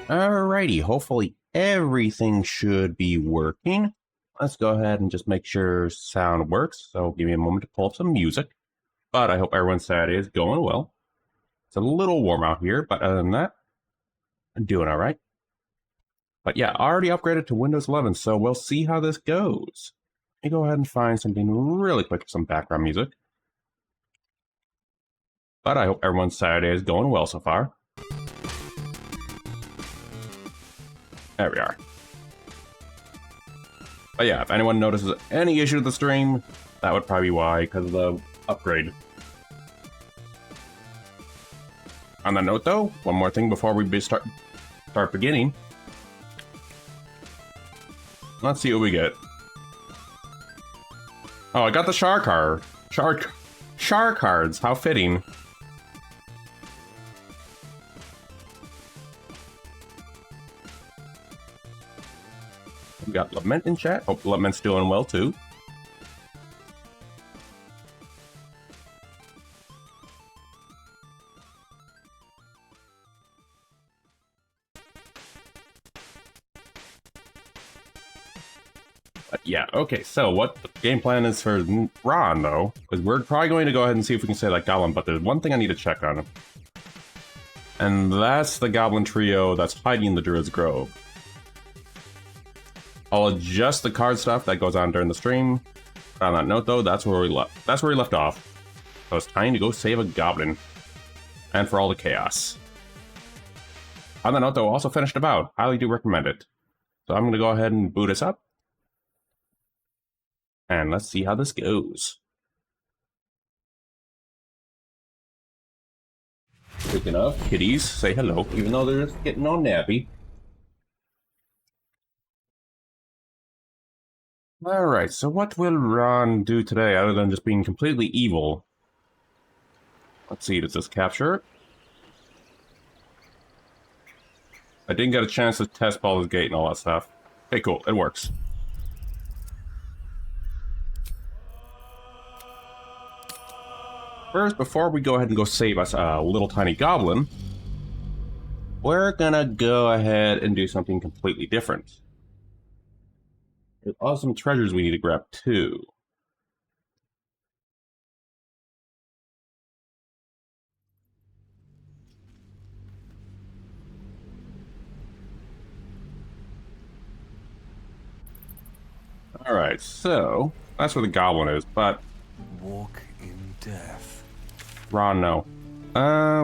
Alrighty, hopefully everything should be working. Let's go ahead and just make sure sound works. So give me a moment to pull up some music. But I hope everyone's Saturday is going well. It's a little warm out here, but other than that, I'm doing alright. But yeah, I already upgraded to Windows 11, so we'll see how this goes. Let me go ahead and find something really quick, some background music. But I hope everyone's Saturday is going well so far. There we are. But yeah, if anyone notices any issue with the stream, that would probably be why, because of the upgrade. On that note, though, one more thing before we start beginning. Let's see what we get. Oh, I got the Shar card. Shar cards. How fitting. We got Lament in chat. Hope Lament's doing well too. But yeah, okay, so what the game plan is for Ron, though, is we're probably going to go ahead and see if we can say that Goblin, but there's one thing I need to check on. And that's the Goblin trio that's hiding in the Druid's Grove. I'll adjust the card stuff that goes on during the stream. On that note, though, that's where we left off. So it's time to go save a Goblin. And for all the chaos. On that note, though, also finished a bout. Highly do recommend it. So I'm going to go ahead and boot us up. And let's see how this goes. Speaking of, kitties, say hello, even though they're just getting all nappy. Alright, so what will Ron do today other than just being completely evil? Let's see, does this capture? I didn't get a chance to test Baldur's Gate and all that stuff. Okay, cool, it works. First, before we go ahead and go save us a little tiny goblin, we're gonna go ahead and do something completely different. There's awesome treasures we need to grab too. Alright, so that's where the goblin is, but walk in death. Ron, no.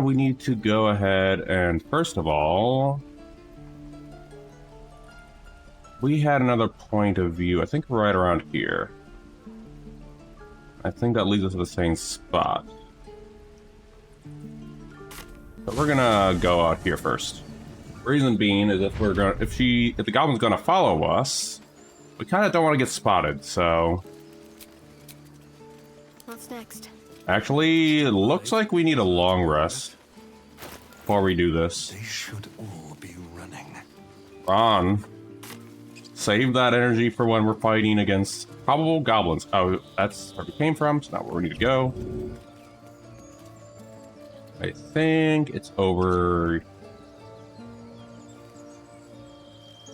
We need to go ahead and first of all, we had another point of view, I think right around here. I think that leads us to the same spot. But we're gonna go out here first. Reason being is if the goblin's gonna follow us, we kind of don't want to get spotted, so... What's next? Actually, it looks like we need a long rest before we do this. They should all be running. Ron, save that energy for when we're fighting against probable goblins. Oh, that's where we came from, so not where we need to go. I think it's over...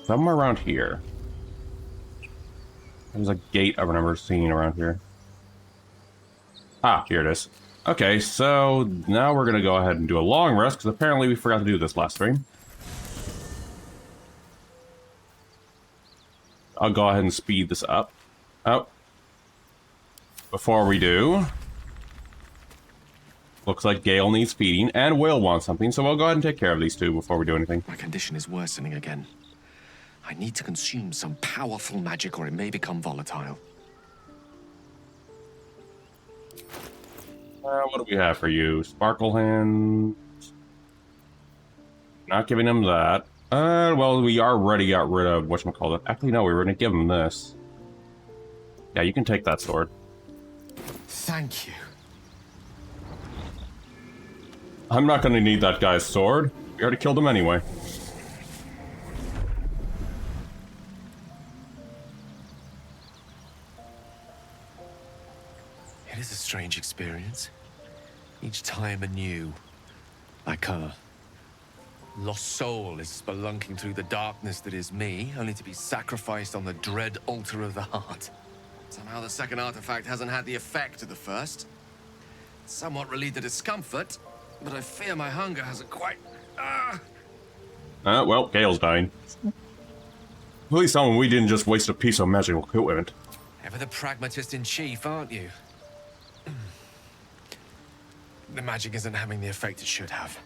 somewhere around here. There's a gate I remember seeing around here. Ah, here it is. Okay, so now we're gonna go ahead and do a long rest, because apparently we forgot to do this last stream. I'll go ahead and speed this up. Oh. Before we do... looks like Gale needs feeding, and Will wants something, so we'll go ahead and take care of these two before we do anything. My condition is worsening again. I need to consume some powerful magic or it may become volatile. What do we have for you? Sparkle Hand. Not giving him that. Well, we already got rid of whatchamacallit. Actually, no, we were gonna give him this. Yeah, you can take that sword. Thank you. I'm not gonna need that guy's sword. We already killed him anyway. It is a strange experience. Each time anew. Like a Lost soul is spelunking through the darkness that is me, only to be sacrificed on the dread altar of the heart. Somehow the second artifact hasn't had the effect of the first. It's somewhat relieved the discomfort, but I fear my hunger hasn't quite... Well, Gale's dying. At least we didn't just waste a piece of magical equipment. Ever the pragmatist in chief, aren't you? The magic isn't having the effect it should have.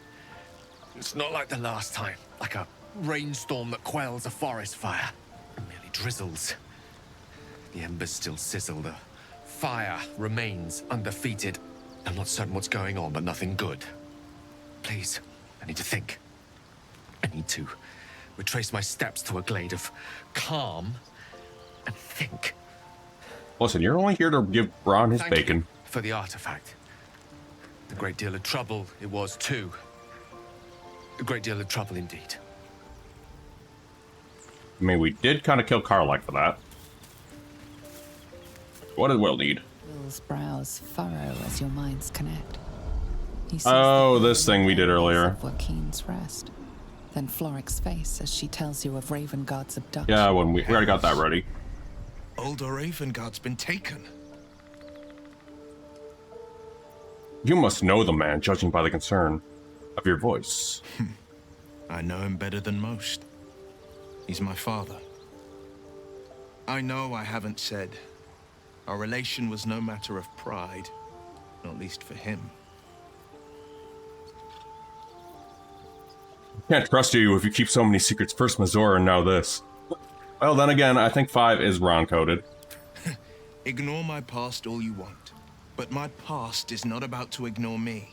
It's not like the last time, like a rainstorm that quells a forest fire. It merely drizzles. The embers still sizzle, the fire remains undefeated. I'm not certain what's going on, but nothing good. Please, I need to think. I need to retrace my steps to a glade of calm and think. Listen, you're only here to give Ron his Thank bacon. you for the artifact. A great deal of trouble it was too. A great deal of trouble indeed. I mean, we did kind of kill Karlach for that. What does Will need? Will's brows furrow as your minds connect. He sees Oh, the this thing we did earlier. of Joaquin's rest. Then Floric's face as she tells you of Ravengard's abduction. Yeah, when we already got that ready. Older Ravengard's been taken. You must know the man, judging by the concern of your voice. I know him better than most. He's my father. I know I haven't said. Our relation was no matter of pride, not least for him. Can't trust you if you keep so many secrets. First Mazora and now this. Well, then again, I think 5 is Ron-coded. Ignore my past all you want, but my past is not about to ignore me.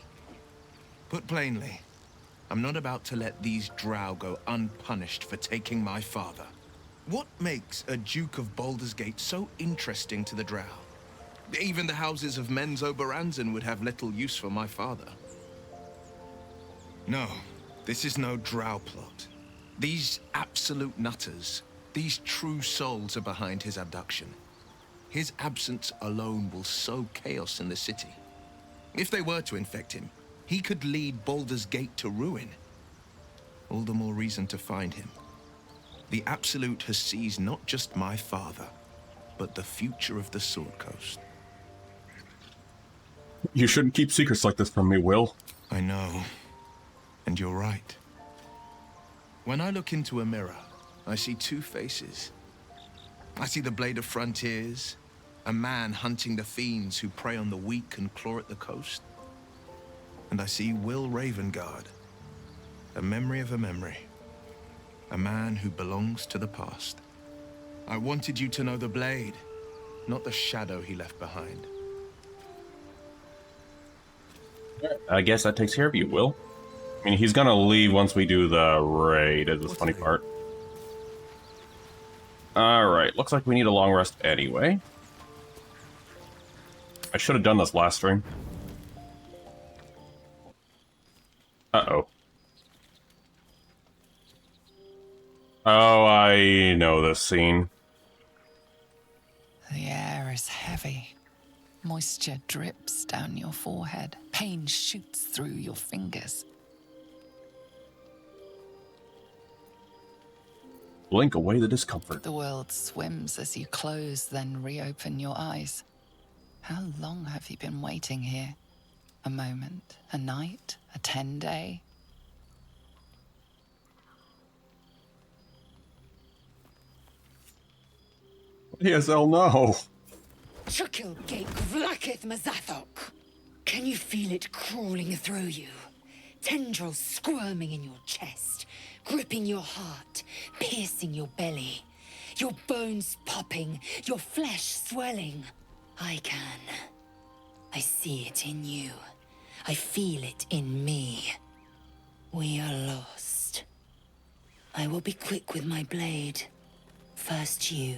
Put plainly, I'm not about to let these drow go unpunished for taking my father. What makes a Duke of Baldur's Gate so interesting to the drow? Even the houses of Menzo Baranzan would have little use for my father. No, this is no drow plot. These absolute nutters, these true souls are behind his abduction. His absence alone will sow chaos in the city. If they were to infect him, he could lead Baldur's Gate to ruin. All the more reason to find him. The Absolute has seized not just my father, but the future of the Sword Coast. You shouldn't keep secrets like this from me, Will. I know, and you're right. When I look into a mirror, I see two faces. I see the Blade of Frontiers, a man hunting the fiends who prey on the weak and claw at the coast. And I see Will Ravengard, a memory of a memory. A man who belongs to the past. I wanted you to know the Blade, not the shadow he left behind. I guess that takes care of you, Will. I mean, he's gonna leave once we do the raid, is the funny part. Alright, looks like we need a long rest anyway. I should have done this last stream. Uh-oh. Oh, I know this scene. The air is heavy. Moisture drips down your forehead. Pain shoots through your fingers. Blink away the discomfort. The world swims as you close, then reopen your eyes. How long have you been waiting here? A moment, a night, a 10-day? ESL, no. Chukil Gate Vlakith Mazathok. Can you feel it crawling through you? Tendrils squirming in your chest, gripping your heart, piercing your belly. Your bones popping, your flesh swelling. I can. I see it in you. I feel it in me. We are lost. I will be quick with my blade. First you,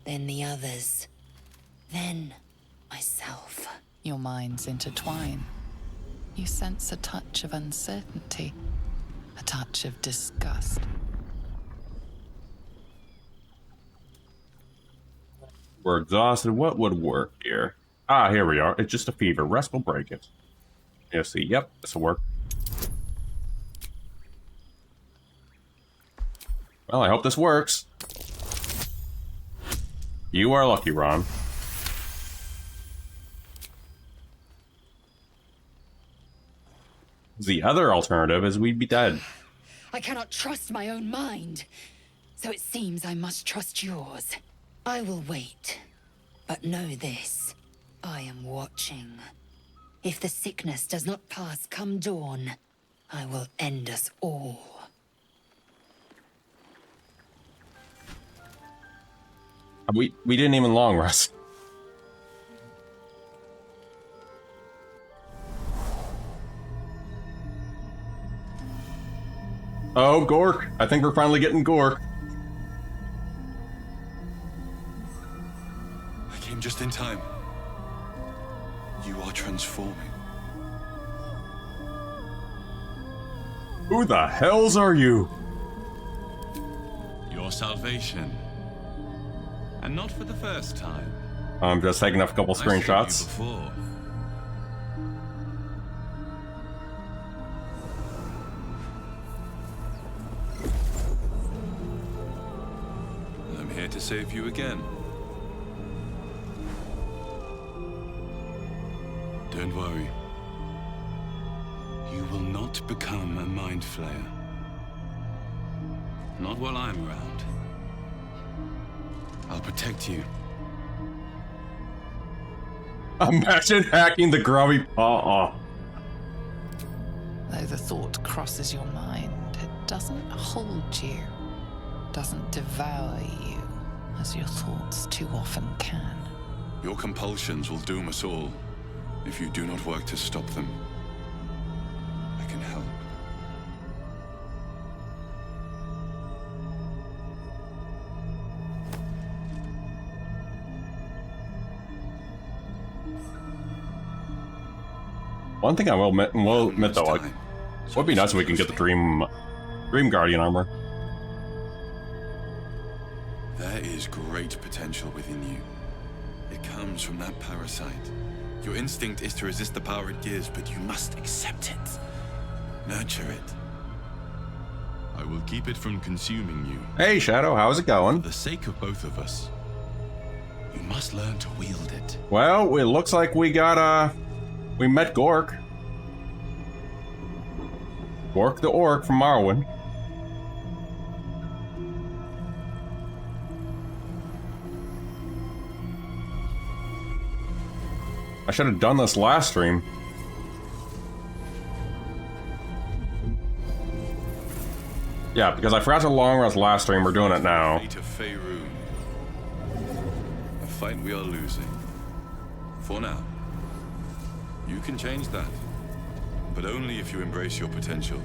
then the others, then myself. Your minds intertwine. You sense a touch of uncertainty, a touch of disgust. We're exhausted. What would work here? Ah, here we are. It's just a fever. Rest will break it. You see, yep, this will work. Well, I hope this works. You are lucky, Ron. The other alternative is we'd be dead. I cannot trust my own mind. So it seems I must trust yours. I will wait. But know this. I am watching. If the sickness does not pass come dawn, I will end us all. We didn't even long rest. Oh, Gork. I think we're finally getting Gork. I came just in time. You are transforming. Who the hells are you? Your salvation. And not for the first time. I'm just taking a couple I've seen you screenshots. before. I'm here to save you again. Don't worry. You will not become a mind flayer. Not while I'm around. I'll protect you. Imagine hacking the grubby paw. Though the thought crosses your mind, it doesn't hold you, doesn't devour you, as your thoughts too often can. Your compulsions will doom us all if you do not work to stop them. I can help. One thing I will admit though, like, would be nice if we can get the Dream Guardian armor. There is great potential within you. It comes from that parasite. Your instinct is to resist the power it gives, but you must accept it. Nurture it. I will keep it from consuming you. Hey, Shadow, how's it going? For the sake of both of us, you must learn to wield it. Well, it looks like we got, we met Gork. Gork the Orc from Morrowind. I should have done this last stream. Yeah, because I forgot to long rest last stream, we're doing it now. Fate of Faerun. A fight we are losing. For now. You can change that. But only if you embrace your potential.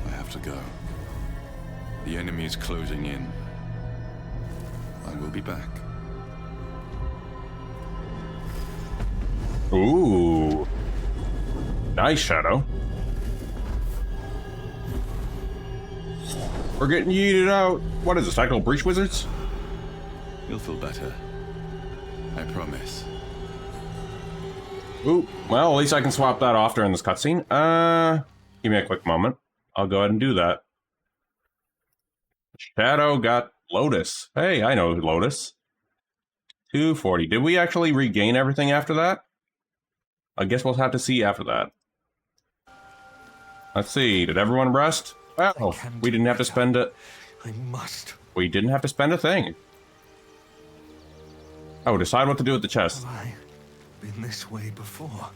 I have to go. The enemy is closing in. I will be back. Ooh. Nice, Shadow. We're getting yeeted out. What is this, Cycle Breach Wizards? You'll feel better. I promise. Ooh, well, at least I can swap that off during this cutscene. Give me a quick moment. I'll go ahead and do that. Shadow got Lotus. Hey, I know Lotus. 240. Did we actually regain everything after that? I guess we'll have to see after that. Let's see. Did everyone rest? Well, we didn't have to spend it. I must. We didn't have to spend a thing. Oh, decide what to do with the chest. Have I been this way before?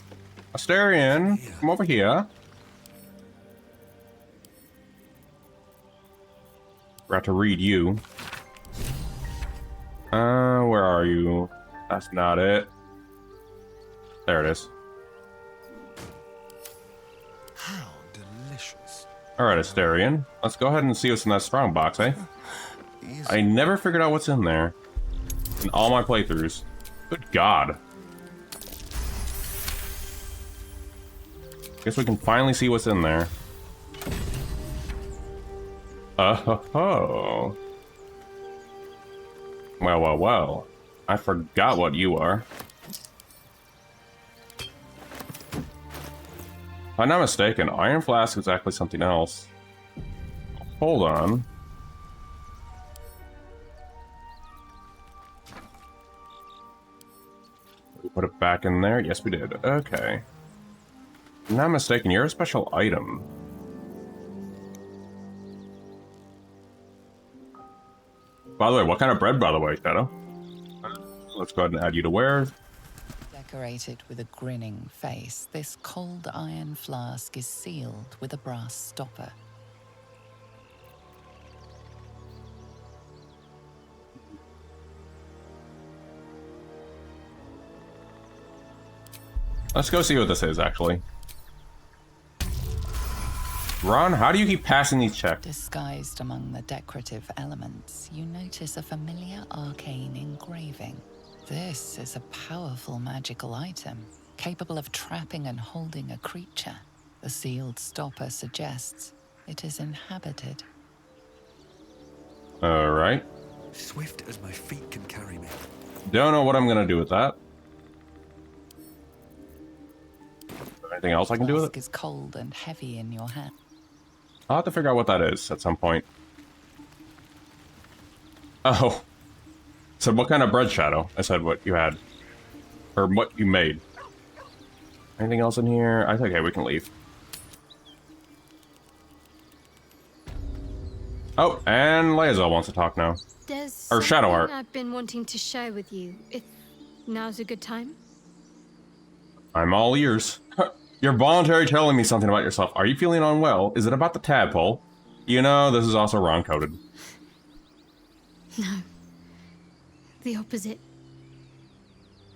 Asterion, come over here. Forgot to read you. Where are you? That's not it. There it is. How delicious. Alright, Asterion. Let's go ahead and see what's in that strong box, eh? I never figured out what's in there. In all my playthroughs. Good God. Guess we can finally see what's in there. Oh. Well. I forgot what you are. If I'm not mistaken, Iron Flask is actually something else. Hold on. We put it back in there? Yes, we did. Okay. If I'm not mistaken, you're a special item. By the way, what kind of bread, by the way, Shadow? Let's go ahead and add you to where. Decorated with a grinning face, this cold iron flask is sealed with a brass stopper. Let's go see what this is, actually. Ron, how do you keep passing these checks? Disguised among the decorative elements, you notice a familiar arcane engraving. This is a powerful magical item, capable of trapping and holding a creature. The sealed stopper suggests it is inhabited. Alright. Swift as my feet can carry me. Don't know what I'm gonna do with that. Anything else I can do with Flask it? is cold and heavy in your hand. I'll have to figure out what that is at some point. Oh. So what kind of bread, Shadow? I said what you had. Or what you made. Anything else in here? I think, okay, we can leave. Oh, and Laezel wants to talk now. There's Or Shadow something Art. I've been wanting to share with you, if now's a good time. I'm all ears. You're voluntarily telling me something about yourself. Are you feeling unwell? Is it about the tadpole? You know, this is also wrong-coded. No. The opposite.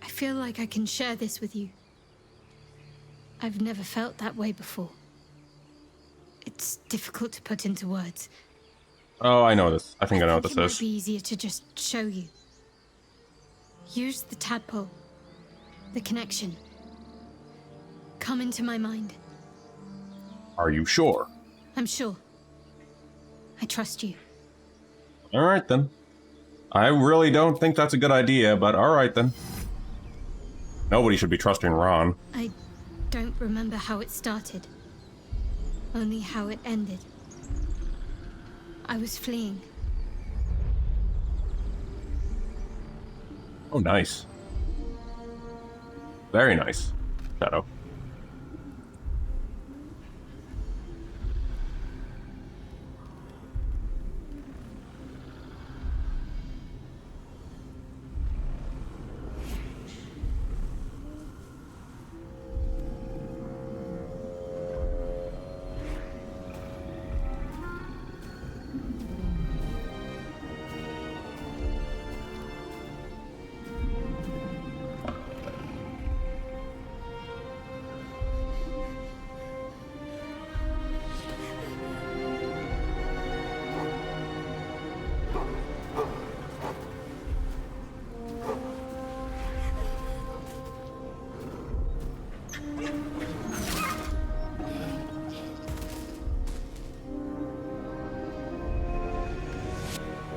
I feel like I can share this with you. I've never felt that way before. It's difficult to put into words. Oh, I know this. I think I know what It this might is. be easier to just show you. Here's the tadpole. The connection. Come into my mind. Are you sure? I'm sure. I trust you. Alright then. I really don't think that's a good idea, but alright then. Nobody should be trusting Ron. I don't remember how it started. Only how it ended. I was fleeing. Oh, nice. Very nice, Shadow.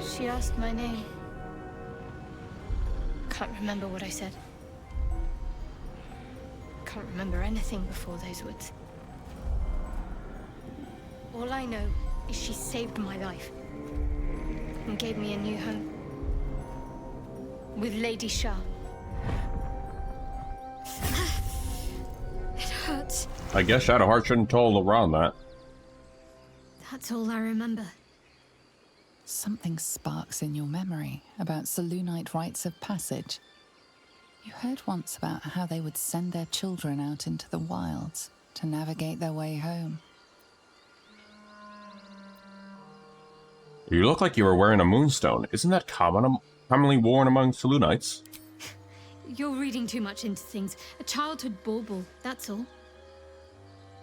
She asked my name. Can't remember what I said. Can't remember anything before those words. All I know is she saved my life and gave me a new home with Lady Shah. It hurts. I guess Shadowheart shouldn't have told Ron that. That's all I remember. Something sparks in your memory about Selûnite rites of passage. You heard once about how they would send their children out into the wilds to navigate their way home. You look like you were wearing a moonstone. Isn't that commonly worn among Selûnites? You're reading too much into things. A childhood bauble, that's all.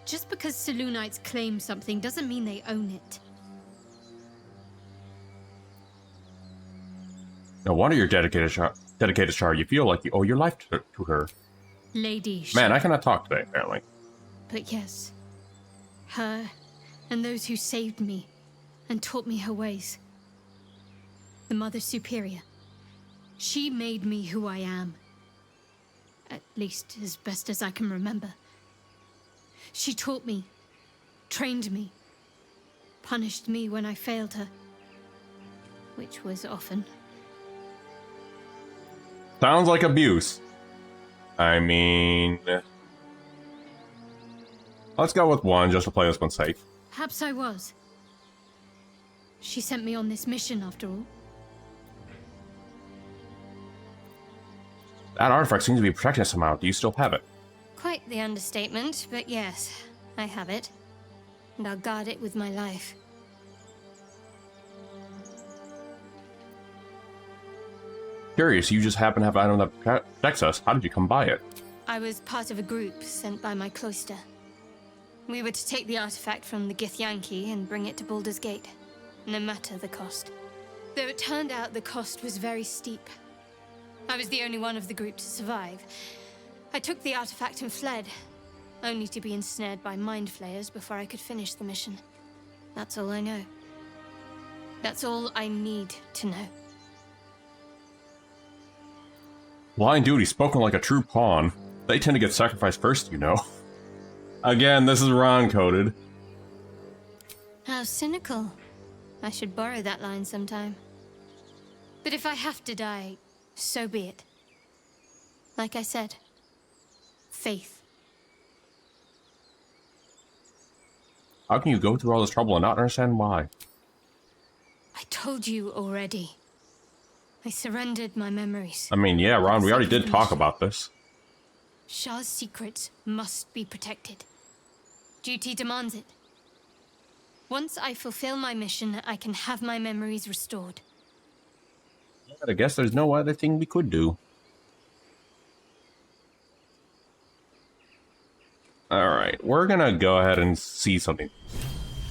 Just because Selûnites claim something doesn't mean they own it. No wonder you're dedicated, Shar. You feel like you owe your life to her. Lady Man, Shah. I cannot talk today, apparently. But yes, her and those who saved me and taught me her ways. The Mother Superior. She made me who I am. At least as best as I can remember. She taught me, trained me, punished me when I failed her, which was often. Sounds like abuse. I mean... let's go with one, just to play this one safe. Perhaps I was. She sent me on this mission, after all. That artifact seems to be protecting us somehow. Do you still have it? Quite the understatement, but yes, I have it. And I'll guard it with my life. Curious, you just happen to have an item that protects us. How did you come by it? I was part of a group sent by my cloister. We were to take the artifact from the Githyanki and bring it to Baldur's Gate, no matter the cost. Though it turned out the cost was very steep. I was the only one of the group to survive. I took the artifact and fled, only to be ensnared by mind flayers before I could finish the mission. That's all I know. That's all I need to know. Blind duty, spoken like a true pawn. They tend to get sacrificed first, you know. Again, this is Ron coded. How cynical. I should borrow that line sometime. But if I have to die, so be it. Like I said, faith. How can you go through all this trouble and not understand why? I told you already. I surrendered my memories. I mean, yeah, Ron, we already did talk about this. Shah's secrets must be protected. Duty demands it. Once I fulfill my mission, I can have my memories restored. I guess there's no other thing we could do. Alright, we're gonna go ahead and see something.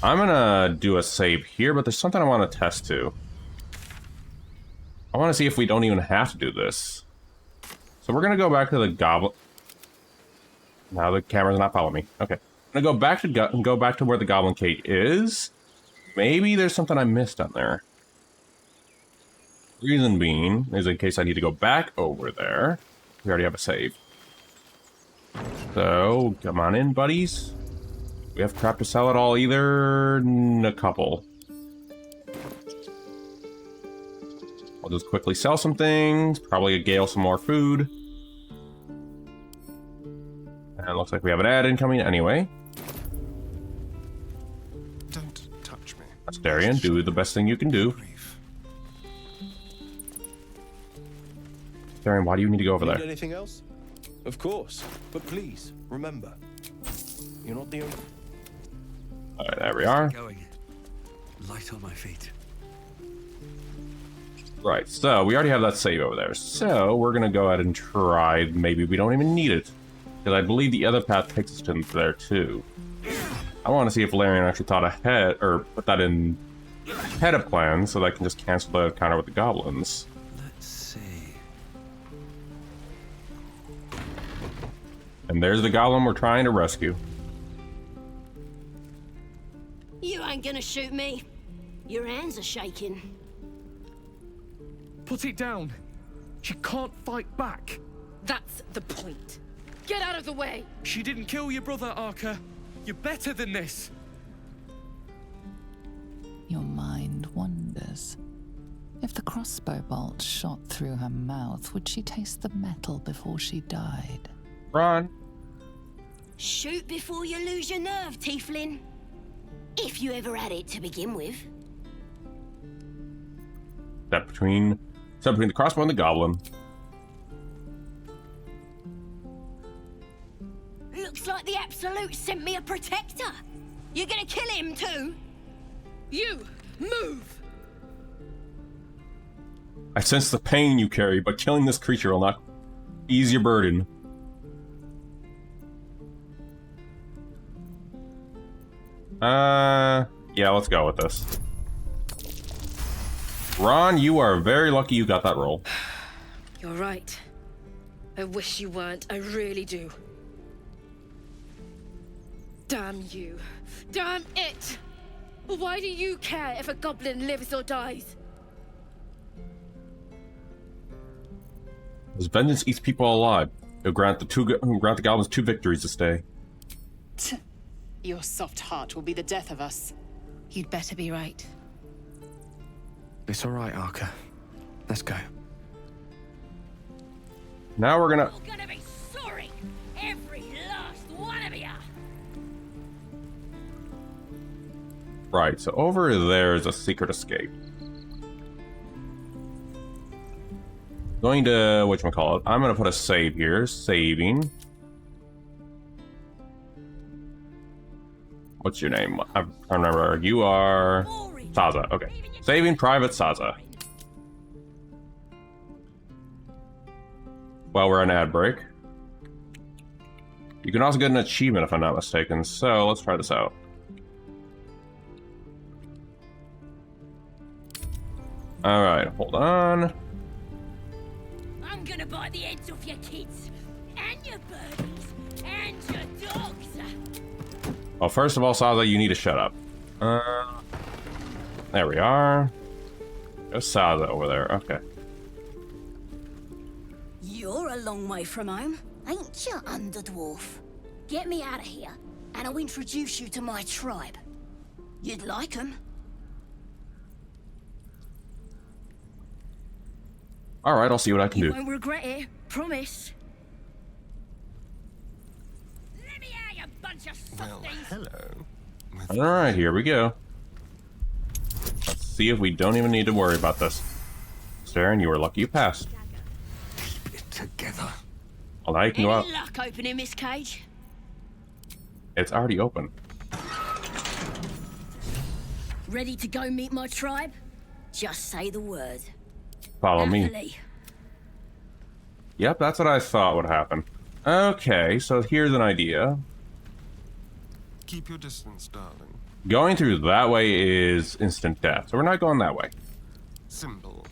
I'm gonna do a save here, but there's something I want to test too. I want to see if we don't even have to do this. So we're gonna go back to the goblin. Now the camera's not following me. Okay, I'm gonna go back to where the goblin gate is. Maybe there's something I missed on there. Reason being is in case I need to go back over there. We already have a save. So come on in, buddies. We have crap to sell at all either. A couple. I'll just quickly sell some things. Probably Gale some more food. And it looks like we have an ad incoming anyway. Don't touch me. Astarion, do the best thing you can do. Astarion, why do you need to go over Need there? anything else? Of course, but please remember, you're not the only. Alright, there we are. Going. Light on my feet. Right, so we already have that save over there. So we're gonna go ahead and try. Maybe we don't even need it. Because I believe the other path takes us to there too. I want to see if Larian actually thought ahead, or put that in head of plans so that I can just cancel the encounter with the goblins. Let's see. And there's the goblin we're trying to rescue. You ain't gonna shoot me. Your hands are shaking. Put it down. She can't fight back. That's the point. Get out of the way! She didn't kill your brother, Arca. You're better than this. Your mind wanders. If the crossbow bolt shot through her mouth, would she taste the metal before she died? Ron. Shoot before you lose your nerve, Tiefling. If you ever had it to begin with. Step between the crossbow and the goblin. Looks like the Absolute sent me a protector. You're gonna kill him too? You! Move! I sense the pain you carry, but killing this creature will not ease your burden. Yeah, let's go with this. Ron, you are very lucky you got that roll. You're right. I wish you weren't. I really do. Damn you. Damn it! Why do you care if a goblin lives or dies? As vengeance eats people alive, it'll grant the goblins 2 victories this day. Your soft heart will be the death of us. You'd better be right. It's all right, Arca. Let's go. Now we're gonna... You're gonna be sorry, every last one of you. Right, so over there is a secret escape. Going to... whatchamacallit? I'm gonna put a save here. Saving. What's your name? I don't remember. You are... Saza. Okay. Saving Private Saza. Well, we're on ad break. You can also get an achievement if I'm not mistaken, so let's try this out. Alright, hold on. I'm gonna bite the heads off your kids, and your birdies, and your dogs. Well, first of all, Saza, you need to shut up. There we are. There's Saza over there. Okay. You're a long way from home, ain't you, Underdwarf? Get me out of here, and I'll introduce you to my tribe. You'd like 'em. Alright, I'll see what I can You do. won't regret it, promise. Let me out, you bunch of softies. Hello. Alright, here we go. Let's see if we don't even need to worry about this. Saren, you were lucky you passed. Keep it together. Well, now you can go out. Any luck opening this cage? It's already open. Ready to go meet my tribe? Just say the word. Follow me. Happily. Yep, that's what I thought would happen. Okay, so here's an idea. Keep your distance, darling. Going through that way is instant death, so we're not going that way. Symbol.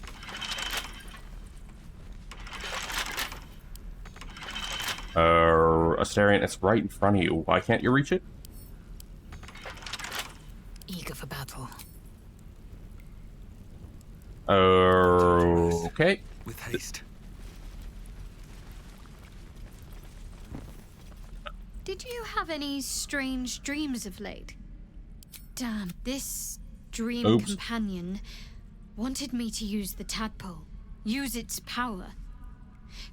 Astarion, it's right in front of you. Why can't you reach it? Eager for battle. Okay. With haste. Did you have any strange dreams of late? Damn, this dream Oops. companion wanted me to use the tadpole, use its power.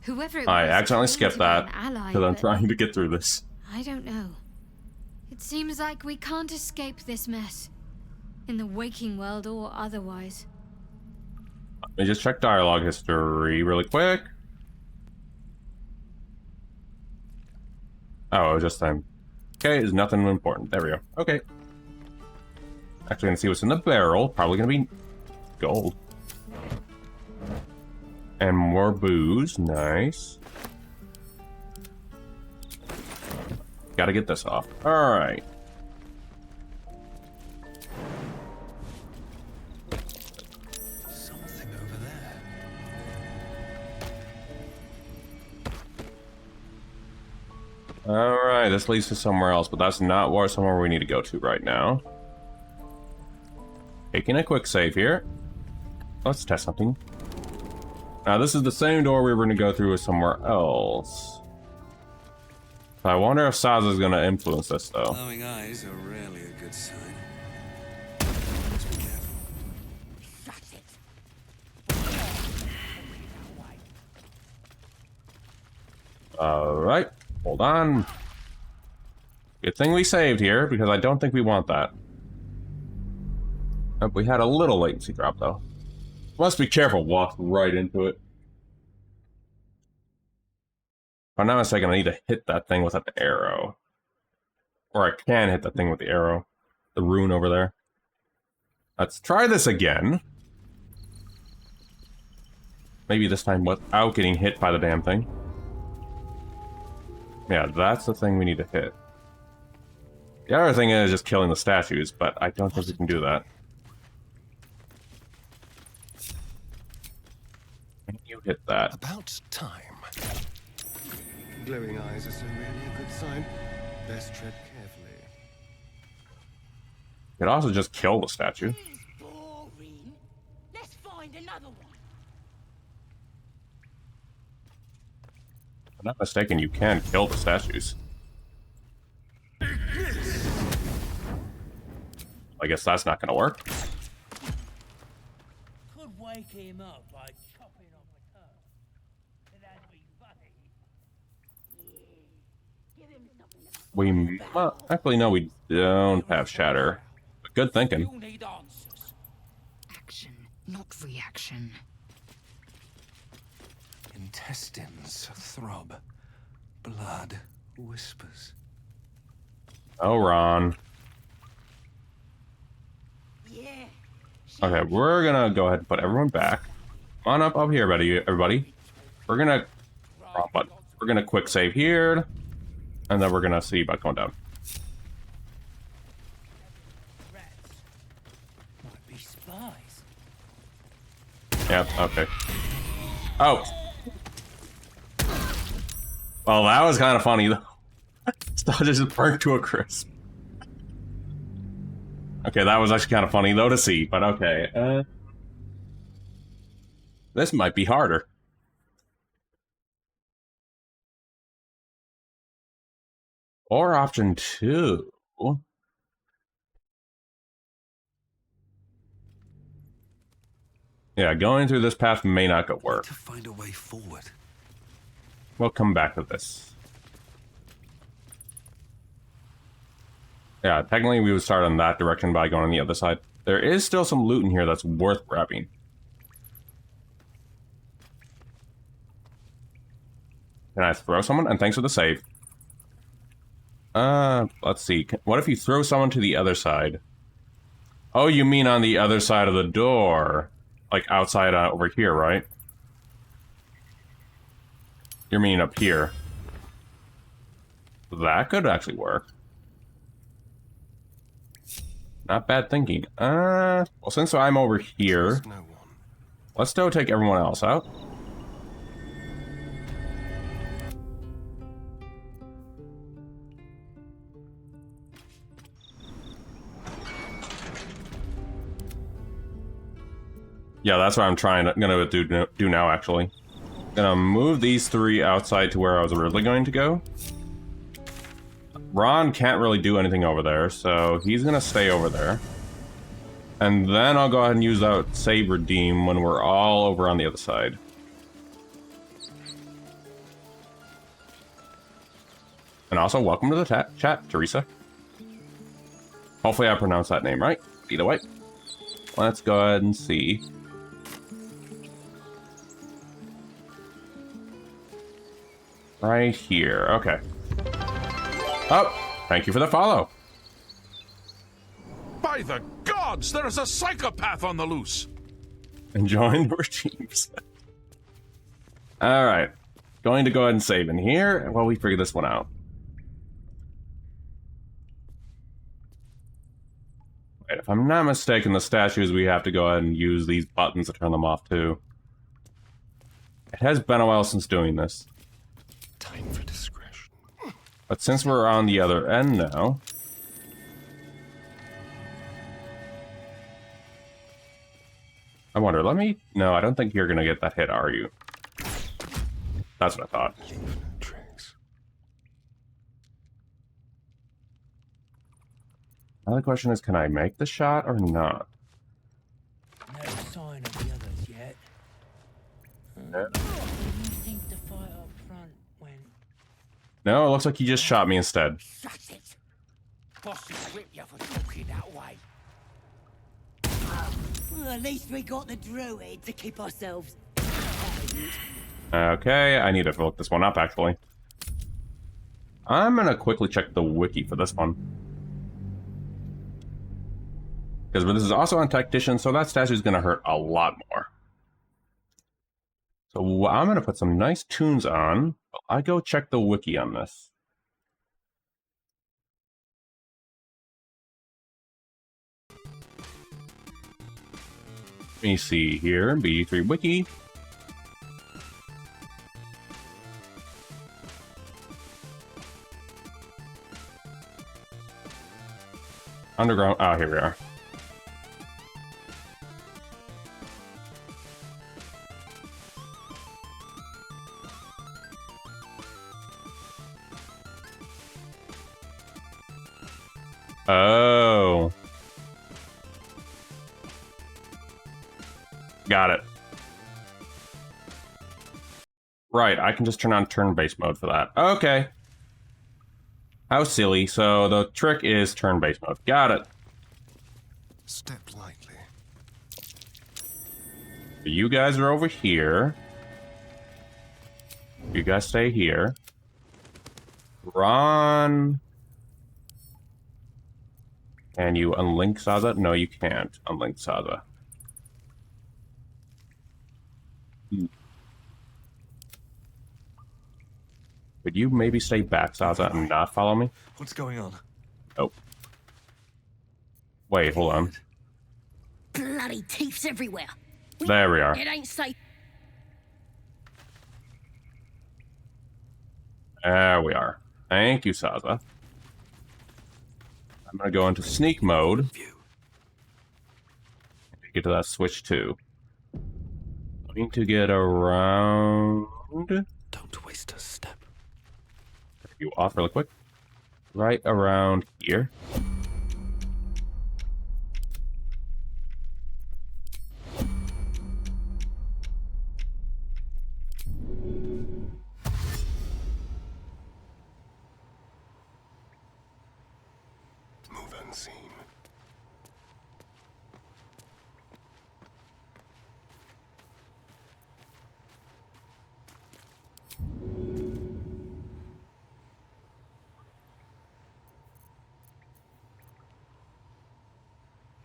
Whoever it I was accidentally claimed skipped to be that an ally, because I'm but trying to get through this. I don't know. It seems like we can't escape this mess, in the waking world or otherwise. Let me just check dialogue history really quick. Oh, just time. Okay, there's nothing important. There we go. Okay. Actually, gonna see what's in the barrel. Probably gonna be gold. And more booze. Nice. Gotta get this off. Alright. Something over there. Alright, this leads to somewhere else, but that's not somewhere we need to go to right now. Taking a quick save here. Let's test something. Now, this is the same door we were going to go through somewhere else. I wonder if Saza's going to influence this, though. Glowing eyes are rarely a good sign. Let's be careful. Alright, hold on. Good thing we saved here, because I don't think we want that. Oh, we had a little latency drop, though. Must be careful, walk right into it. If I'm not mistaken, I need to hit that thing with an arrow. Or I can hit that thing with the arrow. The rune over there. Let's try this again. Maybe this time without getting hit by the damn thing. Yeah, that's the thing we need to hit. The other thing is just killing the statues, but I don't think we can do that. Can you hit that? About time. Glowing eyes are so rarely a good sign. Best tread carefully. You could also just kill the statue. Boring. Let's find another one. If I'm not mistaken, you can kill the statues. I guess that's not gonna work. Could wake him up by chopping off a toe. That'd be funny. We actually no, we don't have shatter. But good thinking. You'll need answers. Action, not reaction. Intestines throb. Blood whispers. Oh, Ron. Yeah. Okay, we're gonna go ahead and put everyone back. Come on up here, everybody. We're gonna wrong button. We're gonna quick save here, and then we're gonna see about going down. Rats. Might be spies. Yep. Okay. Oh. Well, that was kind of funny though. Stuff just burnt to a crisp. Okay, that was actually kind of funny though to see, but okay. This might be harder. Or option 2. Yeah, going through this path may not go work. To find a way forward. We'll come back to this. Yeah, technically we would start on that direction by going on the other side. There is still some loot in here that's worth grabbing. Can I throw someone? And thanks for the save. Let's see. What if you throw someone to the other side? Oh, you mean on the other side of the door. Like outside over here, right? You're meaning up here. That could actually work. Not bad thinking. Well, since I'm over here, let's still take everyone else out. Yeah, that's what I'm gonna do now, actually. Gonna move these 3 outside to where I was originally going to go. Ron can't really do anything over there, so he's gonna stay over there. And then I'll go ahead and use that save redeem when we're all over on the other side. And also, welcome to the chat, Teresa. Hopefully I pronounced that name right. Either way. Let's go ahead and see. Right here. Okay. Oh, thank you for the follow. By the gods, there is a psychopath on the loose. Enjoying the regimes. Alright. Going to go ahead and save in here while we figure this one out. Wait, if I'm not mistaken, the statues, we have to go ahead and use these buttons to turn them off too. It has been a while since doing this. Time for discretion. But since we're on the other end now... I wonder, let me... No, I don't think you're gonna get that hit, are you? That's what I thought. Now the question is, can I make the shot or not? No sign of the others yet. No. How do you think the fight up front went? No, it looks like he just shot me instead. Shut it! Boss will whip you for talking that way. Well, at least we got the druid to keep ourselves. Okay, I need to look this one up, actually. I'm gonna quickly check the wiki for this one. Because this is also on Tactician, so that statue is gonna hurt a lot more. So I'm gonna put some nice tunes on. I go check the wiki on this. Let me see here, BD3 wiki. Underground, oh, here we are. Oh. got it. Right, I can just turn on turn-based mode for that. Okay. How silly. So the trick is turn-based mode. Got it. Step lightly. You guys are over here. You guys stay here. Ron. Can you unlink Saza? No, you can't unlink Saza. Could you maybe stay back, Saza, and not follow me? What's going on? Oh. Wait, hold on. Bloody thieves everywhere. There we are. It ain't safe. There we are. Thank you, Saza. I'm gonna go into sneak mode. Get to that switch too. I need to get around. Don't waste a step. You off really quick. Right around here. Move unseen.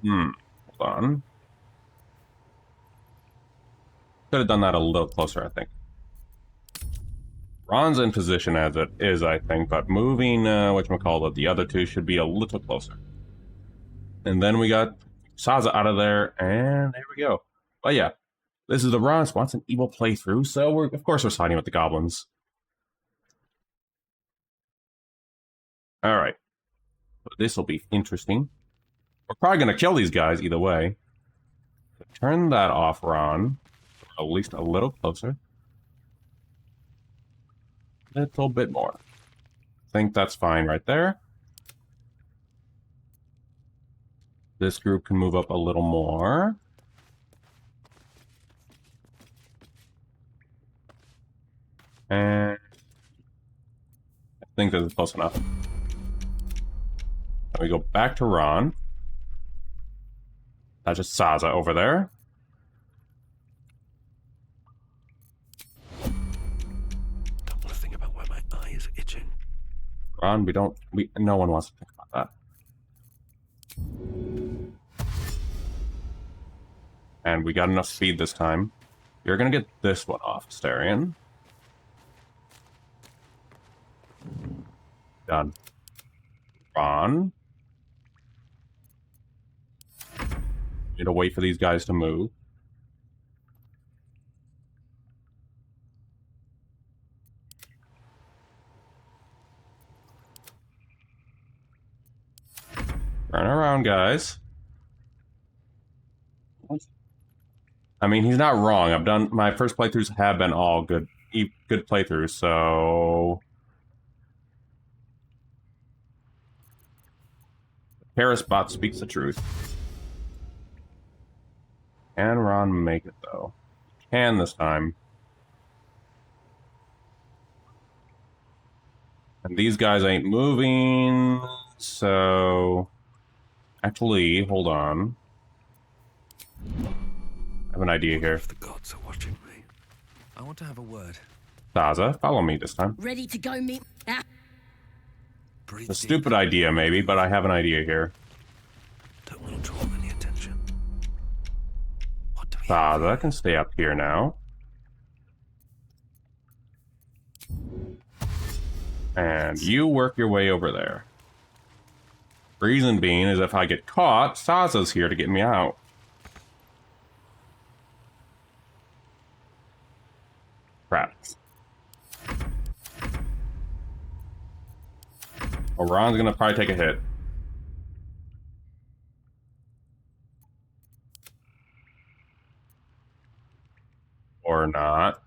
Hold on. Could have done that a little closer, I think. Ron's in position as it is, I think, but moving, whatchamacallit, the other two should be a little closer. And then we got Saza out of there, and there we go. But yeah, this is the Ron Swanson Evil playthrough, so of course we're siding with the Goblins. Alright. This will be interesting. We're probably going to kill these guys either way. Turn that off, Ron. At least a little closer. A little bit more. I think that's fine right there. This group can move up a little more. And I think this is close enough. Then we go back to Ron. That's just Saza over there. Don't want to think about where my eye is itching. Ron, no one wants to think about that. And we got enough speed this time. You're gonna get this one off, Starion. Done. Ron. Need to wait for these guys to move. Turn around, guys. I mean, he's not wrong. I've done my first playthroughs have been all good playthroughs, so Paris bot speaks the truth. Can Ron make it though? Can this time. And these guys ain't moving, so actually, hold on. I have an idea here. If the gods are watching me, I want to have a word. Saza, follow me this time. Ready to go meet. It's a stupid idea, maybe, but I have an idea here. Don't want to draw any attention. Saza can stay up here now. And you work your way over there. Reason being is if I get caught, Saza's here to get me out. Crap. Well, Ron's gonna probably take a hit. Or not.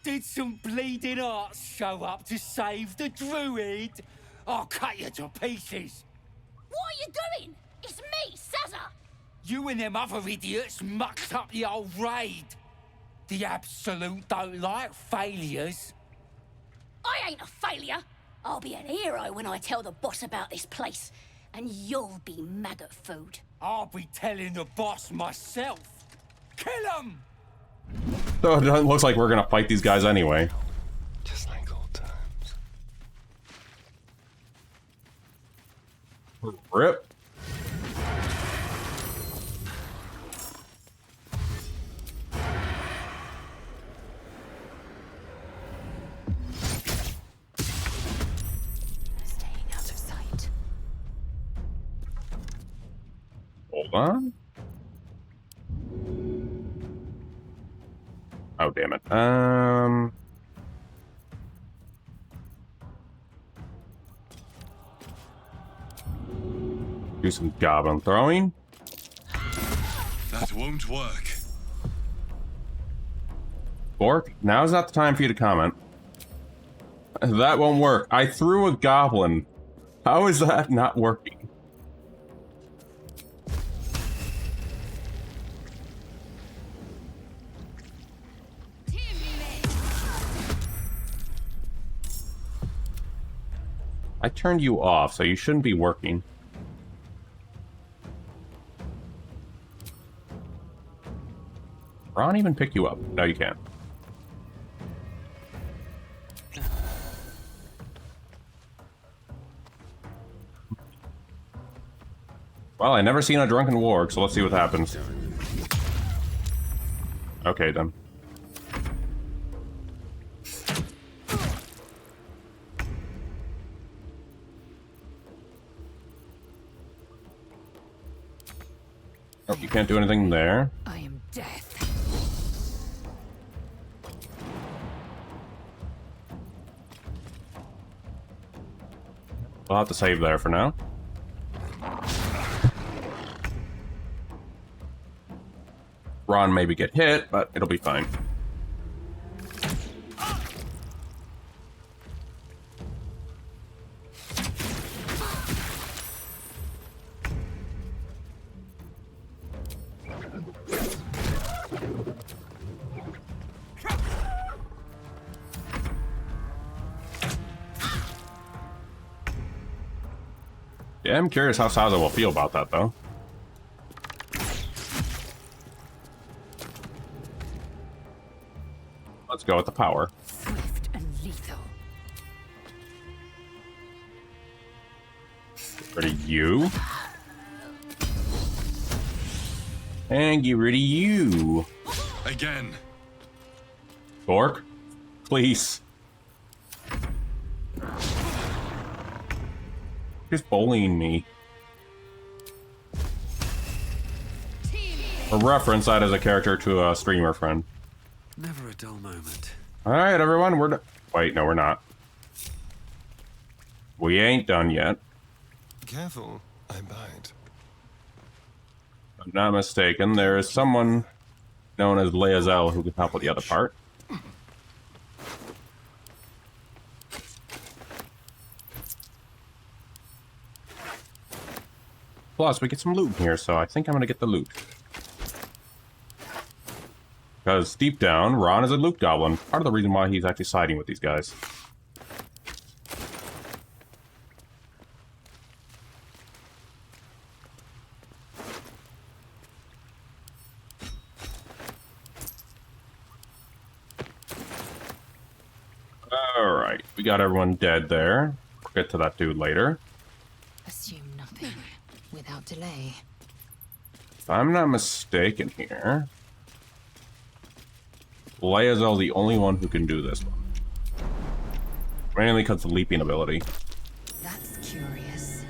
Did some bleeding arts show up to save the Druid? I'll cut you to pieces. What are you doing? It's me, Saza You and them other idiots mucked up the old raid. The Absolute don't like failures. I ain't a failure. I'll be an hero when I tell the boss about this place. And you'll be maggot food. I'll be telling the boss myself. Kill him! So it looks like we're gonna fight these guys anyway. Just like old times. Rip. Staying out of sight. Hold on. Oh, damn it. Do some goblin throwing. That won't work. Bork, now's not the time for you to comment. That won't work. I threw a goblin. How is that not working? I turned you off, so you shouldn't be working. Ron even pick you up? No, you can't. Well, I never seen a drunken warg, so let's see what happens. Okay, then. Oh, you can't do anything there. I am death. We'll have to save there for now. Ron maybe get hit, but it'll be fine. Yeah, I'm curious how Saza will feel about that, though. Let's go with the power. Swift and lethal. Get rid of you. And get rid of you. Again. Bork, please. Just bullying me. For reference, that is a character to a streamer friend. Never a dull moment. Alright, everyone, we're done. Wait, no, we're not. We ain't done yet. Careful, I bite. If I'm not mistaken, there is someone known as Leazel who can help with the other part. Plus, we get some loot here, so I think I'm gonna get the loot. Because deep down, Ron is a loot goblin. Part of the reason why he's actually siding with these guys. Alright, we got everyone dead there. We'll get to that dude later. Assume nothing without delay. If I'm not mistaken here, Leazel's the only one who can do this one. Mainly because of the leaping ability. That's curious.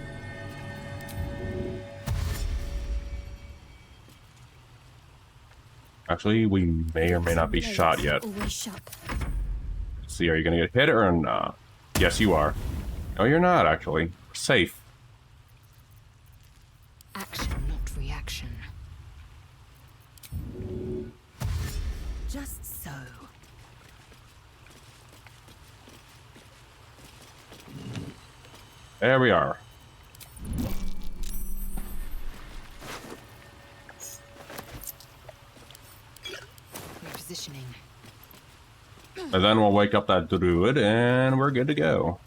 Actually, we may or may not be shot yet. Let's see, are you gonna get hit or not? Yes, you are. No, you're not, actually. We're safe. Action, not reaction. Just so. There we are. Positioning. And then we'll wake up that druid, and we're good to go.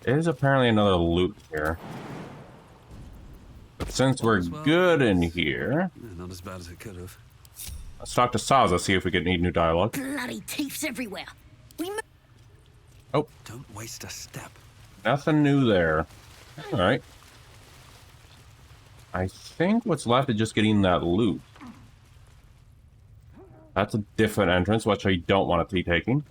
There is apparently another loot here. But since we're good in here... Not as bad as it could have. Let's talk to Saza, see if we get any new dialogue. Bloody thieves everywhere. Oh. Don't waste a step. Nothing new there. Alright. I think what's left is just getting that loot. That's a different entrance, which I don't want to be taking.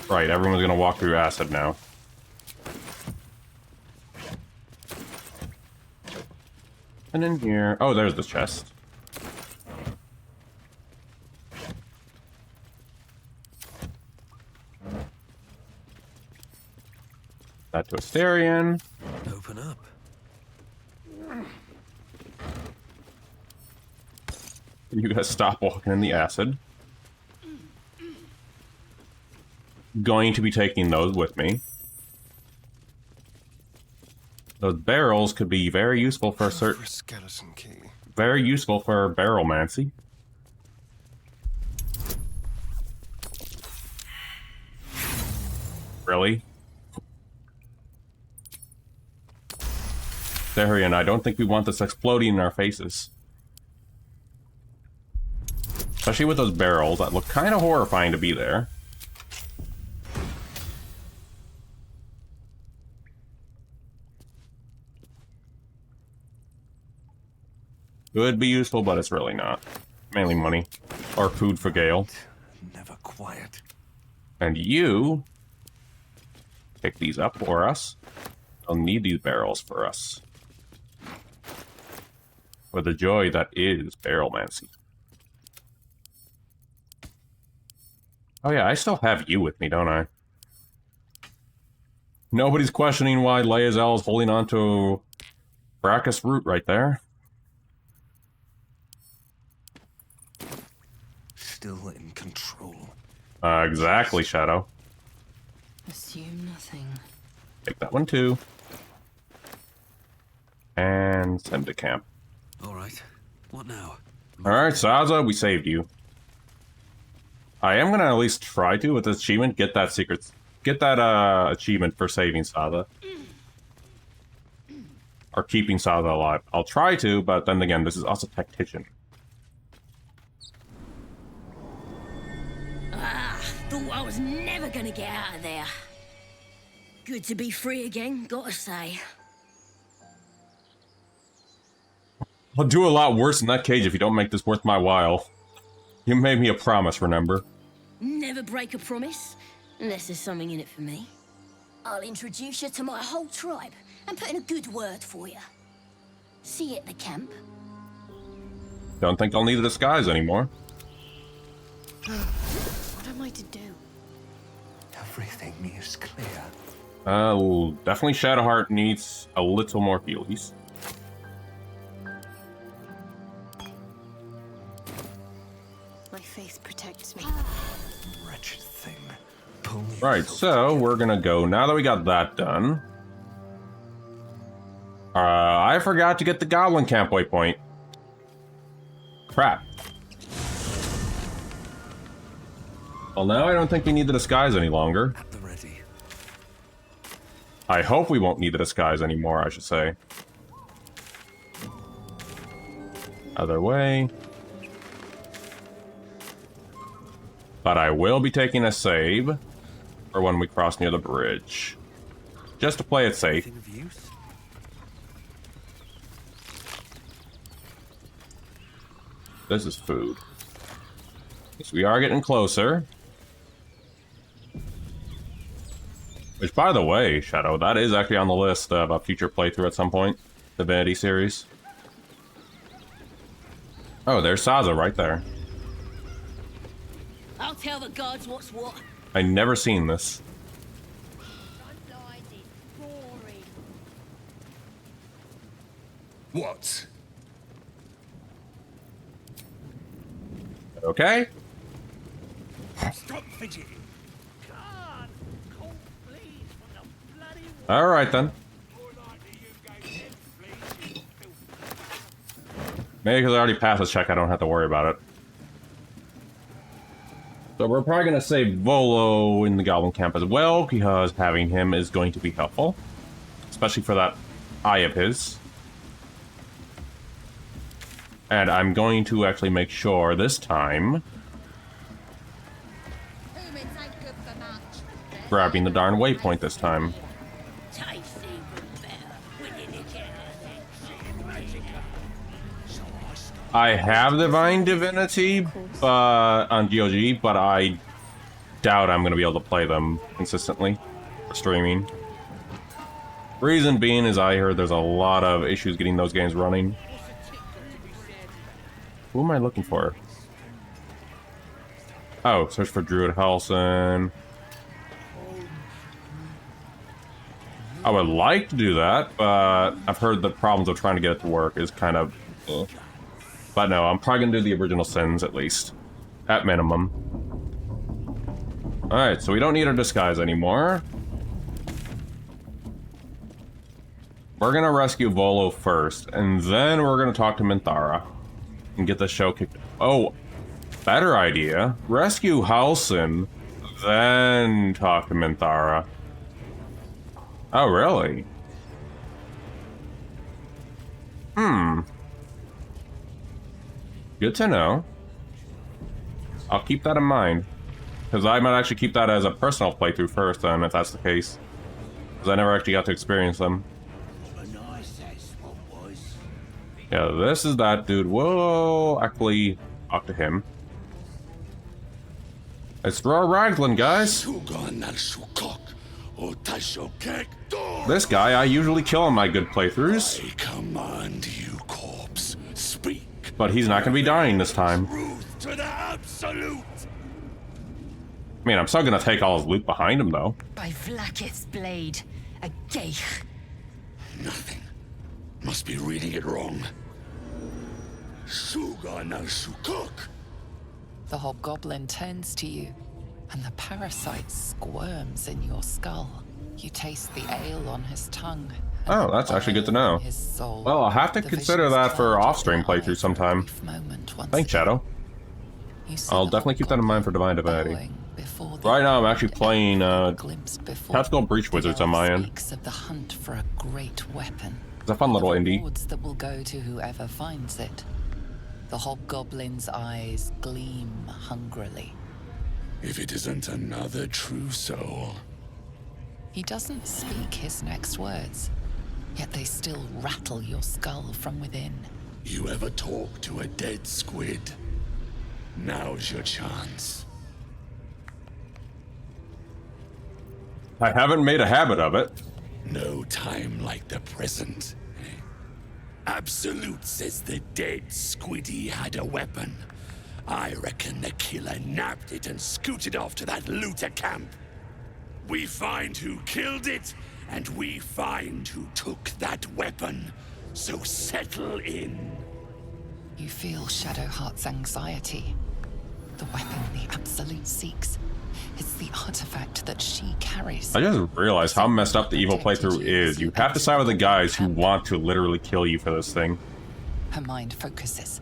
Right, everyone's gonna walk through acid now. And in here... Oh, there's the chest. That to Asterion. Open up. You guys stop walking in the acid. Going to be taking those with me. Those barrels could be very useful for certain... skeleton key. Very useful for barrelmancy. Really? Darian, I don't think we want this exploding in our faces. Especially with those barrels that look kind of horrifying to be there. Could be useful, but it's really not. Mainly money. Or food for Gale. Never quiet. And you... pick these up for us. I'll need these barrels for us. For the joy that is barrelmancy. Oh yeah, I still have you with me, don't I? Nobody's questioning why Lae'zel is holding on to Brachus root right there. Still in control. Exactly, Shadow. Assume nothing. Take that one too. And send to camp. Alright. What now? Alright, Saza, we saved you. I am gonna at least try to, with this achievement, get that secret... Get that, achievement for saving Saza. Or keeping Saza alive. I'll try to, but then again, this is also tactician. Thought I was never gonna get out of there. Good to be free again, gotta say. I'll do a lot worse in that cage if you don't make this worth my while. You made me a promise, remember? Never break a promise, unless there's something in it for me. I'll introduce you to my whole tribe and put in a good word for you. See you at the camp. Don't think I'll need a disguise anymore. What am I to do? Everything is clear. Definitely Shadowheart needs a little more feelies. My faith protects me. Wretched thing. Right, so we're gonna go, now that we got that done. I forgot to get the Goblin Camp waypoint. Crap. Well, now I don't think we need the disguise any longer. At the ready. I hope we won't need the disguise anymore, I should say. Other way. But I will be taking a save for when we cross near the bridge. Just to play it safe. This is food. So we are getting closer. Which, by the way, Shadow, that is actually on the list of a future playthrough at some point. The Divinity series. Oh, there's Saza right there. I'll tell the gods what's what. I never seen this. What? Okay. Stop fidgeting. All right then. Maybe because I already passed this check, I don't have to worry about it. So we're probably going to save Volo in the Goblin camp as well, because having him is going to be helpful. Especially for that eye of his. And I'm going to actually make sure this time... grabbing the darn waypoint this time. I have Divine Divinity on GOG, but I doubt I'm going to be able to play them consistently for streaming. Reason being is I heard there's a lot of issues getting those games running. Who am I looking for? Oh, search for Druid Halson. I would like to do that, but I've heard the problems of trying to get it to work is kind of... But no, I'm probably going to do the original sins at least. At minimum. Alright, so we don't need our disguise anymore. We're going to rescue Volo first, and then we're going to talk to Minthara. And get the show kicked... Oh, better idea. Rescue Halson, then talk to Minthara. Oh, really? Good to know. I'll keep that in mind. Because I might actually keep that as a personal playthrough first, then, if that's the case. Because I never actually got to experience them. Yeah, this is that dude. Whoa, actually, talk to him. Let's throw a Raglan, guys. This guy I usually kill in my good playthroughs. I command you, corpse. Speak. But he's not going to be dying this time. Truth to the absolute. I mean, I'm still going to take all his loot behind him, though. By Vlaakith's blade, a geich. Nothing. Must be reading it wrong. Suga no Sukuk. The hobgoblin turns to you, and the parasite squirms in your skull. You taste the ale on his tongue. Oh, that's actually good to know. Well, I'll have to consider that for off-stream playthrough sometime. Thanks, Shadow. I'll definitely keep that in mind for Divine Divinity. Right now, I'm actually playing Tactical Breach Wizards on my end. It's of the hunt for a great weapon. It's a fun little indie. Rewards that will go to whoever finds it. The hobgoblin's eyes gleam hungrily. If it isn't another true soul. He doesn't speak his next words, yet they still rattle your skull from within. You ever talk to a dead squid? Now's your chance. I haven't made a habit of it. No time like the present. Absolute says the dead squiddy had a weapon. I reckon the killer nabbed it and scooted off to that looter camp. We find who killed it, and we find who took that weapon. So settle in. You feel Shadowheart's anxiety. The weapon the Absolute seeks. It's the artifact that she carries. I just realized how messed up the evil playthrough is. You have to side with the guys who want to literally kill you for this thing. Her mind focuses.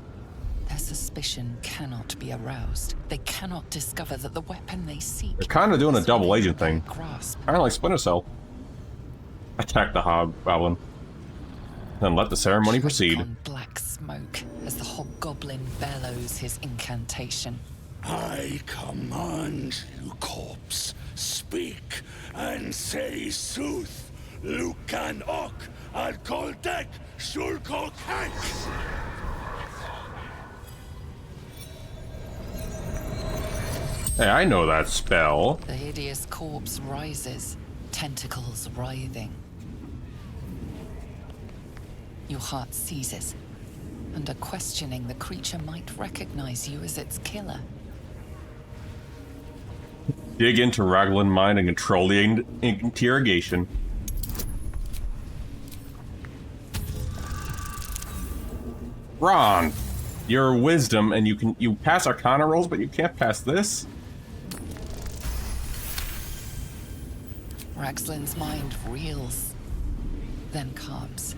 Their suspicion cannot be aroused. They cannot discover that the weapon they seek... They're kind of doing a double agent thing. Kind of like Splinter Cell. Attack the hobgoblin. Then let the ceremony proceed. Black smoke as the hobgoblin bellows his incantation. I command you, corpse. Speak and say sooth. Lucan ok al koldek shulkok hank. Hey, I know that spell. The hideous corpse rises, tentacles writhing. Your heart seizes. Under questioning, the creature might recognize you as its killer. Dig into Raglan mind and control the interrogation. Ron! Your wisdom, and you pass Arcana rolls, but you can't pass this? Raxlin's mind reels, then calms.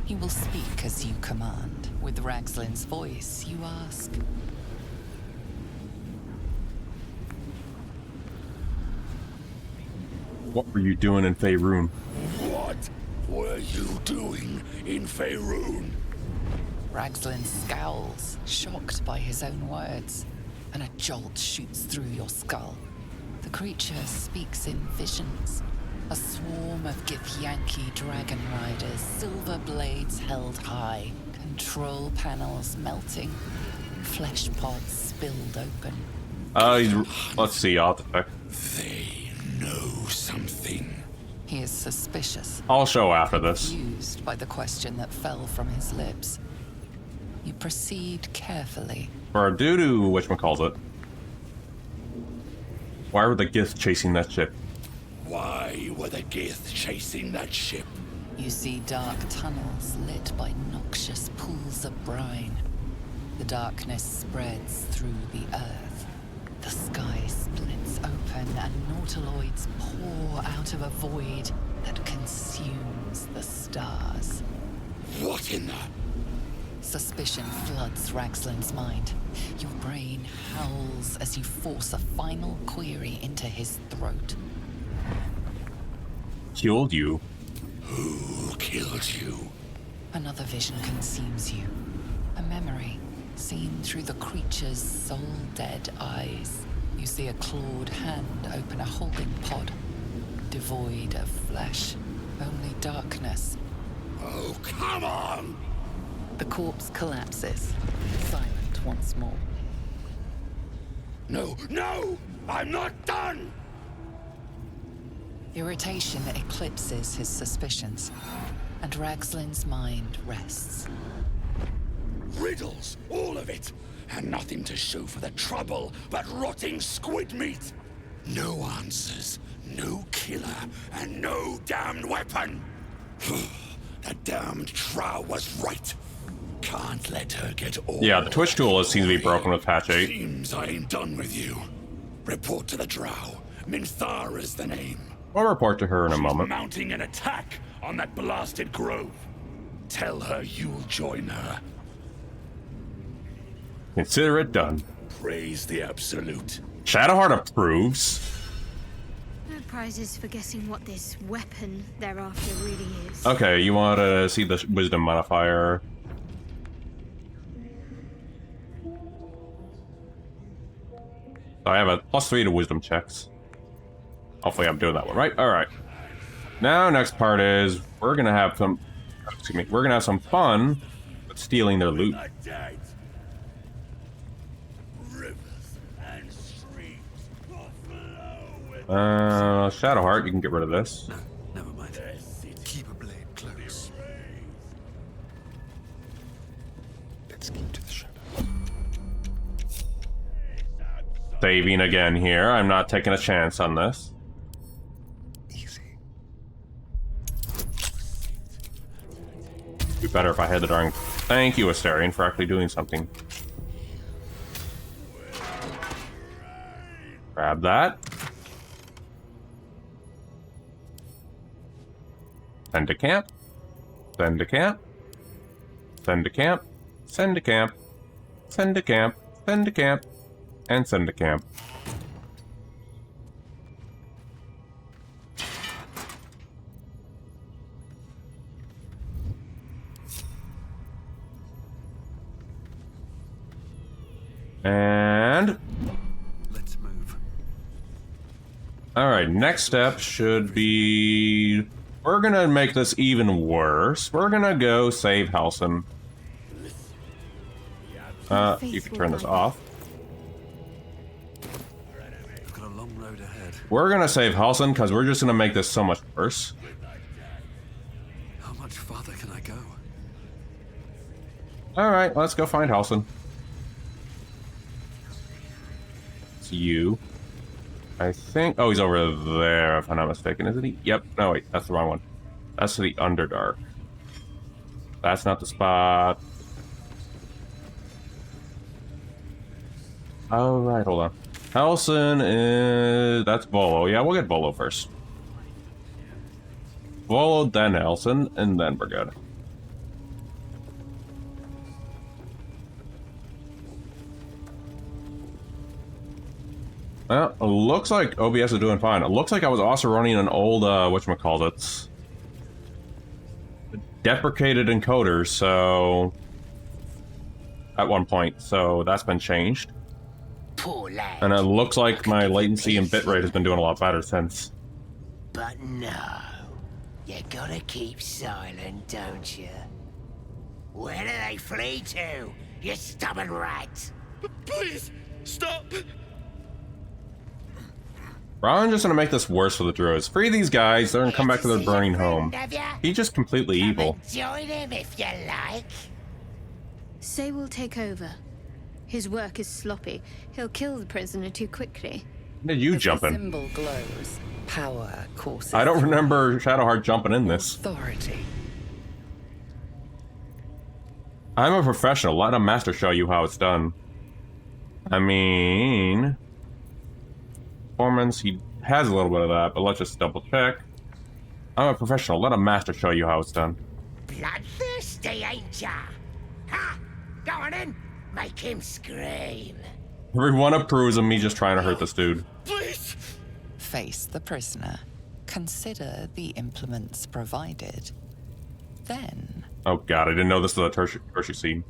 He will speak as you command. With Raxlin's voice, you ask. What were you doing in Faerun? What were you doing in Faerun? Raxlin scowls, shocked by his own words, and a jolt shoots through your skull. The creature speaks in visions. A swarm of Githyanki dragon riders, silver blades held high, control panels melting, flesh pods spilled open. Let's see, artifact. They know something. He is suspicious. I'll show after this. Confused by the question that fell from his lips. You proceed carefully. For a doo-doo, whatchamacallit. Why were the Gith chasing that ship? Why were the Gith chasing that ship? You see dark tunnels lit by noxious pools of brine. The darkness spreads through the earth. The sky splits open and nautiloids pour out of a void that consumes the stars. What in the... Suspicion floods Raxlin's mind. Your brain howls as you force a final query into his throat. Killed you? Who killed you? Another vision consumes you. A memory seen through the creature's soul-dead eyes. You see a clawed hand open a holding pod, devoid of flesh, only darkness. Oh, come on! The corpse collapses, silent once more. No, no! I'm not done! Irritation eclipses his suspicions, and Raxlin's mind rests. Riddles, all of it, and nothing to show for the trouble but rotting squid meat. No answers, no killer, and no damned weapon. The damned Trow was right. Can't let her get all. Yeah, the Twitch tool seems to be broken with patch 8. Seems I ain't done with you. Report to the Drow. Minthara's the name. I'll report to her in a moment. Mounting an attack on that blasted grove. Tell her you'll join her. Consider it done. Praise the Absolute. Shadowheart approves. No prizes for guessing what this weapon they're after really is. Okay, you want to see the wisdom modifier? I have a +3 to wisdom checks. Hopefully I'm doing that one right. Alright. Now, next part is we're gonna have some we're gonna have some fun with stealing their loot. Shadowheart, you can get rid of this. No, never mind. Keep a blade close. Let's keep to the shadow. Saving again here. I'm not taking a chance on this. Easy. It'd be better if I had the darn... Thank you, Astarion, for actually doing something. Grab that. Send to camp. Send to camp. Send to camp. Send to camp. Send to camp. Send to camp. And send to camp. And let's move. Alright, next step should be... We're gonna make this even worse. We're gonna go save Halsin. You can turn this off. We've got a long road ahead. We're gonna save Halsin because we're just gonna make this so much worse. How much farther can I go? Alright, let's go find Halsin. It's you. I think... Oh, he's over there, if I'm not mistaken, isn't he? Yep. No, wait, that's the wrong one. That's the Underdark. That's not the spot. Oh, right, hold on. Halson is... That's Volo. Yeah, we'll get Volo first. Volo, then Halson, and then we're good. Well, it looks like OBS is doing fine. It looks like I was also running an old, whatchamacallit, deprecated encoder, so... At one point, so that's been changed. Poor lad. And it looks like my latency and bitrate has been doing a lot better since. But no. You gotta keep silent, don't you? Where do they flee to, you stubborn rat? Please, stop! Ron's just gonna make this worse for the Druids. Free these guys, they're gonna come back to their burning home. He's just completely evil. Join him if you like. Say we'll take over. His work is sloppy. He'll kill the prisoner too quickly. When did you jump The in? symbol glows. Power courses. I don't remember Shadowheart jumping in this. Authority. I'm a professional. Let a master show you how it's done. I mean... Performance, he has a little bit of that, but let's just double check. I'm a professional. Let a master show you how it's done. Bloodthirsty, ain't ya? Ha! Go on in. Make him scream. Everyone approves of me just trying to hurt this dude. Please! Face the prisoner. Consider the implements provided. Then... Oh god, I didn't know this was a tertiary scene.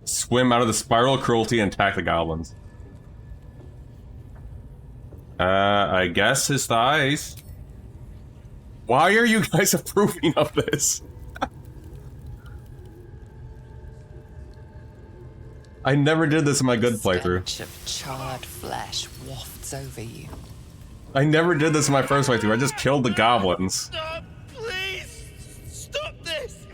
Swim out of the spiral of cruelty and attack the goblins. I guess his thighs. Why are you guys approving of this? I never did this in my good playthrough. Stench of charred flesh wafts over you. I never did this in my first playthrough. I just killed the goblins. Stop! Please! Stop this!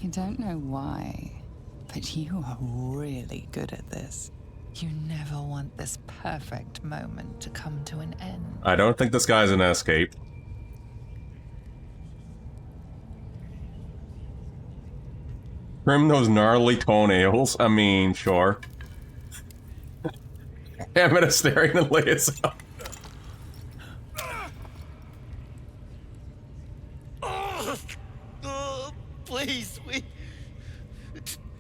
You don't know why, but you are really good at this. You never want this perfect moment to come to an end. I don't think this guy's an escape. Trim those gnarly toenails. I mean, sure. Ham it a staring and lay it out. Please,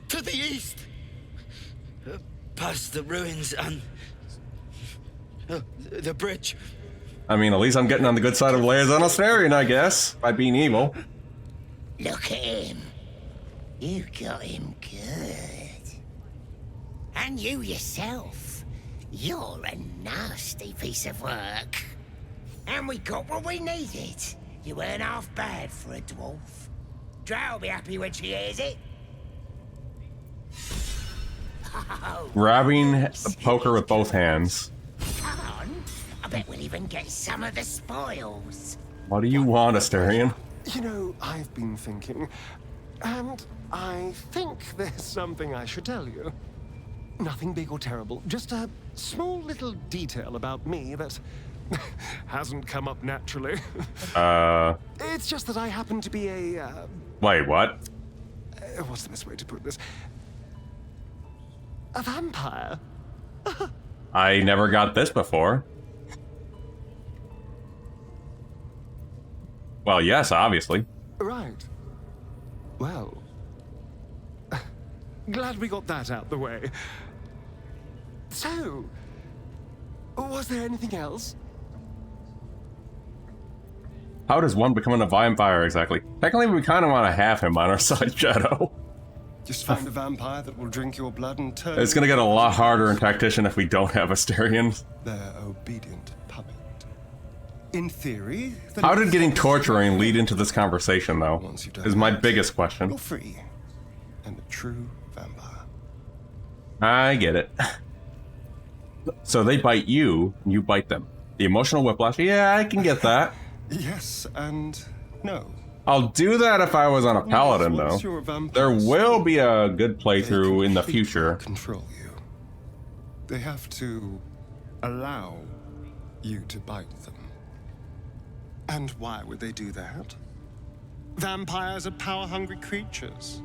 to the east. Past the ruins and the bridge. I mean, at least I'm getting on the good side of Leia's on Astarion, I guess, by being evil. Look at him. You got him good. And you yourself. You're a nasty piece of work. And we got what we needed. You weren't half bad for a dwarf. Drow'll be happy when she hears it. Oh, Grabbing the poker with both hands. come on. I bet we'll even get some of the spoils. What do you want, Astarion? You know, I've been thinking, and I think there's something I should tell you. Nothing big or terrible, just a small little detail about me that hasn't come up naturally. It's just that I happen to be a, Wait, what? what's the best way to put this? A vampire. I never got this before. Well, yes, obviously. Right. Well, glad we got that out the way. So, was there anything else? How does one become a vampire exactly? Technically, we kind of want to have him on our side, Shadow. Just find a vampire that will drink your blood and turn... It's gonna get a lot harder in Tactician if we don't have Astarion. Their obedient puppet. In theory... How did getting torturing lead into this conversation, though? Is my biggest question. You're free. And a true vampire. I get it. So they bite you, and you bite them. The emotional whiplash, yeah, I can get that. Yes, and no. I'll do that if I was on a paladin, though. Once you're a vampire, There will be a good playthrough in the future. Control you. They have to allow you to bite them. And why would they do that? Vampires are power-hungry creatures.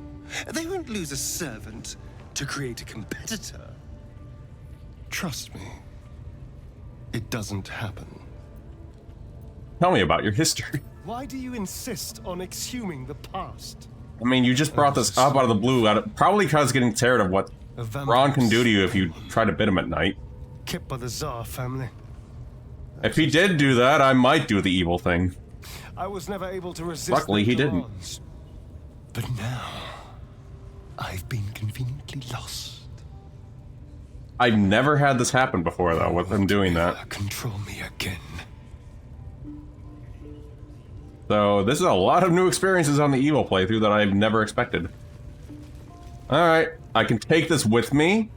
They won't lose a servant to create a competitor. Trust me, it doesn't happen. Tell me about your history. Why do you insist on exhuming the past? I mean, you just brought this up out of the blue, probably because getting tired of what Ron can do to you if you try to bid him at night. Kept by the Tsar family. If he did do that, I might do the evil thing. I was never able to resist. Luckily, he didn't. But now, I've been conveniently lost. I've never had this happen before, though, with him doing that. Control me again. So, this is a lot of new experiences on the evil playthrough that I've never expected. Alright, I can take this with me.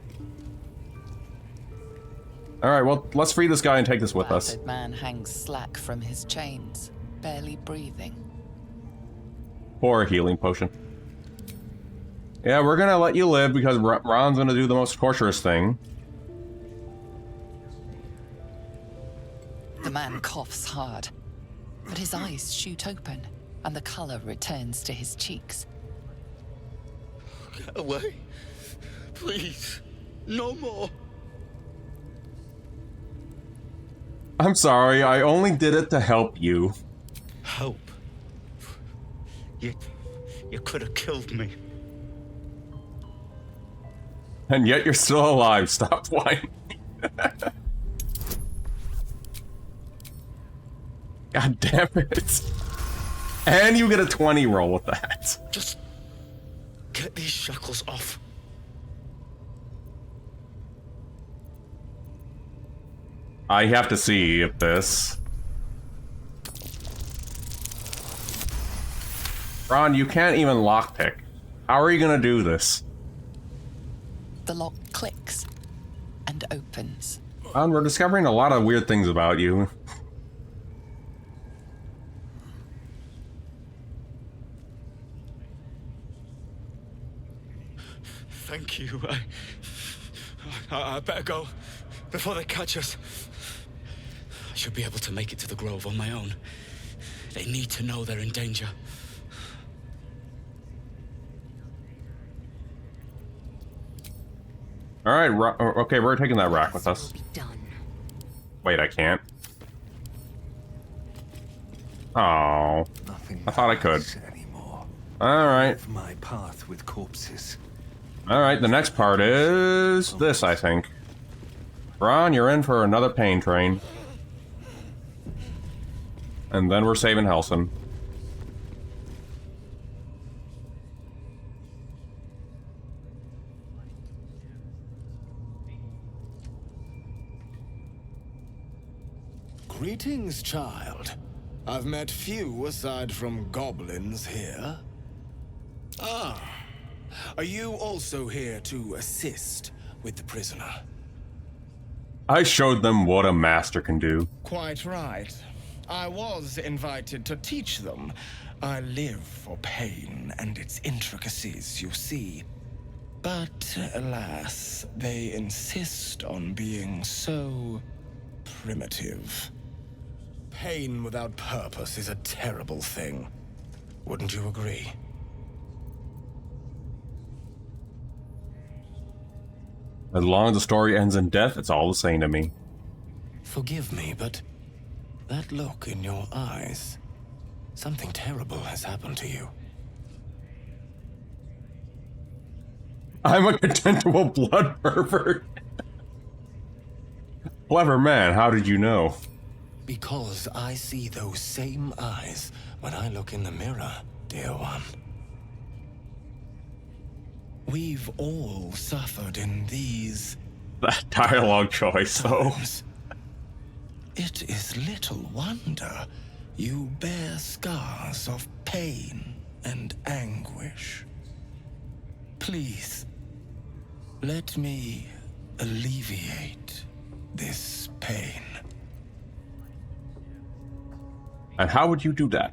Alright, well, let's free this guy and take this with us. The man hangs slack from his chains, barely breathing. Pour a healing potion. Yeah, we're gonna let you live because Ron's gonna do the most torturous thing. The man coughs hard, but his eyes shoot open, and the color returns to his cheeks. Get away. Please. No more. I'm sorry, I only did it to help you. Help? You could have killed me. And yet you're still alive. Stop whining. God damn it. And you get a 20 roll with that. Just get these shackles off. I have to see if this... Ron, you can't even lockpick. How are you gonna do this? The lock clicks and opens. Ron, we're discovering a lot of weird things about you. Thank you. I better go before they catch us. I should be able to make it to the grove on my own. They need to know they're in danger. Alright, okay, we're taking that rack with us. Wait, I can't. Oh, I thought I could. Alright. My path with corpses. Alright, the next part is this, I think. Ron, you're in for another pain train. And then we're saving Helson. Greetings, child. I've met few aside from goblins here. Ah, are you also here to assist with the prisoner? I showed them what a master can do. Quite right. I was invited to teach them. I live for pain and its intricacies, you see. But alas, they insist on being so primitive. Pain without purpose is a terrible thing. Wouldn't you agree? As long as the story ends in death, it's all the same to me. Forgive me, but that look in your eyes, something terrible has happened to you. I'm a contemptible blood pervert. Clever man, how did you know? Because I see those same eyes when I look in the mirror, dear one. We've all suffered in these... That dialogue choice, though. It is little wonder you bear scars of pain and anguish. Please, let me alleviate this pain. And how would you do that?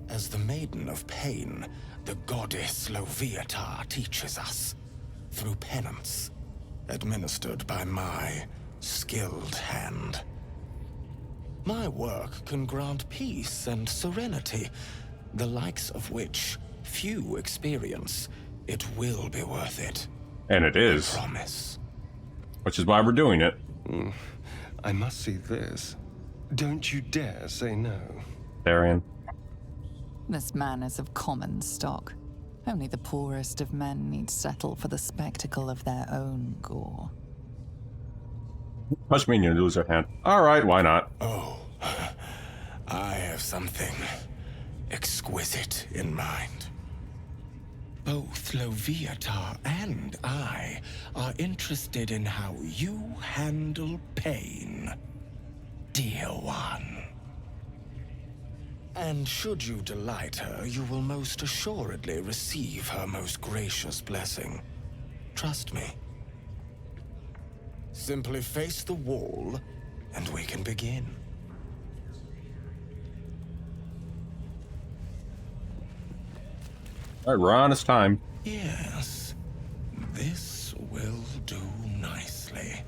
As the Maiden of Pain, the goddess Loviatar teaches us, through penance, administered by my skilled hand. My work can grant peace and serenity, the likes of which few experience, it will be worth it. And it is. I promise. Which is why we're doing it. I must see this. Don't you dare say no. Darian. This man is of common stock. Only the poorest of men need settle for the spectacle of their own gore. Punch me and you lose your hand. Alright, why not? Oh, I have something exquisite in mind. Both Loviatar and I are interested in how you handle pain, dear one. And should you delight her, you will most assuredly receive her most gracious blessing. Trust me. Simply face the wall, and we can begin. Alright, Ron, it's time. Yes, this will do nicely.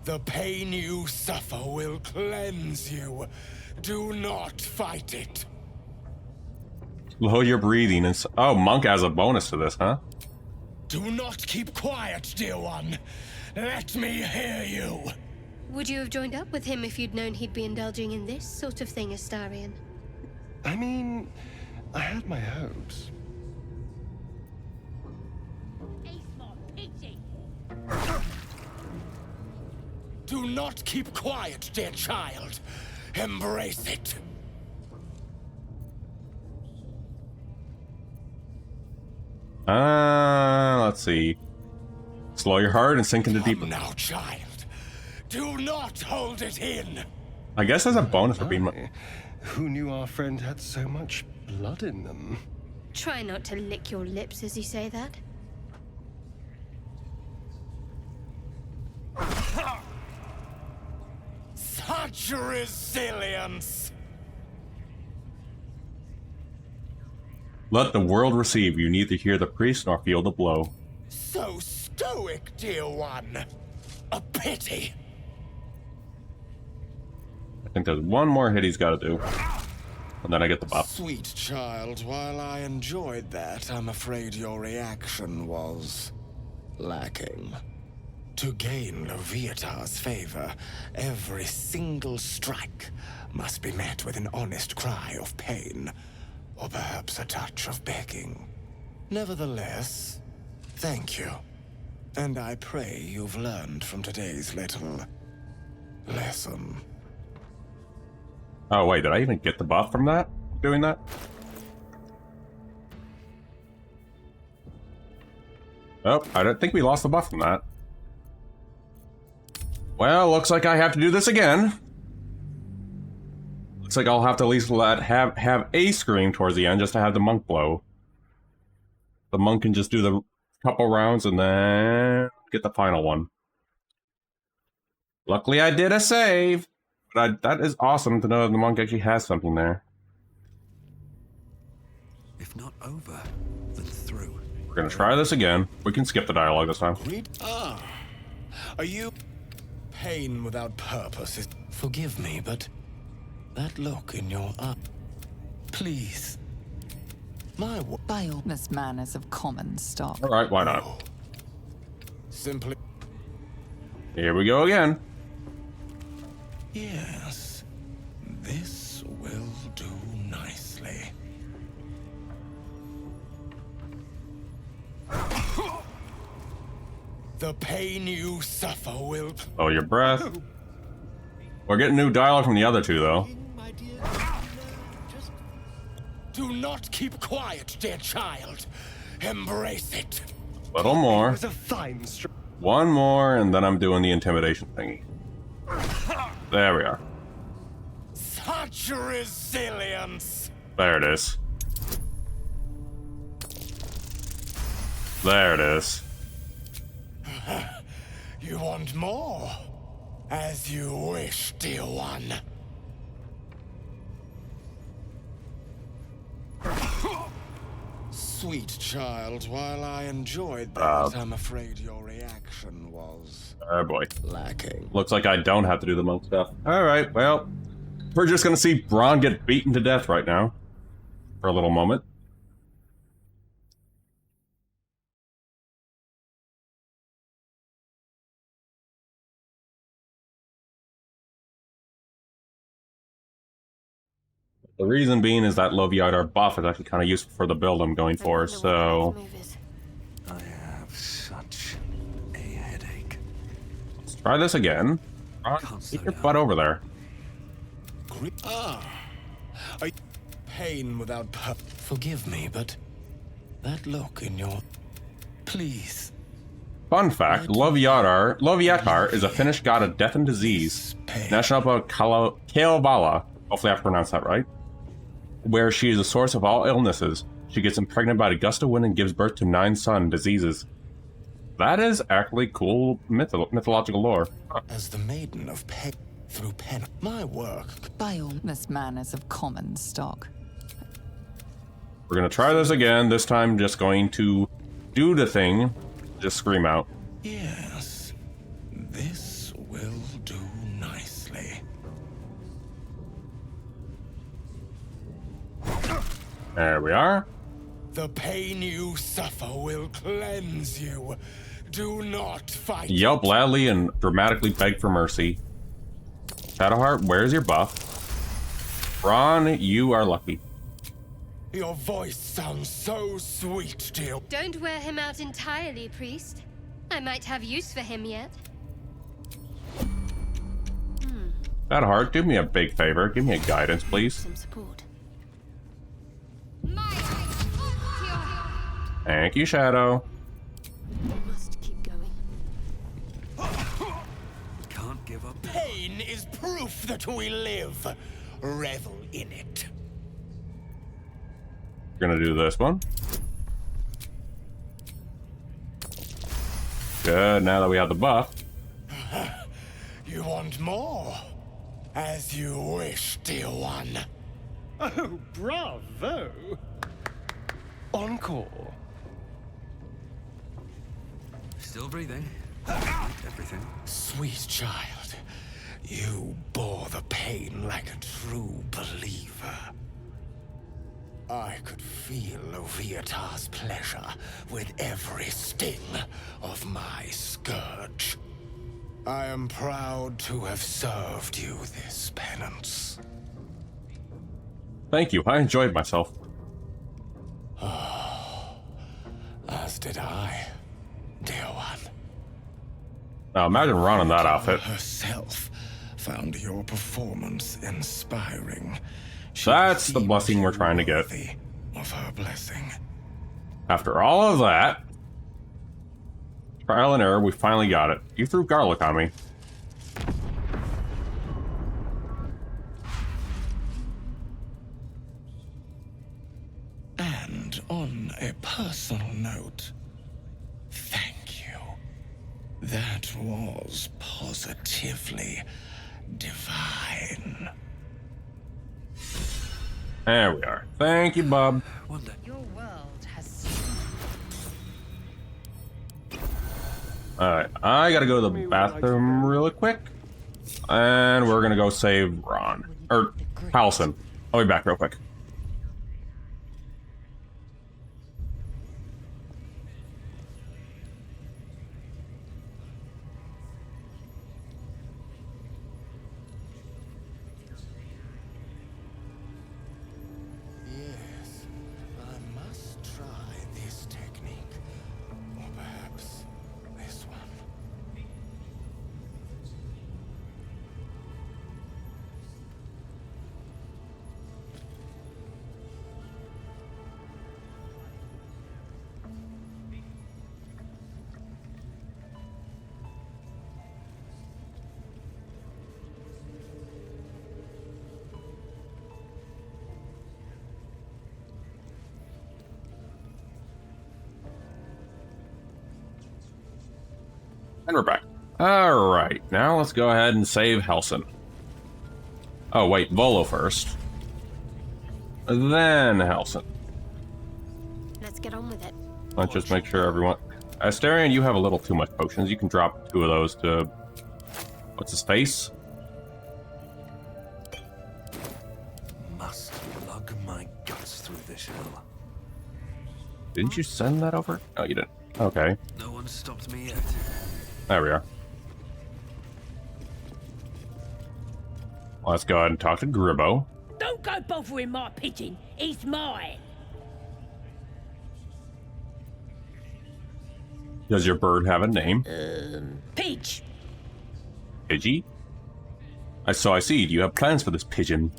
The pain you suffer will cleanse you. Do not fight it. Slow your breathing and oh, Monk has a bonus to this, huh? Do not keep quiet, dear one. Let me hear you. Would you have joined up with him if you'd known he'd be indulging in this sort of thing, Astarion? I mean, I had my hopes. Do not keep quiet, dear child. Embrace it. Let's see. Slow your heart and sink into deeper. Now, child. Do not hold it in. I guess as a bonus for being. Who knew our friend had so much blood in them? Try not to lick your lips as you say that. Such resilience. Let the world receive you. Neither hear the priest nor feel the blow. So stoic, dear one. A pity. I think there's one more hit he's got to do. And then I get the buff. Sweet child, while I enjoyed that, I'm afraid your reaction was lacking. To gain Loviatar's favor, every single strike must be met with an honest cry of pain, or perhaps a touch of begging. Nevertheless, thank you. And I pray you've learned from today's little lesson. Oh, wait, did I even get the buff from that? Doing that? Oh, I don't think we lost the buff from that. Well, looks like I have to do this again. Looks like I'll have to at least have a scream towards the end just to have the monk blow. The monk can just do the couple rounds and then get the final one. Luckily I did a save. But that is awesome to know that the monk actually has something there. If not over, then through. We're gonna try this again. We can skip the dialogue this time. Ah, are you... Pain without purpose is... Forgive me, but that look in your eye... Please. My... This man is of common stock. Alright, why not? Simply... Here we go again. Yes, this will do nicely. The pain you suffer will... Oh, your breath. We're getting new dialogue from the other two, though. Do not keep quiet, dear child. Embrace it. Little more. One more, and then I'm doing the intimidation thingy. There we are. Such resilience. There it is. There it is. You want more? As you wish, dear one. sweet child. While I enjoyed that, I'm afraid your reaction was oh boy. lacking. Looks like I don't have to do the monk stuff. Alright, well, we're just gonna see Braun get beaten to death right now. For a little moment. The reason being is that Loviatar buff is actually kind of useful for the build I'm going for, so... I have such a headache. Let's try this again. Get your butt over there. Pain without forgive me, but that look in your... Please. Fun fact, Loviatar is a Finnish god of death and disease. National about Kalevala, hopefully I pronounced that right, where she is the source of all illnesses. She gets impregnated by a gust of wind and gives birth to 9 son diseases. That is actually cool mythological lore. As the maiden of pain through pen, my work. This man is of common stock. We're gonna try this again. This time, just going to do the thing. Just scream out. Yes, this will do nicely. There we are. The pain you suffer will cleanse you. Do not fight. Yelp loudly and dramatically beg for mercy. Shadowheart, where's your buff? Ron, you are lucky. Your voice sounds so sweet, dear. Don't wear him out entirely, priest. I might have use for him yet. Shadowheart, do me a big favor. Give me a guidance, please. Some support. Thank you, Shadow. Must keep going. Can't give up. Pain is proof that we live. Revel in it. We're gonna do this one. Good, now that we have the buff. You want more? As you wish, dear one. Oh, bravo! Encore. Still breathing. Everything. Sweet child, you bore the pain like a true believer. I could feel Loviatar's pleasure with every sting of my scourge. I am proud to have served you this penance. Thank you, I enjoyed myself. As did I, dear one. Now imagine Ron in that outfit. Herself found your performance inspiring. That's the blessing we're trying to get. Of her blessing. After all of that, trial and error, we finally got it. You threw garlic on me. And on a personal note, thank you. That was positively divine. There we are. Thank you, Bob. Your world has... Alright, I gotta go to the bathroom really quick. And we're gonna go save Ron. Or, Halson. I'll be back real quick. Yes, I must try this technique. Or perhaps this one. And we're back. Alright, now let's go ahead and save Halson. Oh wait, Volo first. Then Halson. Let's get on with it. Let's just make sure everyone... Asterion, you have a little too much potions. You can drop 2 of those to... What's his face? Must lug my guts through this hell. Didn't you send that over? Oh, you didn't. Okay. No one stopped me yet. There we are. Let's go ahead and talk to Gribbo. Don't go bothering my pigeon. He's mine. Does your bird have a name? Pidge. Pidgey? I see. Do you have plans for this pigeon?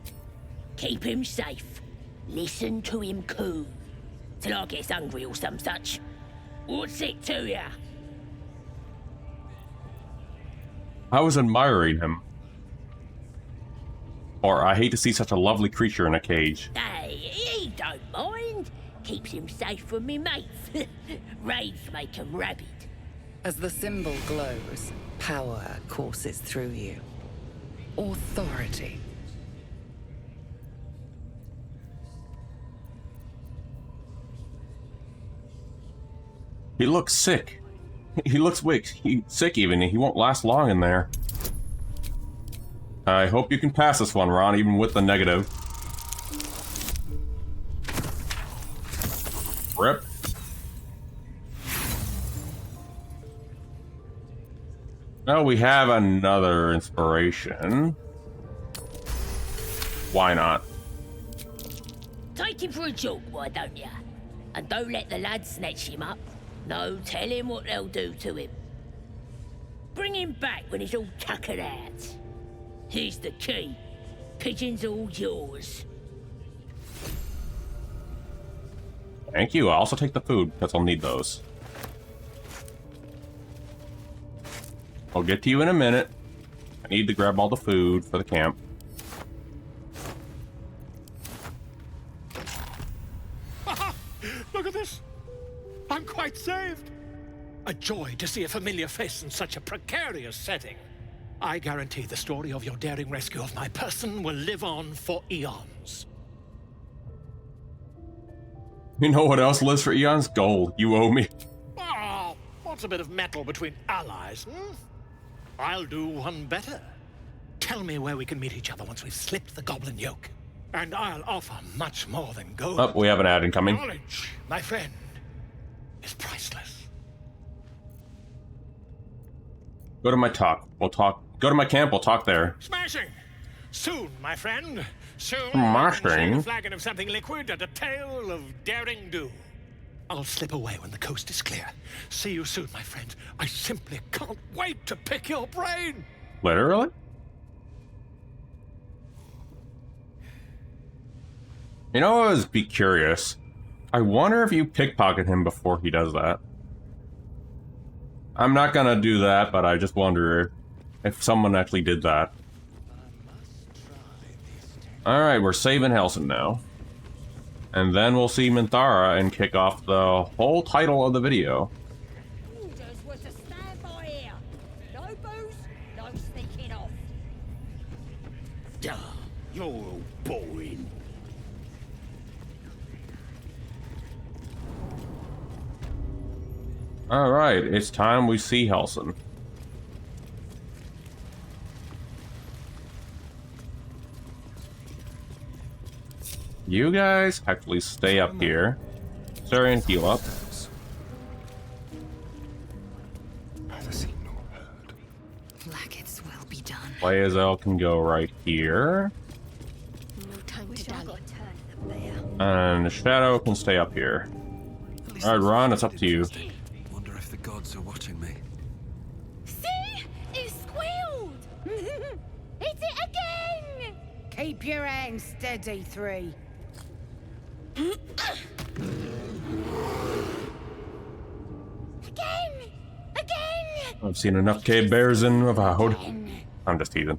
Keep him safe. Listen to him coo. Till I gets hungry or some such. What's it to ya? I was admiring him. Or I hate to see such a lovely creature in a cage. Hey, he don't mind. Keeps him safe from me mates. Raids make him rabid. As the symbol glows, power courses through you. Authority. He looks sick. He looks weak. He's sick even. He won't last long in there. I hope you can pass this one, Ron, even with the negative. Rip. Oh, we have another inspiration. Why not? Take him for a joke, why don't ya? And don't let the lads snatch him up. No, tell him what they'll do to him. Bring him back when he's all tuckered out. Here's the key. Pigeon's all yours. Thank you. I'll also take the food, because I'll need those. I'll get to you in a minute. I need to grab all the food for the camp. Look at this! I'm quite saved! A joy to see a familiar face in such a precarious setting. I guarantee the story of your daring rescue of my person will live on for eons. You know what else lives for eons? Gold. You owe me. Oh, what's a bit of metal between allies, I'll do one better. Tell me where we can meet each other once we've slipped the goblin yoke. And I'll offer much more than gold. Oh, we have an ad incoming. Knowledge, my friend, is priceless. Go to my talk. We'll talk. Go to my camp. We'll talk there. Smashing! Soon, my friend. Soon. Smashing? A flagon of something liquid and a tale of daring do. I'll slip away when the coast is clear. See you soon, my friend. I simply can't wait to pick your brain. Literally? You know, I would be curious. I wonder if you pickpocket him before he does that. I'm not gonna do that, but I just wonder if someone actually did that. Alright, we're saving Helson now. And then we'll see Minthara and kick off the whole title of the video. Orders were to stand by here. No booze, no sneaking off. Duh, you're all boring. Alright, it's time we see Helson. You guys actually stay up here. Asterion, heal up. Blackets will be done. Laezel can go right here. No time to dally. And Shadow can stay up here. Alright, Ron, it's up to you. Wonder if the gods are watching me. See? He squealed! Hit it again! Keep your hands steady, 3. Again! I've seen enough cave bears in Avowed. I'm just teasing.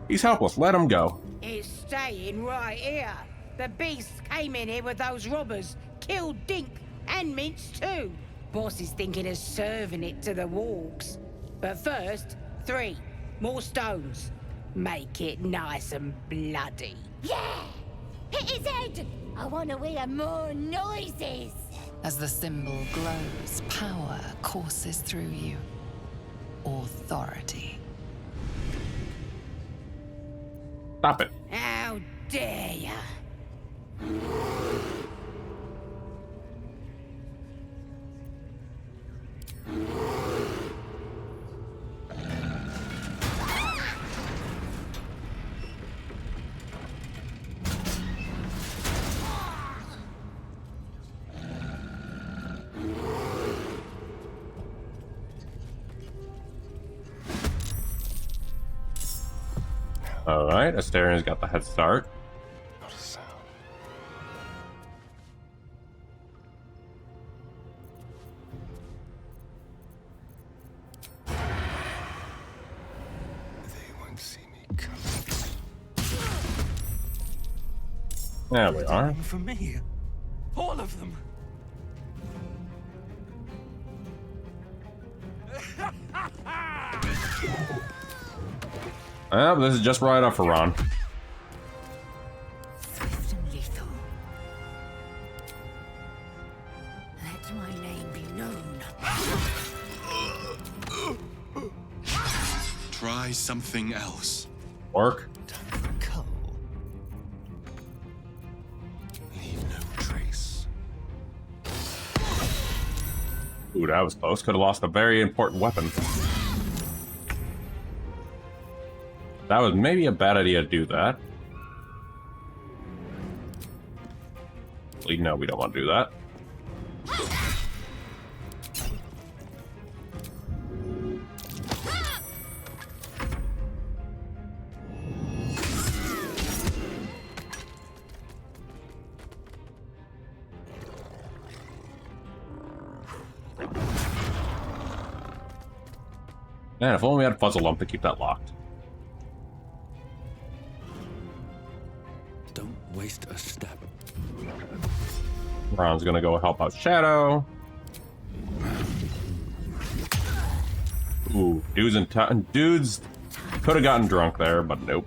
He's helpless. Let him go. It's staying right here. The beasts came in here with those robbers, killed Dink and Mince too. Boss is thinking of serving it to the wargs. But first, 3 more stones. Make it nice and bloody. Yeah! Hit his head! I want to hear more noises. As the symbol glows, power courses through you. Authority. Stop it. How dare ya? Alright, Asterian's got the head start. Not a sound. They won't see me coming. There we are. For me. All of them. This is just right up for Ron. Swift and lethal. Let my name be known. Try something else. Work. Leave no trace. Ooh, that was close. Could have lost a very important weapon. That was maybe a bad idea to do that. No, we don't want to do that. Man, if only we had Fuzzle Lump to keep that locked. Don't waste a step. Ron's gonna go help out Shadow. Ooh, dudes could have gotten drunk there, but nope.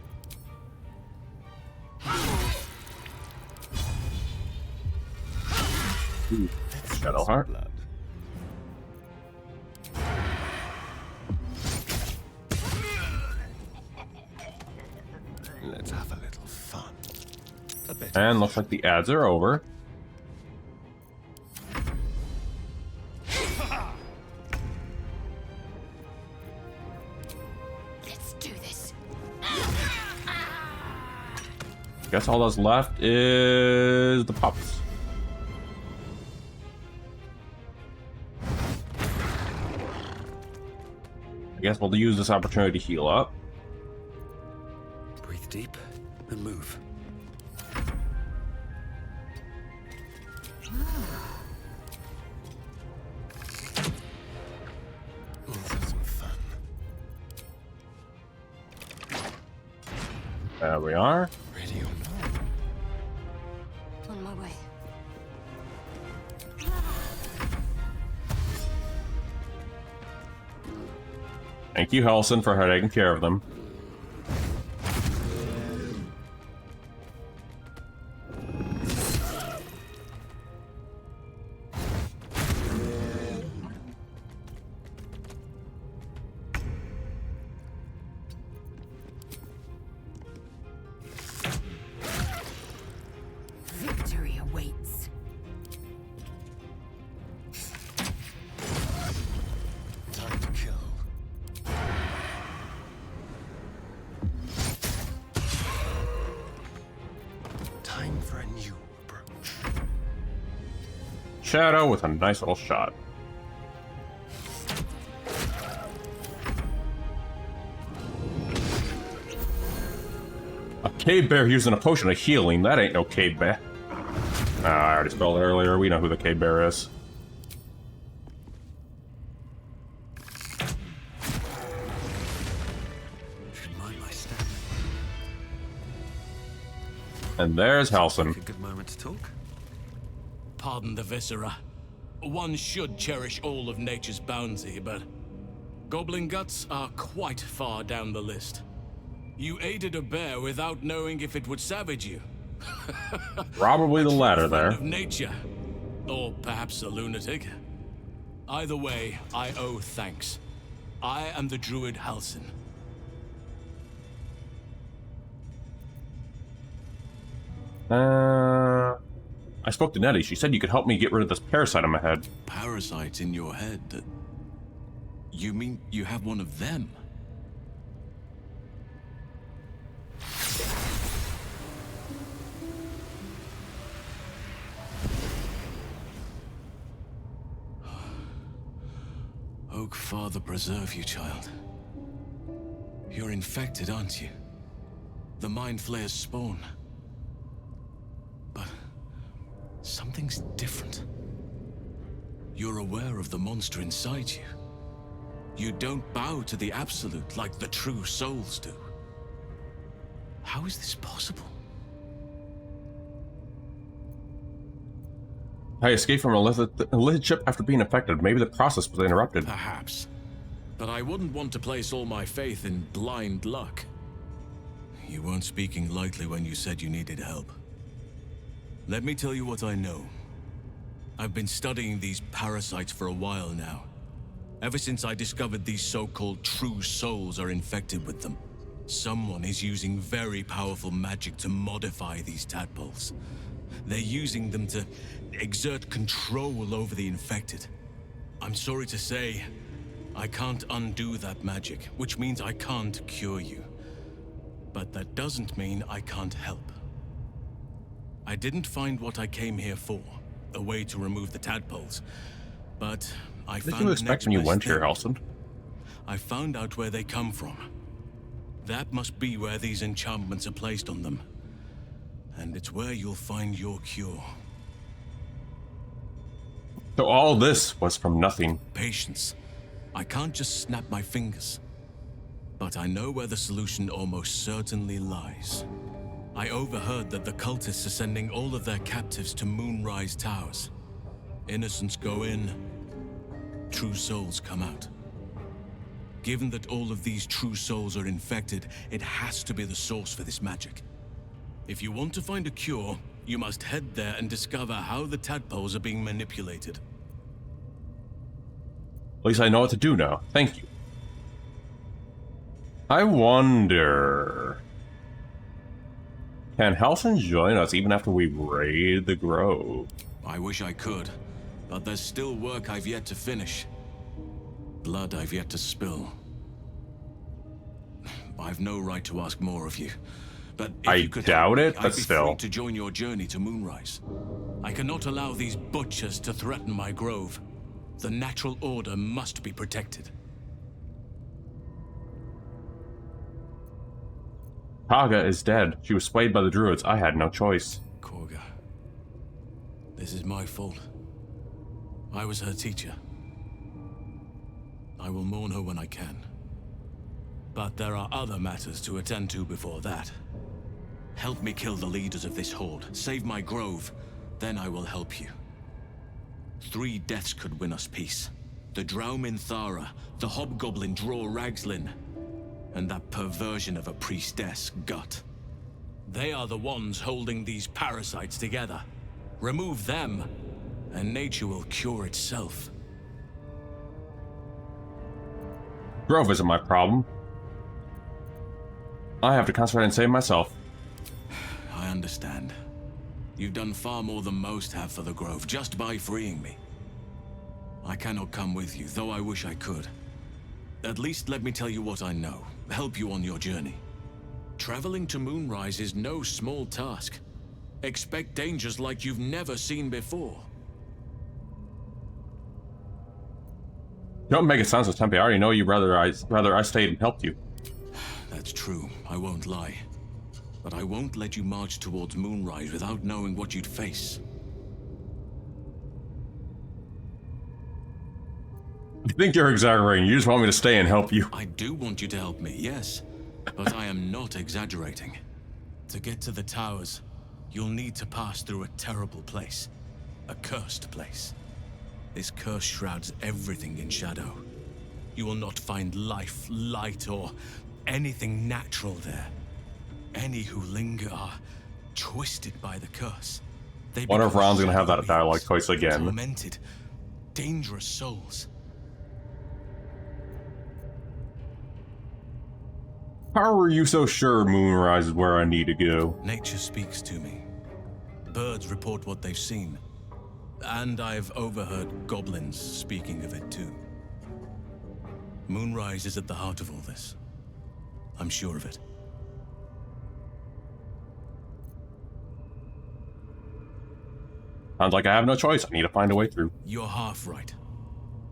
Ooh, Shadowheart. Let's have a little fun. And looks like the ads are over. Let's do this. Guess all that's left is the pups. I guess we'll use this opportunity to heal up. Breathe deep and move. Let's have some fun. There we are. Ready or not? On my way. Thank you, Helson, for taking care of them. Victory awaits. Time to kill. Time for a new approach. Shadow with a nice little shot. A cave bear using a potion of healing. That ain't no cave bear. I already spelled it earlier. We know who the cave bear is. Should mind my step. And there's Helson. A good moment to talk. Pardon the viscera. One should cherish all of nature's bounty, but goblin guts are quite far down the list. You aided a bear without knowing if it would savage you. Probably the latter there. Of nature. Or perhaps a lunatic. Either way, I owe thanks. I am the Druid Halsin. I spoke to Nettie. She said you could help me get rid of this parasite on my head. Parasite in your head? You mean you have one of them? Oak Father preserve you, child. You're infected, aren't you? The Mind Flayer's spawn. But something's different. You're aware of the monster inside you. You don't bow to the Absolute like the true souls do. How is this possible? I escaped from a lizard ship after being infected. Maybe the process was interrupted. Perhaps. But I wouldn't want to place all my faith in blind luck. You weren't speaking lightly when you said you needed help. Let me tell you what I know. I've been studying these parasites for a while now. Ever since I discovered these so-called true souls are infected with them. Someone is using very powerful magic to modify these tadpoles. They're using them to exert control over the infected. I'm sorry to say, I can't undo that magic, which means I can't cure you. But that doesn't mean I can't help. I didn't find what I came here for, a way to remove the tadpoles, but I found. What did you expect when you went here, Halsin? I found out where they come from. That must be where these enchantments are placed on them. And it's where you'll find your cure. So all this was from nothing. Patience. I can't just snap my fingers. But I know where the solution almost certainly lies. I overheard that the cultists are sending all of their captives to Moonrise Towers. Innocents go in, true souls come out. Given that all of these true souls are infected, it has to be the source for this magic. If you want to find a cure, you must head there and discover how the tadpoles are being manipulated. At least I know what to do now. Thank you. I wonder... Can Halsin join us even after we raid the grove? I wish I could, but there's still work I've yet to finish. Blood I've yet to spill. I've no right to ask more of you. But if you could doubt it, but I'd be still. free to join your journey to Moonrise. I cannot allow these butchers to threaten my grove. The natural order must be protected. Kaga is dead. She was swayed by the Druids. I had no choice. Korga. This is my fault. I was her teacher. I will mourn her when I can. But there are other matters to attend to before that. Help me kill the leaders of this horde. Save my grove. Then I will help you. 3 deaths could win us peace. The Drow Minthara, the Hobgoblin Draw Ragslin, and that perversion of a priestess, Gut. They are the ones holding these parasites together. Remove them, and nature will cure itself. Grove isn't my problem. I have to concentrate and save myself. I understand. You've done far more than most have for the Grove, just by freeing me. I cannot come with you, though I wish I could. At least let me tell you what I know, help you on your journey. Traveling to Moonrise is no small task. Expect dangers like you've never seen before. Don't make it sound so tempting. I already know you rather I stayed and helped you. That's true, I won't lie. But I won't let you march towards Moonrise without knowing what you'd face. I think you're exaggerating. You just want me to stay and help you. I do want you to help me, yes. But I am not exaggerating. To get to the towers, you'll need to pass through a terrible place. A cursed place. This curse shrouds everything in shadow. You will not find life, light, or anything natural there. Any who linger are twisted by the curse. They Wonder if become Ron's gonna have shadow that dialogue beings, choice again. Tormented, dangerous souls. How are you so sure Moonrise is where I need to go? Nature speaks to me. Birds report what they've seen. And I've overheard goblins speaking of it too. Moonrise is at the heart of all this. I'm sure of it. Sounds like I have no choice. I need to find a way through. You're half right.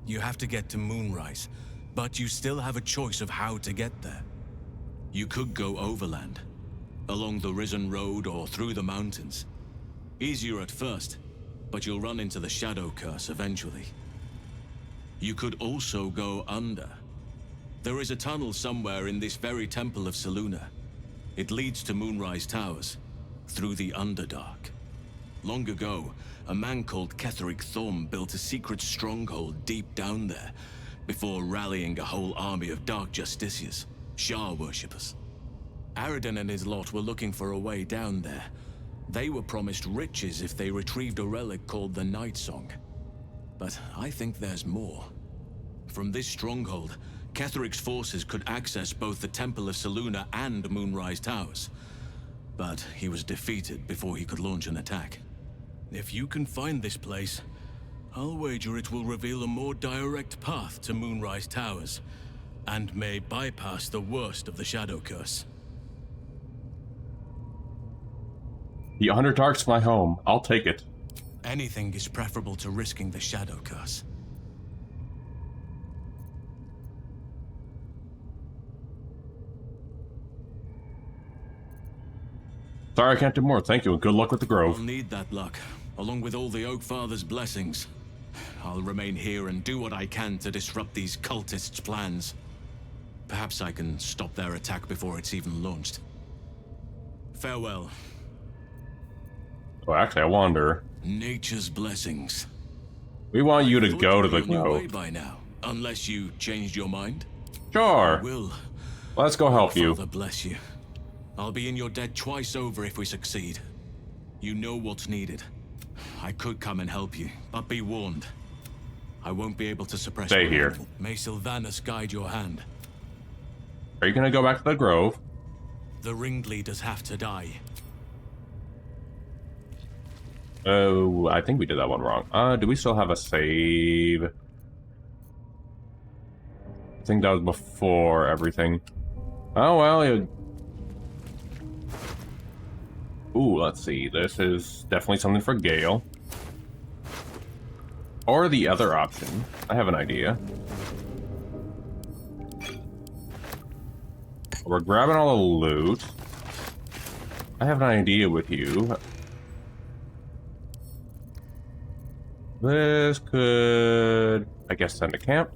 You have to get to Moonrise, but you still have a choice of how to get there. You could go overland, along the Risen Road or through the mountains. Easier at first, but you'll run into the Shadow Curse eventually. You could also go under. There is a tunnel somewhere in this very Temple of Selûne. It leads to Moonrise Towers, through the Underdark. Long ago, a man called Ketheric Thorm built a secret stronghold deep down there, before rallying a whole army of Dark Justiciars, Shah worshippers. Aradin and his lot were looking for a way down there. They were promised riches if they retrieved a relic called the Night Song. But I think there's more. From this stronghold, Ketheric's forces could access both the Temple of Selûne and Moonrise Towers. But he was defeated before he could launch an attack. If you can find this place, I'll wager it will reveal a more direct path to Moonrise Towers, and may bypass the worst of the Shadow Curse. The Underdark's my home. I'll take it. Anything is preferable to risking the Shadow Curse. Sorry I can't do more. Thank you, and good luck with the Grove. I'll need that luck, along with all the Oak Father's blessings. I'll remain here and do what I can to disrupt these cultists' plans. Perhaps I can stop their attack before it's even launched. Farewell. Well, actually, I wonder. Nature's blessings. We want you to Thought go to you'd the be on your way Grove. by now, unless you changed your mind. Sure. I will. Let's go help you. Father bless you. I'll be in your debt twice over if we succeed. You know what's needed. I could come and help you, but be warned. I won't be able to suppress Stay my here. animal. May Sylvanus guide your hand. Are you gonna go back to the Grove? The ringleaders have to die. Oh, I think we did that one wrong. Do we still have a save? I think that was before everything. Oh, well, ooh, let's see. This is definitely something for Gale. Or the other option. I have an idea. We're grabbing all the loot. I have an idea with you. This could, I guess, send to camp.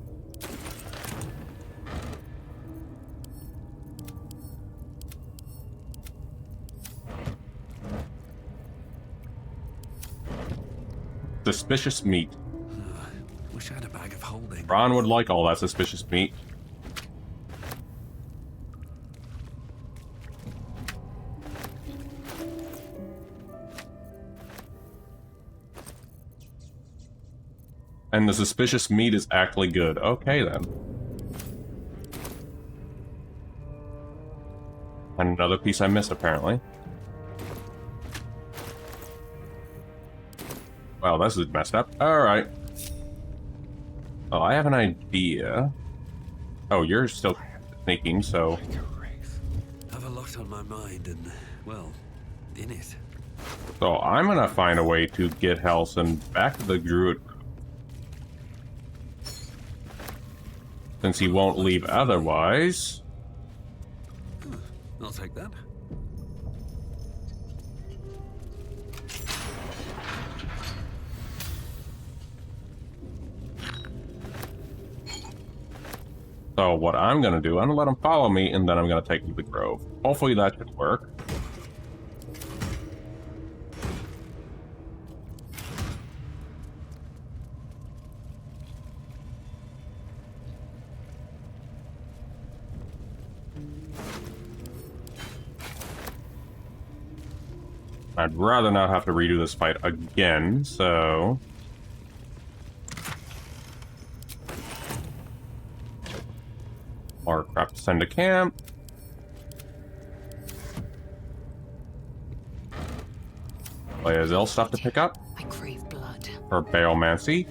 Suspicious meat. Wish I had a bag of holding. Ron would like all that suspicious meat. And the suspicious meat is actually good. Okay, then. And another piece I missed, apparently. Wow, this is messed up. Alright. Oh, I have an idea. Oh, you're still sneaking, so... Have a lot on my mind and, well, in it. So I'm gonna find a way to get Halsin back to the Druid. Since he won't leave otherwise. I'll take that. So what I'm gonna do, I'm gonna let him follow me, and then I'm gonna take him to the Grove. Hopefully that should work. I'd rather not have to redo this fight again, so... More crap to send to camp. Layazel stuff to pick up. I crave blood. For Baromancy.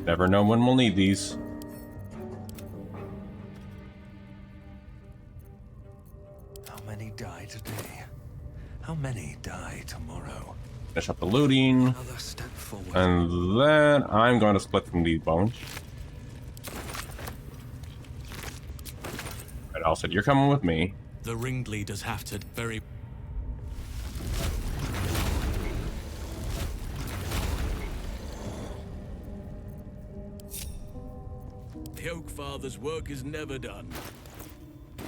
Never know when we'll need these. How many die today? How many die tomorrow? Finish up the looting. Another step forward. And then I'm going to split from these bones. Right, Alcid, you're coming with me. The ringleaders have to very... The Oak Father's work is never done.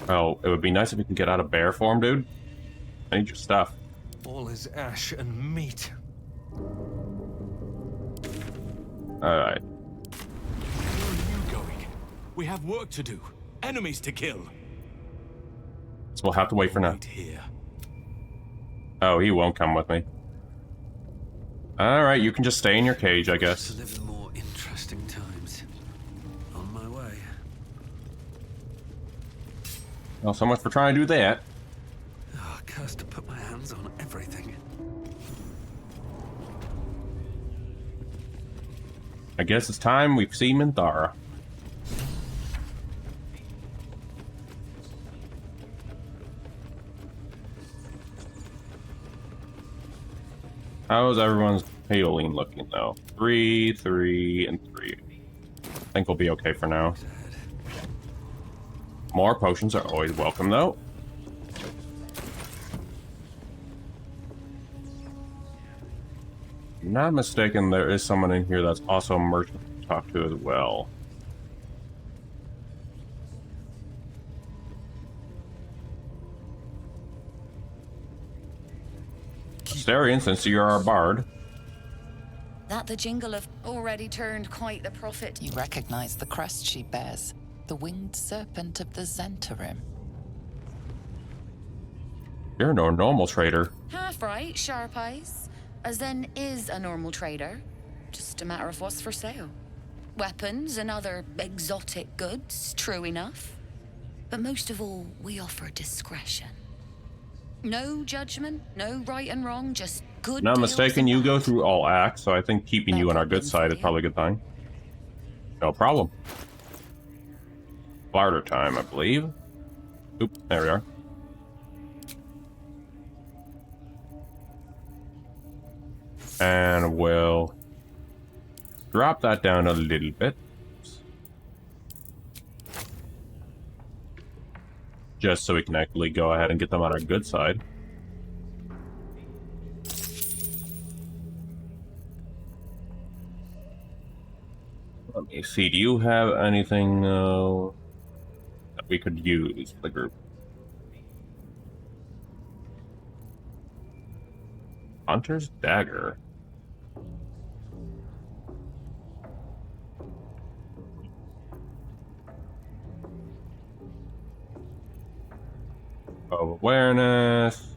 Well, it would be nice if you can get out of bear form, dude. I need your stuff. All is ash and meat. Alright. Where are you going? We have work to do. Enemies to kill. So we'll have to wait for now. Wait here. Oh, he won't come with me. Alright, you can just stay in your cage, I guess. To live in more interesting times. On my way. Well, so much for trying to do that. Oh, cursed to put my hands on everything. I guess it's time we've seen Minthara. How's everyone's healing looking, though? 3, 3, and 3. I think we'll be okay for now. More potions are always welcome, though. If I'm not mistaken, there is someone in here that's also a merchant to talk to as well. Astarion, since you're our bard. That the jingle have already turned quite the prophet. You recognize the crest she bears. The winged serpent of the Zentarim. You're no normal trader. Half right, sharp eyes. A Zen is a normal trader. Just a matter of what's for sale. Weapons and other exotic goods, true enough. But most of all, we offer discretion. No judgment, no right and wrong, just good. Not mistaken, you go through all acts, so I think keeping you on our good side is probably a good thing. No problem. Barter time, I believe. Oop, there we are. And we'll drop that down a little bit. Just so we can actually go ahead and get them on our good side. Let me see, do you have anything that we could use for the group? Hunter's Dagger. Of awareness.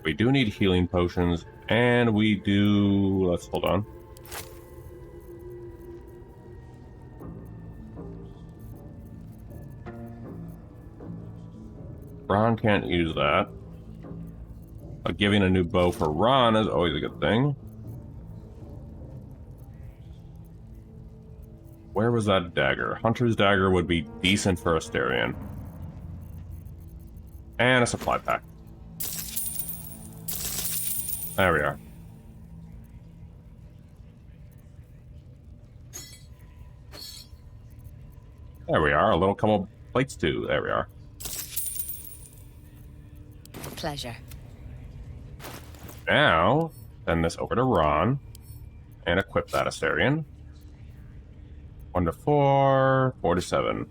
We do need healing potions, and we do... Let's hold on. Ron can't use that. But giving a new bow for Ron is always a good thing. Where was that dagger? Hunter's Dagger would be decent for Astarion. And a supply pack. There we are. There we are. A little couple plates too. There we are. Pleasure. Now, send this over to Ron and equip that Astarion. 1 to 4, 4 to 7.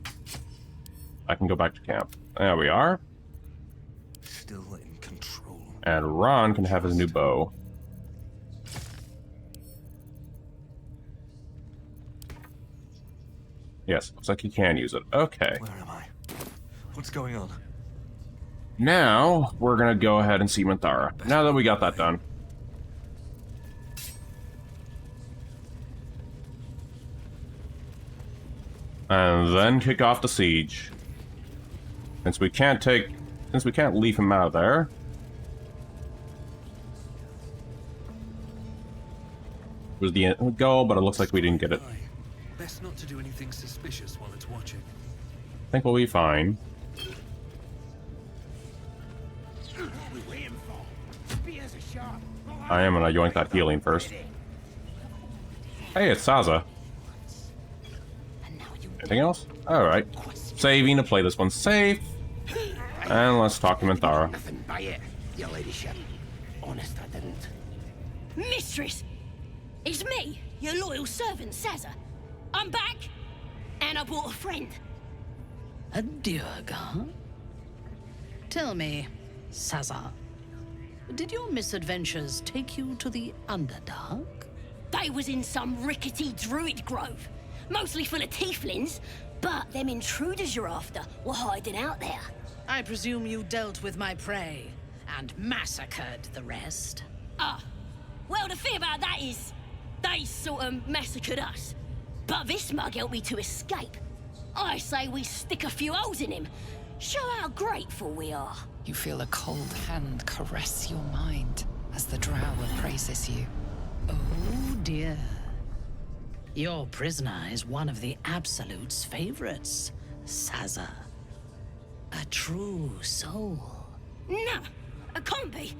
I can go back to camp. There we are. Still in control. And Ron can have his new bow. Yes, looks like you can use it. Okay. Where am I? What's going on? Now, we're gonna go ahead and see Minthara. Now that we got that done. And then kick off the siege. Since we can't leave him out of there. Was the end goal, but it looks like we didn't get it. Best not to do anything suspicious while it's watching. I think we'll be fine. I am gonna yoink that healing first. Hey, it's Saza. Anything else? Alright. Saving to play this one safe. And let's talk to Minthara. Nothing by it, your ladyship. Honest, I didn't. Mistress! It's me, your loyal servant, Saza. I'm back, and I brought a friend. A Durga? Tell me, Saza, did your misadventures take you to the Underdark? They was in some rickety druid grove, mostly full of tieflings, but them intruders you're after were hiding out there. I presume you dealt with my prey and massacred the rest. Well, the thing about that is, they sort of massacred us. But this mug helped me to escape. I say we stick a few holes in him. Show how grateful we are. You feel a cold hand caress your mind as the drow appraises you. Oh dear. Your prisoner is one of the Absolute's favorites, Saza. A true soul. Nah, a can't be.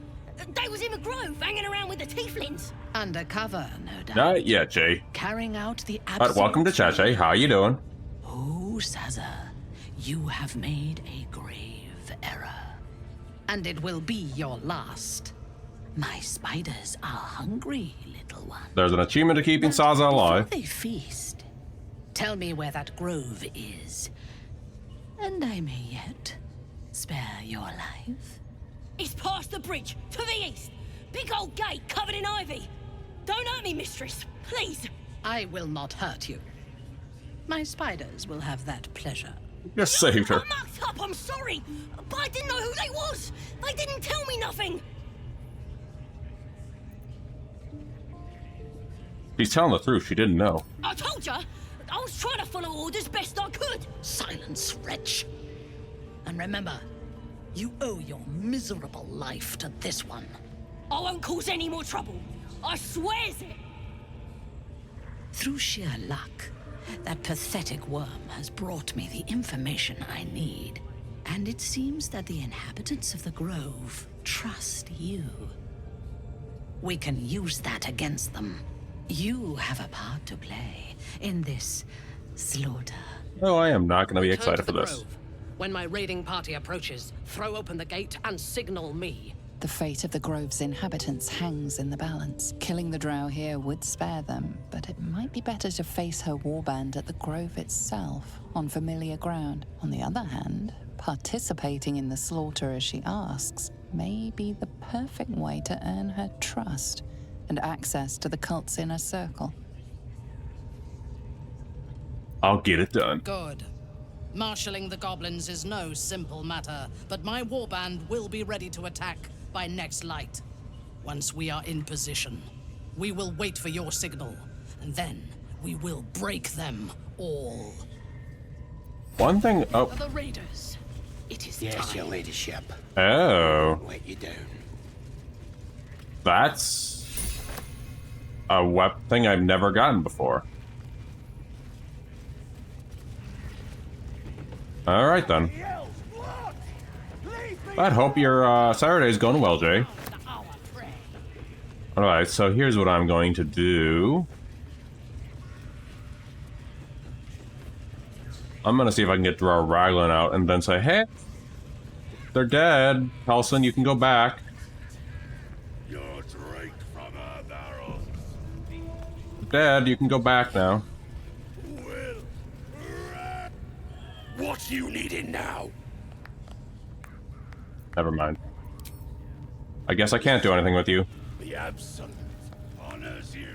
They was in the grove, hanging around with the tieflings. Undercover, no doubt. Not yet, Jay. Carrying out the But welcome to Chache. How you doing? Oh, Saza, you have made a grave error. And it will be your last. My spiders are hungry, little one. There's an achievement to keeping Saza alive. Before they feast, tell me where that grove is. And I may yet spare your life. It's past the bridge, to the east. Big old gate covered in ivy. Don't hurt me, mistress, please. I will not hurt you. My spiders will have that pleasure. Just saved her. I mucked up, I'm sorry. But I didn't know who they was. They didn't tell me nothing. She's telling the truth. She didn't know. I told ya. I was trying to follow orders best I could. Silence, wretch. And remember, you owe your miserable life to this one. I won't cause any more trouble. I swears it. Through sheer luck, that pathetic worm has brought me the information I need. And it seems that the inhabitants of the Grove trust you. We can use that against them. You have a part to play in this slaughter. Oh, I am not going to be Return excited to for the this. grove. When my raiding party approaches, throw open the gate and signal me. The fate of the Grove's inhabitants hangs in the balance. Killing the drow here would spare them, but it might be better to face her warband at the Grove itself, on familiar ground. On the other hand, participating in the slaughter as she asks may be the perfect way to earn her trust and access to the cult's inner circle. I'll get it done. Good. Marshalling the goblins is no simple matter, but my warband will be ready to attack by next light. Once we are in position, we will wait for your signal, and then we will break them all. One thing. Oh. For the raiders, it is Yes, time. your ladyship. Oh. Let you down. That's a thing I've never gotten before. Alright then. I hope your Saturday's going well, Jay. Alright, so here's what I'm going to do. I'm gonna see if I can get Drow Raglan out and then say, hey, they're dead. Halson, you can go back. Dead, you can go back now. What you needing now? Never mind. I guess I can't do anything with you. The Absolute honors you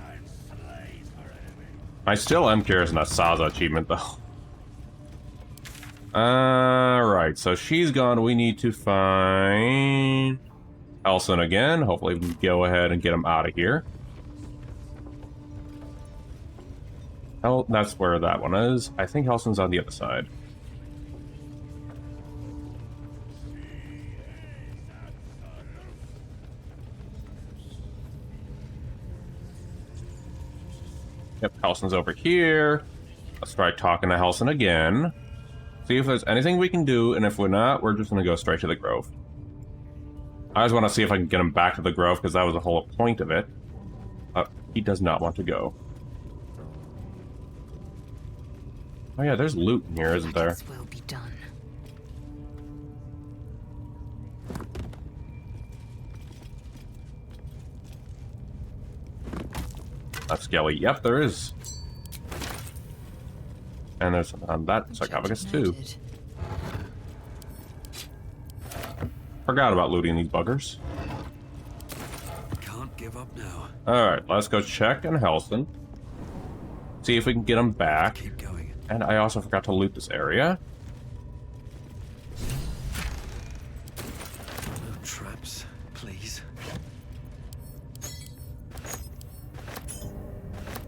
and slays her enemy. I still am curious in that Saza achievement, though. Alright, so she's gone. We need to find Elson again. Hopefully we can go ahead and get him out of here. Oh, that's where that one is. I think Helson's on the other side. Yep, Helson's over here. Let's try talking to Helson again. See if there's anything we can do, and if we're not, we're just going to go straight to the Grove. I just want to see if I can get him back to the Grove, because that was the whole point of it. He does not want to go. Oh yeah, there's loot in here, isn't there? Will be done. That's Skelly. Yep, there is. And there's on that sarcophagus too. Forgot about looting these buggers. Can't give up now. Alright, let's go check on Helston. See if we can get him back. Keep going. And I also forgot to loot this area. No traps, please.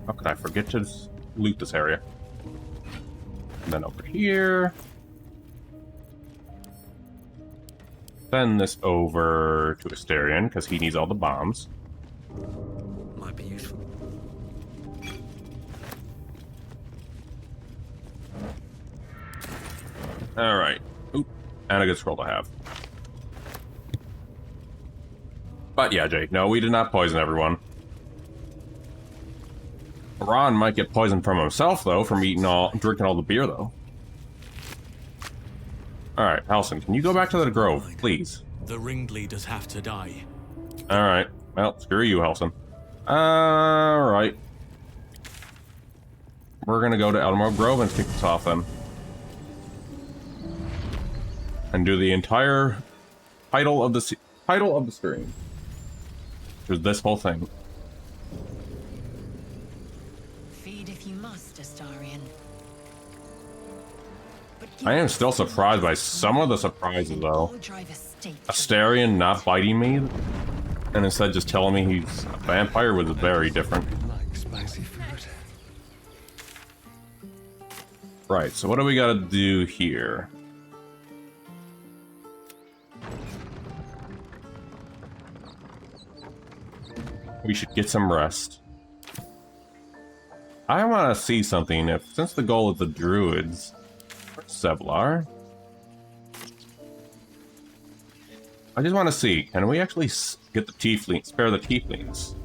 How could I forget to loot this area? And then over here. Send this over to Asterion, because he needs all the bombs. Might be useful. Alright. Oop. And a good scroll to have. But yeah, Jake, no, we did not poison everyone. Ron might get poisoned from himself, though, from drinking all the beer, though. Alright, Halson, can you go back to the Grove, please? The ringleaders have to die. Alright, well, screw you, Halson. Alright. We're gonna go to Elmore Grove and kick this off, then. And do the entire title of the stream. Which is this whole thing. Feed if you must, Astarion. I am still surprised by some of the surprises, though. Astarion not biting me, and instead just telling me he's a vampire was very different. Like spicy food. Right, so what do we gotta do here? We should get some rest. I want to see something. Since the goal is the Druids, where's Sevlar? I just want to see. Can we actually get the tieflings? Spare the tieflings?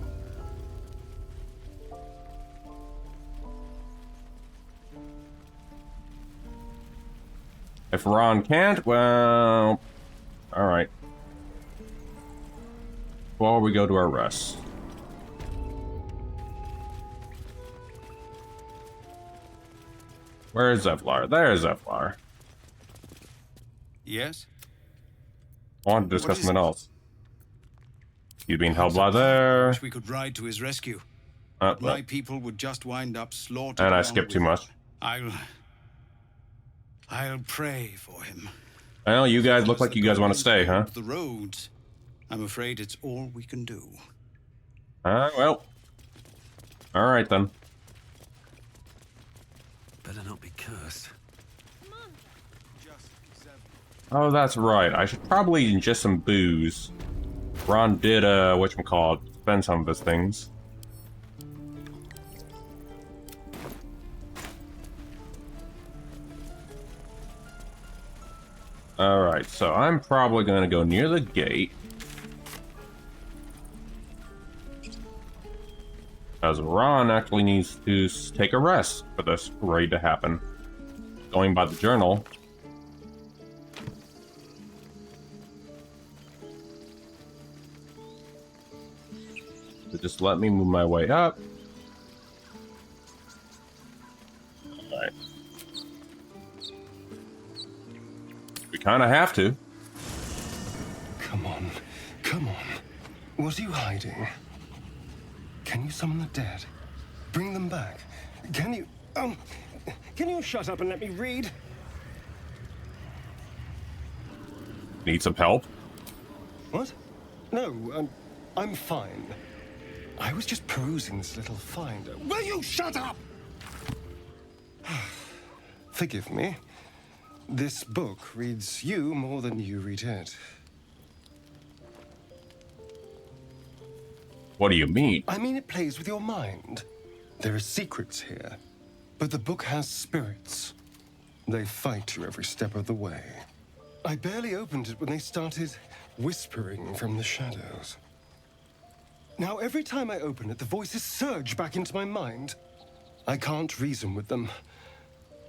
If Ron can't, well, all right. While we go to our rest. Where is Zevlar? There's Zevlar. Yes? I want to discuss something else. You being held by there. Wish we could ride to his rescue. But my people would just wind up slaughtered. And I skipped too much. I'll pray for him. Well, you guys look like you guys want to stay, huh? The roads. I'm afraid it's all we can do. Well. All right then. Better not be cursed. Oh, that's right. I should probably ingest some booze. Ron did, whatchamacallit, spend some of his things. Alright, so I'm probably going to go near the gate. As Ron actually needs to take a rest for this raid to happen. Going by the journal. So just let me move my way up. Alright. We kind of have to. Come on. Come on. What are you hiding? Can you summon the dead? Bring them back. Can you shut up and let me read? Need some help? What? No, I'm fine. I was just perusing this little finder. Will you shut up? Forgive me. This book reads you more than you read it. What do you mean? I mean it plays with your mind. There are secrets here, but the book has spirits. They fight you every step of the way. I barely opened it when they started whispering from the shadows. Now, every time I open it, the voices surge back into my mind. I can't reason with them.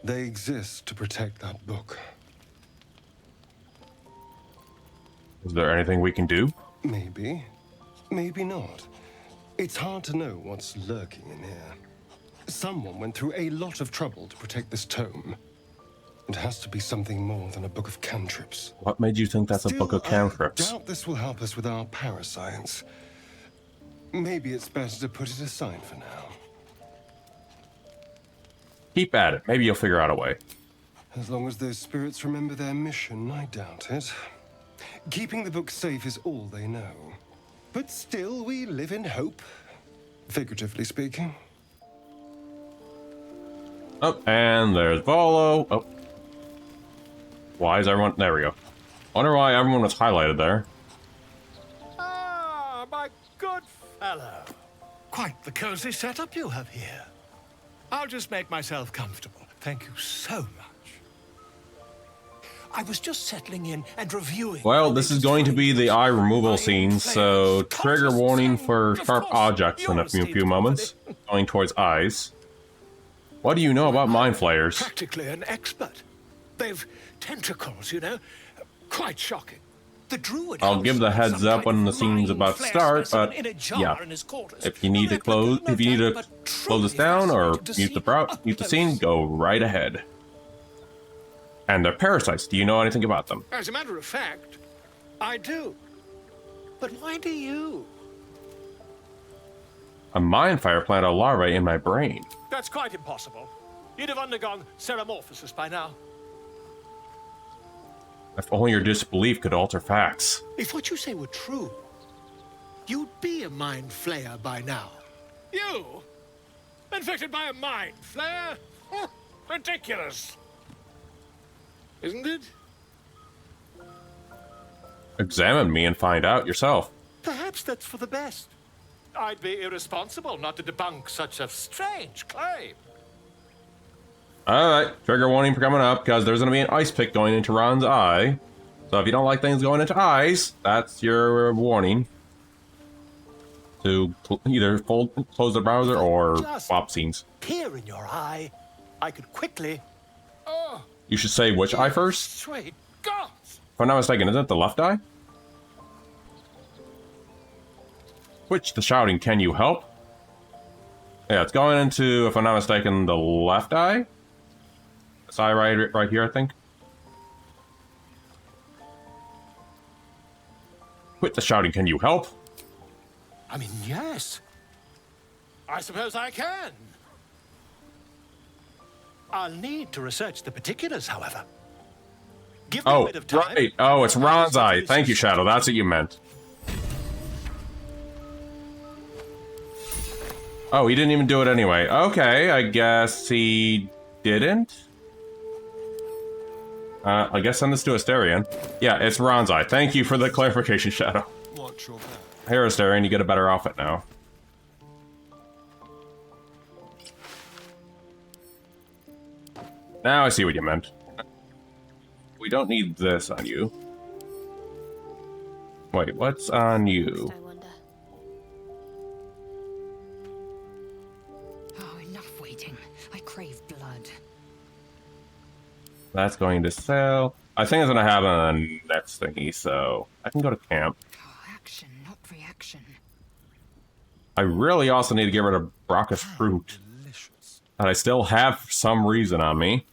They exist to protect that book. Is there anything we can do? Maybe. Maybe not. It's hard to know what's lurking in here. Someone went through a lot of trouble to protect this tome. It has to be something more than a book of cantrips. What made you think that's a book of cantrips? I doubt this will help us with our parascience. Maybe it's better to put it aside for now. Keep at it. Maybe you'll figure out a way. As long as those spirits remember their mission, I doubt it. Keeping the book safe is all they know. But still, we live in hope, figuratively speaking. Oh, and there's Volo. Oh. Why is everyone... There we go. Wonder why everyone was highlighted there. Ah, my good fellow. Quite the cozy setup you have here. I'll just make myself comfortable. Thank you so much. I was just settling in and reviewing... Well, this is going to be the eye removal scene, so trigger warning for sharp objects in a few moments. Going towards eyes. What do you know about mind flayers? Practically an expert. They've tentacles, you know. Quite shocking. The Druid I'll give the heads up when the scene's about to start, but yeah, if you need to close this down or mute the scene, go right ahead. And they're parasites. Do you know anything about them? As a matter of fact, I do. But why do you? A mind fire planted a larvae in my brain. That's quite impossible. You'd have undergone ceramorphosis by now. If only your disbelief could alter facts. If what you say were true, you'd be a mind flayer by now. You? Infected by a mind flayer? Ridiculous. Isn't it? Examine me and find out yourself. Perhaps that's for the best. I'd be irresponsible not to debunk such a strange claim. Alright, trigger warning for coming up, because there's going to be an ice pick going into Ron's eye. So if you don't like things going into eyes, that's your warning. To either close the browser or swap scenes. Here in your eye, I could quickly... Oh, you should say which eye first? sweet God! If I'm not mistaken, isn't it the left eye? Which the shouting, can you help? Yeah, it's going into, if I'm not mistaken, the left eye? This eye right here, I think. Quit the shouting, can you help? I mean, yes. I suppose I can. I'll need to research the particulars, however. Give me a bit of time. Right. Oh, it's Ron's eye. Thank you, Shadow. That's what you meant. Oh, he didn't even do it anyway. Okay, I guess he didn't? I guess send this to Asterion. Yeah, it's Ron's eye. Thank you for the clarification, Shadow. Watch your back. Here, Asterion, you get a better outfit now. Now I see what you meant. We don't need this on you. Wait, what's on you? Oh, enough waiting. I crave blood. That's going to sell. I think it's going to happen on the next thingy, so I can go to camp. Oh, action, not reaction. I really also need to get rid of Brockus fruit. That I still have for some reason on me.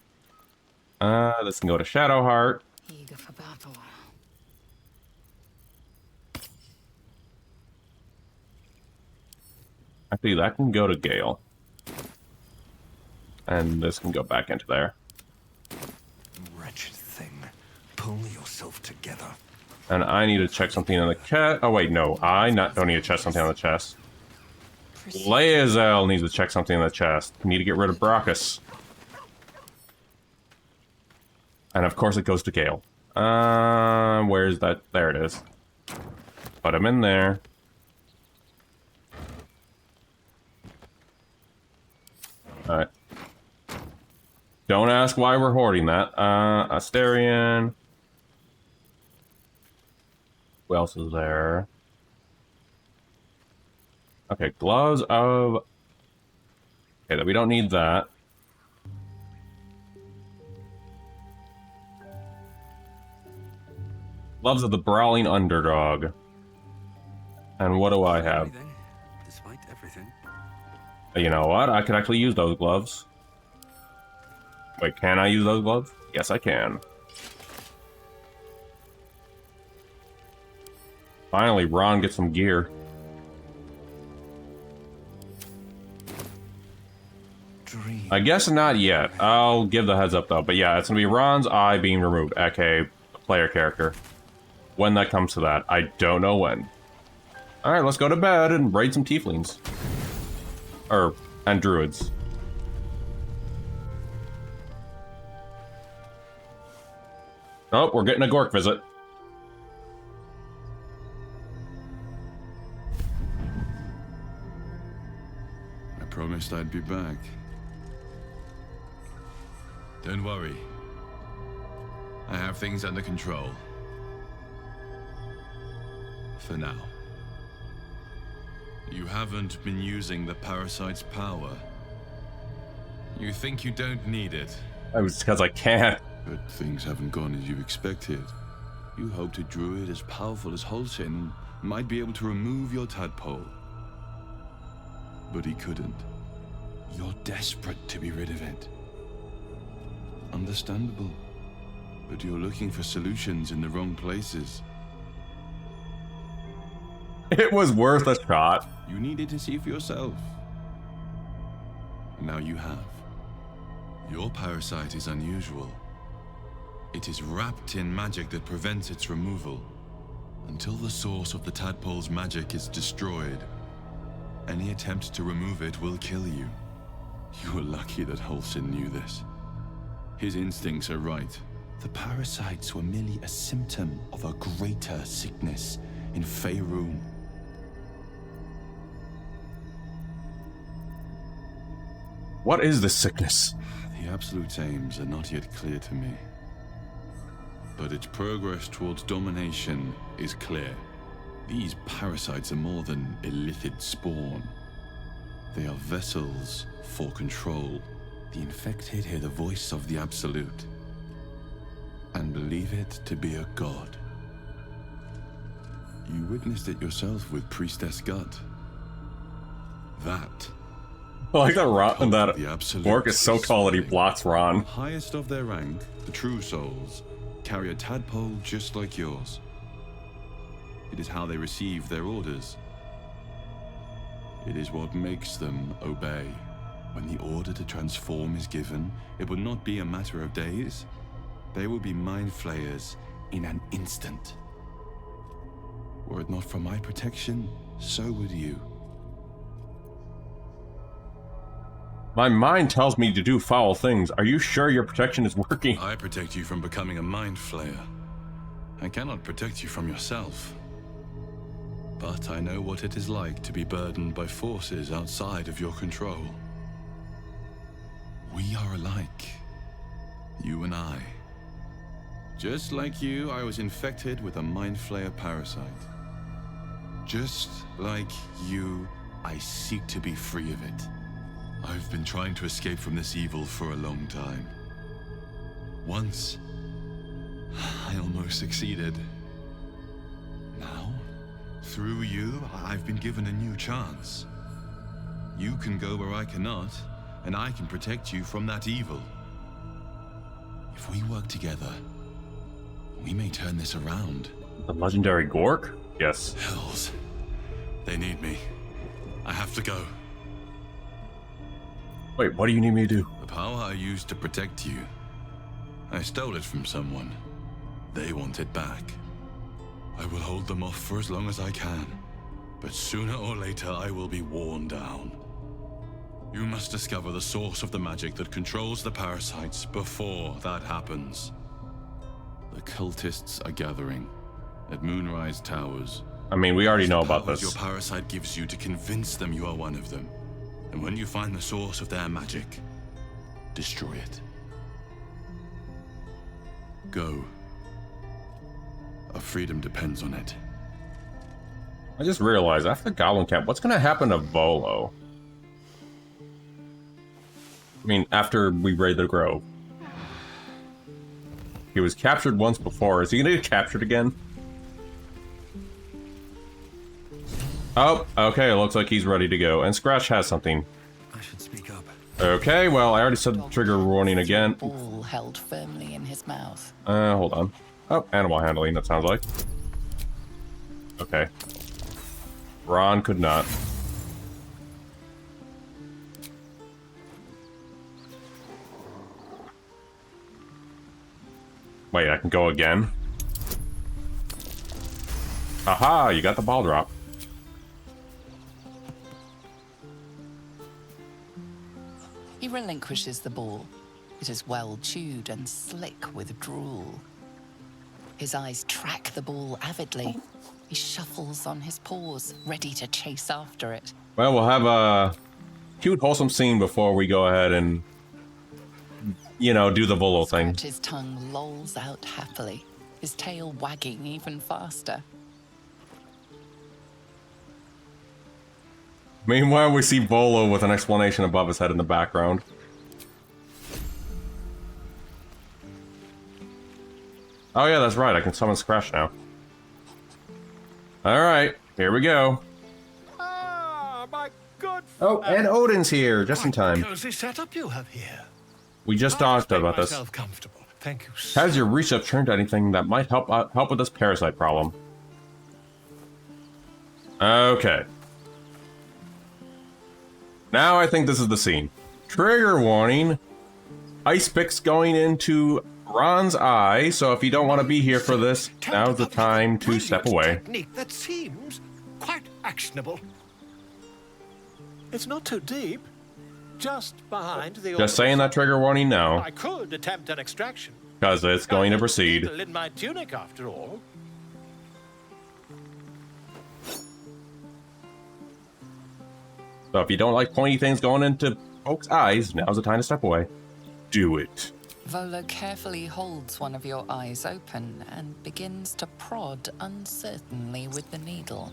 This can go to Shadowheart. Eager for battle. Actually, that can go to Gale. And this can go back into there. Wretched thing. Pull yourself together. And I need to check something on the chest. Oh wait, no. Don't need to check something on the chest. Laezel needs to check something on the chest. We need to get rid of Brachus. And of course it goes to Gale. Where's that? There it is. Put him in there. Alright. Don't ask why we're hoarding that. Asterion. Who else is there? Okay, gloves of... Okay, we don't need that. Gloves of the Brawling Underdog. And what do I have? Despite everything. You know what? I could actually use those gloves. Wait, can I use those gloves? Yes, I can. Finally, Ron gets some gear. I guess not yet. I'll give the heads up though. But yeah, it's gonna be Ron's eye being removed, aka player character. When that comes to that, I don't know when. Alright, let's go to bed and raid some tieflings. And druids. Oh, we're getting a Gork visit. I promised I'd be back. Don't worry. I have things under control. For now. You haven't been using the parasite's power. You think you don't need it. That was because I can't. But things haven't gone as you expected. You hoped a druid as powerful as Holshin might be able to remove your tadpole. But he couldn't. You're desperate to be rid of it. Understandable. But you're looking for solutions in the wrong places. It was worth a shot. You needed to see for yourself. Now you have. Your parasite is unusual. It is wrapped in magic that prevents its removal. Until the source of the tadpole's magic is destroyed, any attempt to remove it will kill you. You were lucky that Holshin knew this. His instincts are right. The parasites were merely a symptom of a greater sickness in Faerun. What is this sickness? The absolute aims are not yet clear to me. But its progress towards domination is clear. These parasites are more than illithid spawn. They are vessels for control. The infected hear the voice of the Absolute and believe it to be a god. You witnessed it yourself with Priestess Gut. That I like that Ron, that Gork is so tall that he blocks Ron. The highest of their rank, the true souls, carry a tadpole just like yours. It is how they receive their orders. It is what makes them obey. When the order to transform is given, it will not be a matter of days. They will be mind flayers in an instant. Were it not for my protection, so would you. My mind tells me to do foul things. Are you sure your protection is working? I protect you from becoming a mind flayer. I cannot protect you from yourself. But I know what it is like to be burdened by forces outside of your control. We are alike. You and I. Just like you, I was infected with a mind flayer parasite. Just like you, I seek to be free of it. I've been trying to escape from this evil for a long time. Once, I almost succeeded. Now, through you, I've been given a new chance. You can go where I cannot, and I can protect you from that evil. If we work together, we may turn this around. The legendary Gork? Yes. Hells. They need me. I have to go. Wait, what do you need me to do? The power I used to protect you. I stole it from someone. They want it back. I will hold them off for as long as I can, but sooner or later I will be worn down. You must discover the source of the magic that controls the parasites before that happens. The cultists are gathering at Moonrise Towers. I mean, we already know about Powers this. your parasite gives you to convince them you are one of them. And when you find the source of their magic, destroy it. Go. Our freedom depends on it. I just realized, after Goblin Camp, what's gonna happen to Volo? I mean, after we raid the Grove. He was captured once before. Is he gonna get captured again? Oh, okay, it looks like he's ready to go. And Scratch has something. I should speak up. Okay, well, I already said the trigger warning again. Ball held firmly in his mouth. Hold on. Oh, animal handling, that sounds like. Okay. Ron could not. Wait, I can go again? Aha, you got the ball drop. He relinquishes the ball. It is well chewed and slick with drool. His eyes track the ball avidly. He shuffles on his paws, ready to chase after it. Well, we'll have a cute, wholesome scene before we go ahead and, you know, do the Volo thing. Scratch's tongue lolls out happily, his tail wagging even faster. Meanwhile, we see Volo with an explanation above his head in the background. Oh yeah, that's right, I can summon Scratch now. Alright, here we go. Ah, my good Oh, and Odin's here, just in time. cozy setup you have here. We just talked about this. Myself comfortable. Thank you. So Has your research turned anything that might help with this parasite problem? Okay. Now I think this is the scene. Trigger warning. Ice picks going into Ron's eye, so if you don't want to be here for this, now's the time to step away. technique that seems quite actionable. It's not too deep. Just behind the. Just saying that trigger warning now, I could attempt an extraction. because it's going to proceed. Needle in my tunic, after all. So if you don't like pointy things going into folks' eyes, now's the time to step away. Do it. Volo carefully holds one of your eyes open and begins to prod uncertainly with the needle.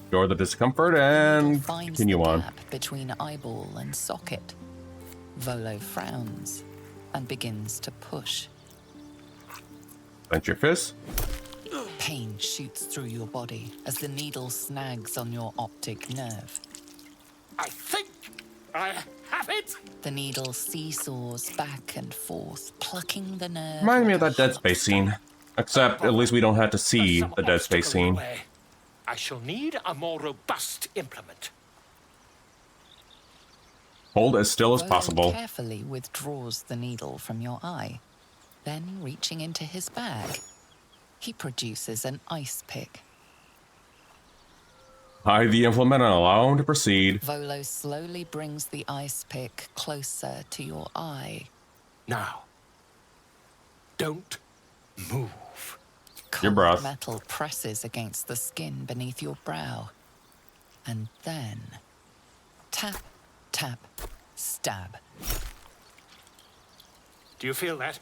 Ignore the discomfort and Finds continue the on. gap between eyeball and socket. Volo frowns and begins to push. Clench your fist. Pain shoots through your body as the needle snags on your optic nerve. I think I have it. The needle seesaws back and forth, plucking the nerve. Reminds me of that Dead Space scene. Except at least we don't have to see the Dead Space scene. I shall need a more robust implement. Hold as still as Volo possible. carefully withdraws the needle from your eye. Then, reaching into his bag, he produces an ice pick. Hide the implement and allow him to proceed. Volo slowly brings the ice pick closer to your eye. Now, don't move. Your breath. Metal presses against the skin beneath your brow. And then, tap, tap, stab. Do you feel that?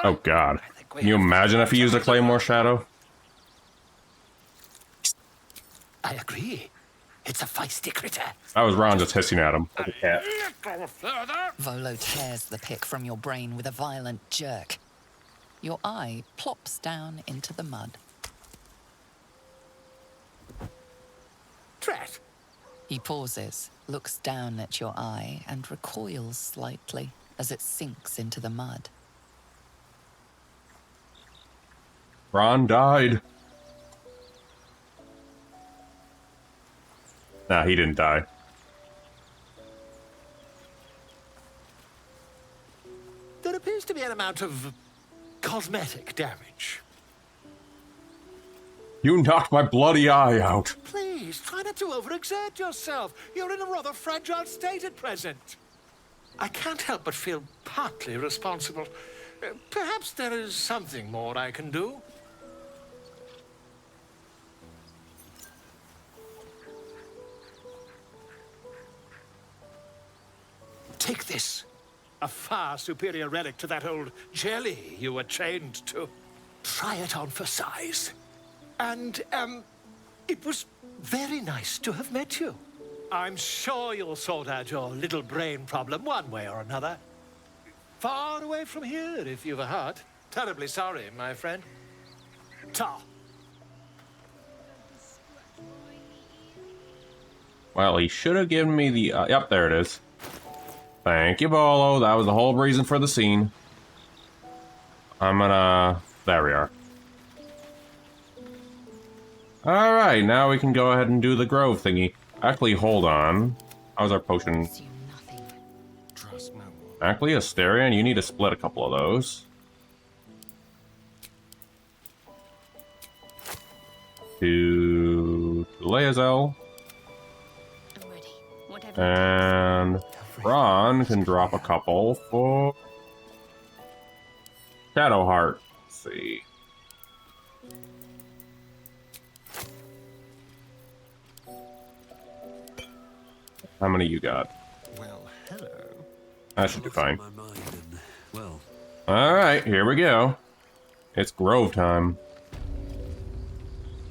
Oh god. Can you imagine if he used a Claymore Shadow? I agree. It's a feisty critter. That was Ron just hissing at him. Like a cat. Go further. Volo tears the pick from your brain with a violent jerk. Your eye plops down into the mud. Drat. He pauses, looks down at your eye, and recoils slightly as it sinks into the mud. Ron died. Nah, he didn't die. fair amount of cosmetic damage. You knocked my bloody eye out. Please, try not to overexert yourself. You're in a rather fragile state at present. I can't help but feel partly responsible. Perhaps there is something more I can do. Take this. A far superior relic to that old jelly you were chained to. Try it on for size. And, it was very nice to have met you. I'm sure you'll sort out your little brain problem one way or another. Far away from here, if you've a heart. Terribly sorry, my friend. Ta. Well, he should have given me the... yep, there it is. Thank you, Bolo. That was the whole reason for the scene. I'm gonna... There we are. Alright, now we can go ahead and do the grove thingy. Actually, hold on. How's our potion? Actually, Asterion, you need to split a couple of those. To Laezel. And Ron can drop a couple for Shadowheart. Let's see. How many you got? Well, hello. That should be fine. Well. Alright, here we go. It's grove time.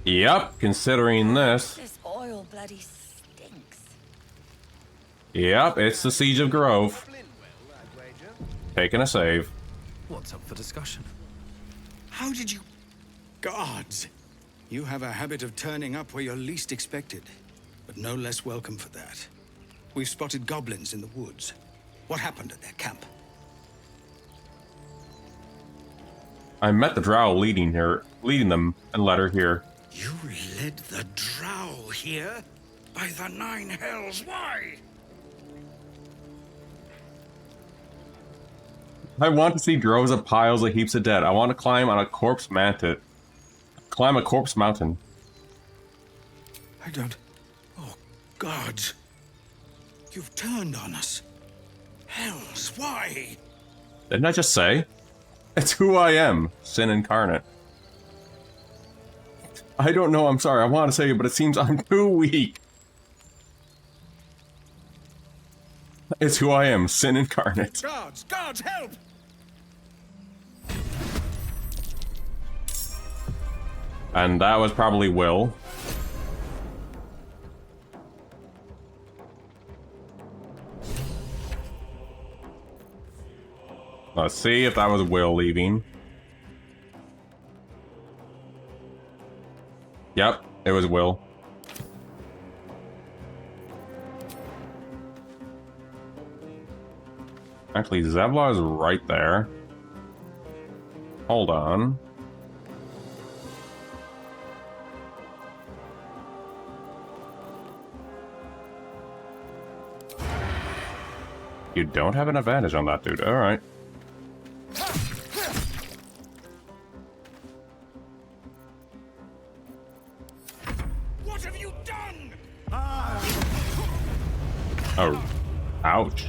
Yep, considering this. This oil bloody stinks. Yep, it's the Siege of Grove. Taking a save. What's up for discussion? How did you... Gods! You have a habit of turning up where you're least expected, but no less welcome for that. We've spotted goblins in the woods. What happened at their camp? I met the drow leading them, and led her here. You led the drow here? By the nine hells, why? I want to see droves of piles of heaps of dead. I want to climb on a corpse mountain. Climb a corpse mountain. I don't... Oh, gods. You've turned on us. Hells, why? Didn't I just say? It's who I am, sin incarnate. I don't know, I'm sorry, I want to say it, but it seems I'm too weak. It's who I am, sin incarnate. Gods, gods, help! And that was probably Will. Let's see if that was Will leaving. Yep, it was Will. Actually, Zevla is right there. Hold on. You don't have an advantage on that dude. Alright. What have you done? Oh. Ouch.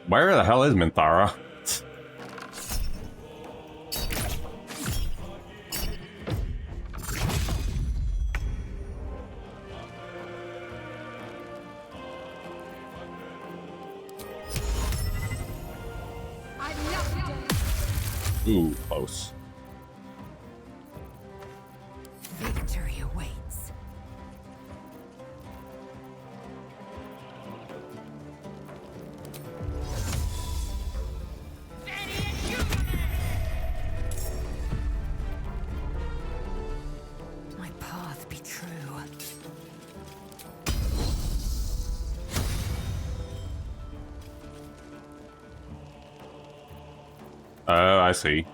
Where the hell is Minthara? Ooh, close. Victory awaits. My path be true. Oh, I see.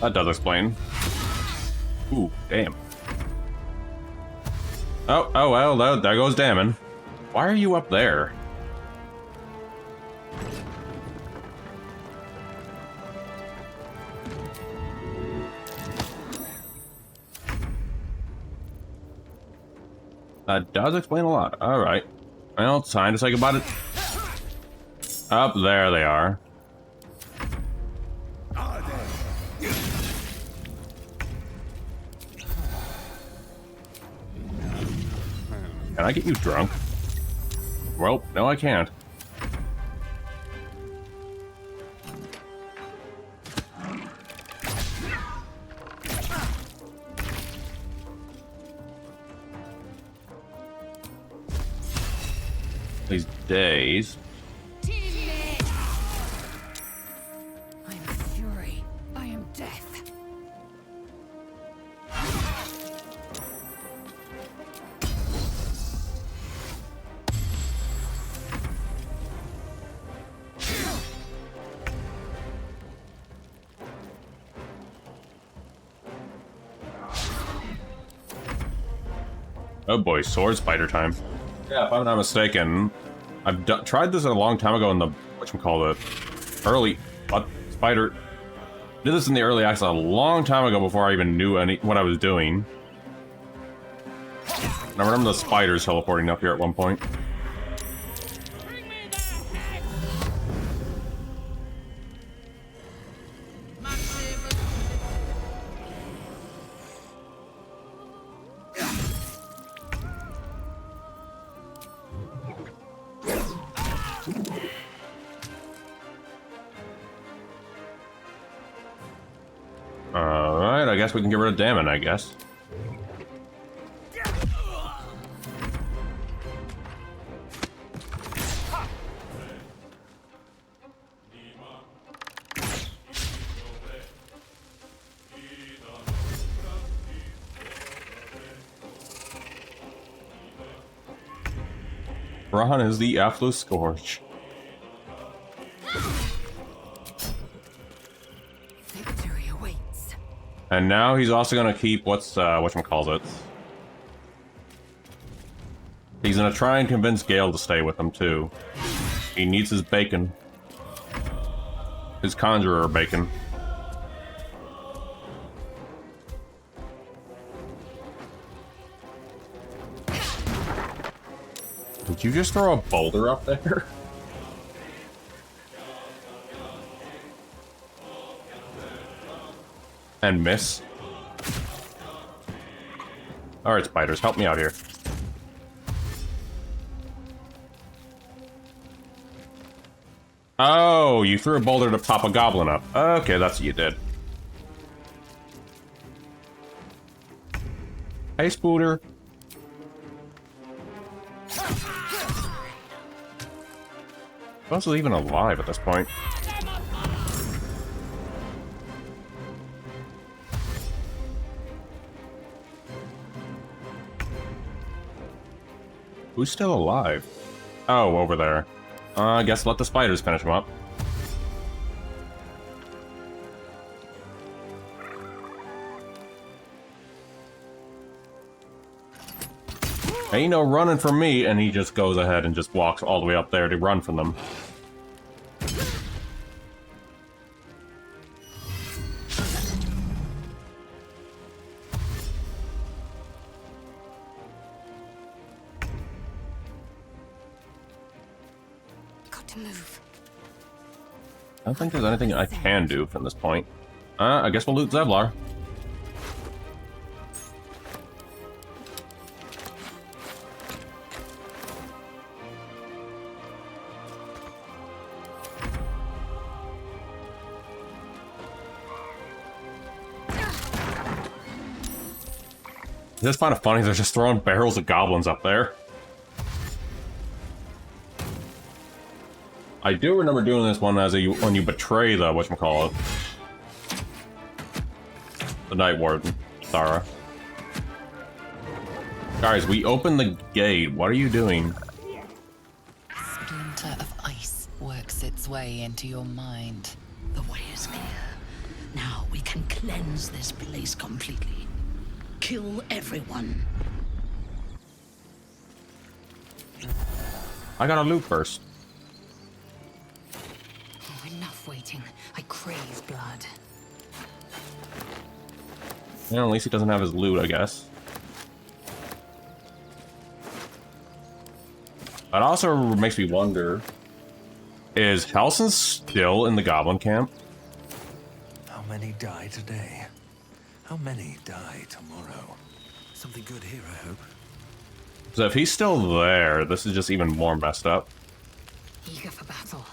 That does explain. Ooh, damn. Oh, well, there goes Damon. Why are you up there? That does explain a lot. Alright. Well, time to say goodbye to... Up there they are. Can I get you drunk? Well, no I can't. These days. I am fury. I am death. Oh boy, sword spider time. Yeah, if I'm not mistaken, I've tried this a long time ago in the whatchamacallit early spider. Did this in the early access a long time ago before I even knew what I was doing. And I remember the spiders teleporting up here at one point. Alright, I guess we can get rid of Damon, I guess. Ron is the absolute scourge. Victory awaits. And now he's also gonna keep whatchamacallit. He's gonna try and convince Gale to stay with him too. He needs his bacon. His conjurer bacon. Did you just throw a boulder up there? And miss? Alright, spiders, help me out here. Oh, you threw a boulder to pop a goblin up. Okay, that's what you did. Hey, Spooter. Buzz is even alive at this point. Who's still alive? Oh, over there. I guess let the spiders finish him up. Ain't no running from me, and he just goes ahead and just walks all the way up there to run from them. Got to move. I don't think there's anything I can do from this point. I guess we'll loot Zevlar. I just find it funny they're just throwing barrels of goblins up there. I do remember doing this one as when you betray the whatchamacallit. The Night Warden, Sarah. Guys, we opened the gate. What are you doing? Splinter of ice works its way into your mind. The way is clear. Now we can can cleanse this place completely. Kill everyone. I gotta loot first. Oh, enough waiting. I crave blood. Yeah, at least he doesn't have his loot, I guess. That also makes me wonder, is Halsin still in the goblin camp? How many die today? How many die tomorrow? Something good here, I hope. So if he's still there, this is just even more messed up. Eager for battle.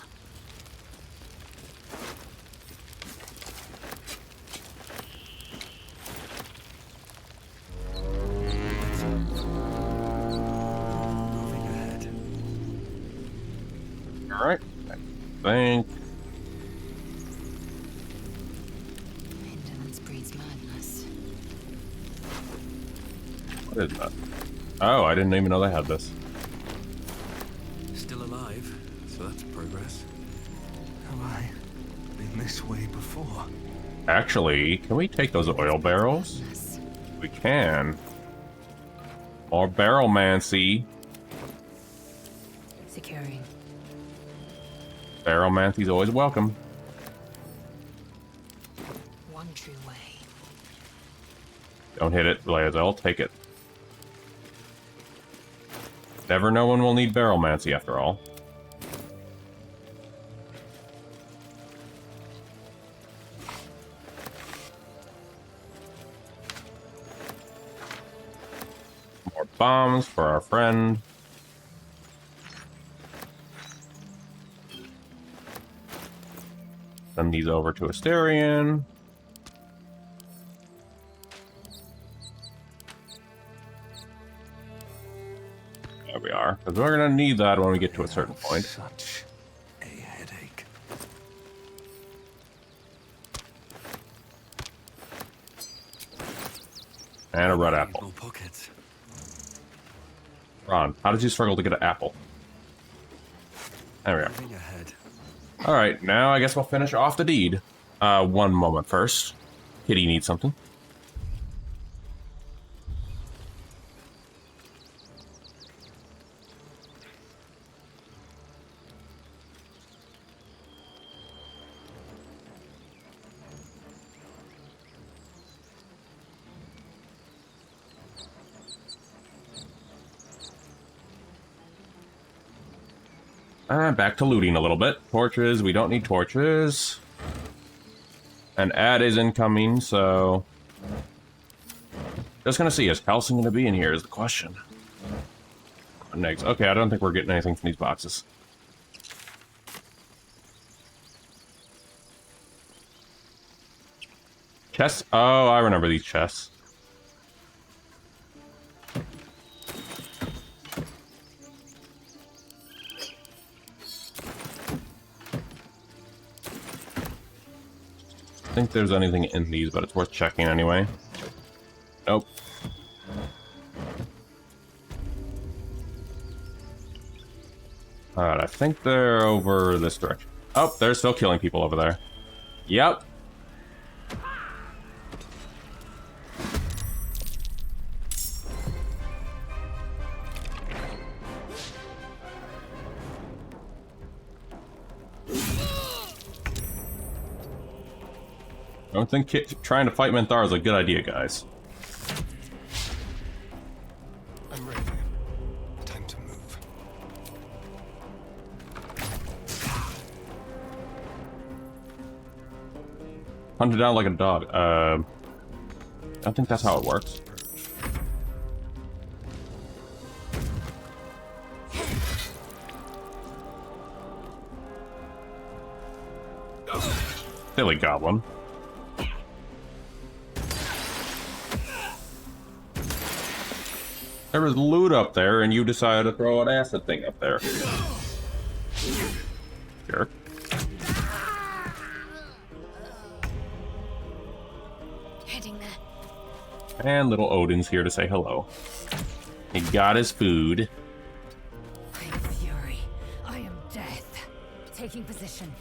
Alright, I think... Indolence breeds madness. What is that? Oh, I didn't even know they had this. Still alive, so that's progress. Have I been this way before? Actually, can we take those oil barrels? We can. More barrelmancy. Securing. Barrelmancy's always welcome. One true way. Don't hit it, Laezel. Take it. Never know when we'll need barrelmancy after all. More bombs for our friend. Send these over to Asterion. There we are, because we're gonna need that when we get to a certain point. Such a headache. And a red apple. More pockets. Ron, how did you struggle to get an apple? There we are. Moving ahead. Alright, now I guess we'll finish off the deed. One moment first. Kitty needs something. Back to looting a little bit. Torches, we don't need torches. An ad is incoming, so... Just gonna see, is Halsin gonna be in here is the question. Next. Okay, I don't think we're getting anything from these boxes. Chests? Oh, I remember these chests. I think there's anything in these, but it's worth checking anyway. Nope. Alright, I think they're over this direction. Oh, they're still killing people over there. Yep. I don't think trying to fight Menthar is a good idea, guys. I'm ready. Time to move. Hunt it down like a dog. I don't think that's how it works. Silly goblin. There was loot up there, and you decided to throw an acid thing up there. Jerk. Heading there. And little Odin's here to say hello. He got his food. I am fury. I am death. Taking position.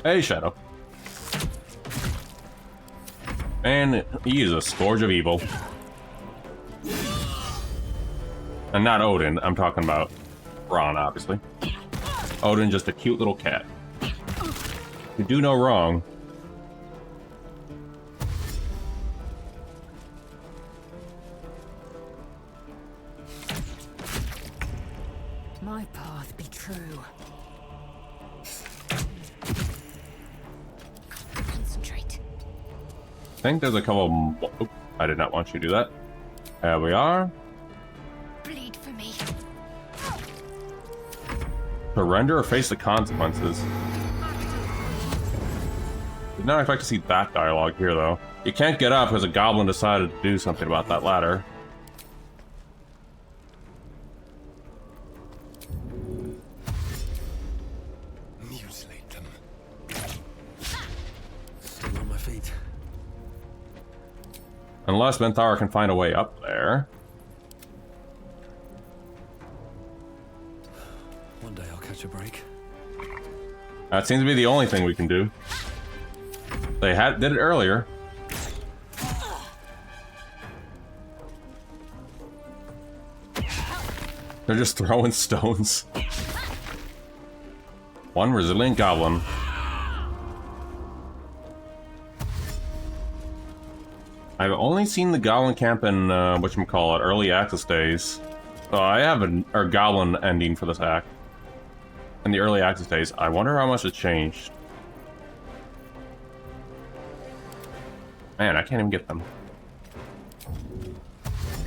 Hey, Shadow. And he is a scourge of evil. And not Odin, I'm talking about Ron, obviously. Odin, just a cute little cat. You do no wrong. My path be true. Concentrate. I think there's a couple. Oop, I did not want you to do that. There we are. Bleed for me. Surrender or face the consequences. Did not expect to see that dialogue here, though. You can't get up because a goblin decided to do something about that ladder. Mutilate them. Still on my feet. Unless Menthara can find a way up there. One day I'll catch a break. That seems to be the only thing we can do. They did it earlier. They're just throwing stones. One resilient goblin. I've only seen the goblin camp in whatchamacallit, early access days. So I have a goblin ending for this act. In the early access days. I wonder how much it changed. Man, I can't even get them.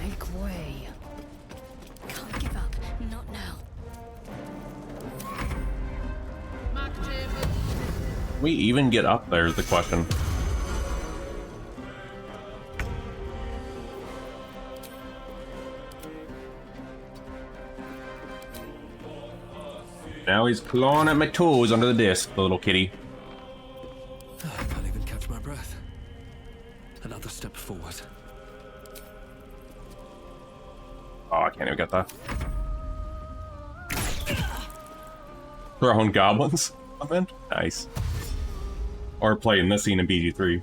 Make way. Can't give up. Not now. We even get up there is the question. Now he's clawing at my toes under the disc, the little kitty. I can't even catch my breath. Another step forward. Oh, I can't even get that. Throwing goblins, I meant. Nice. Or playing this scene in BG3.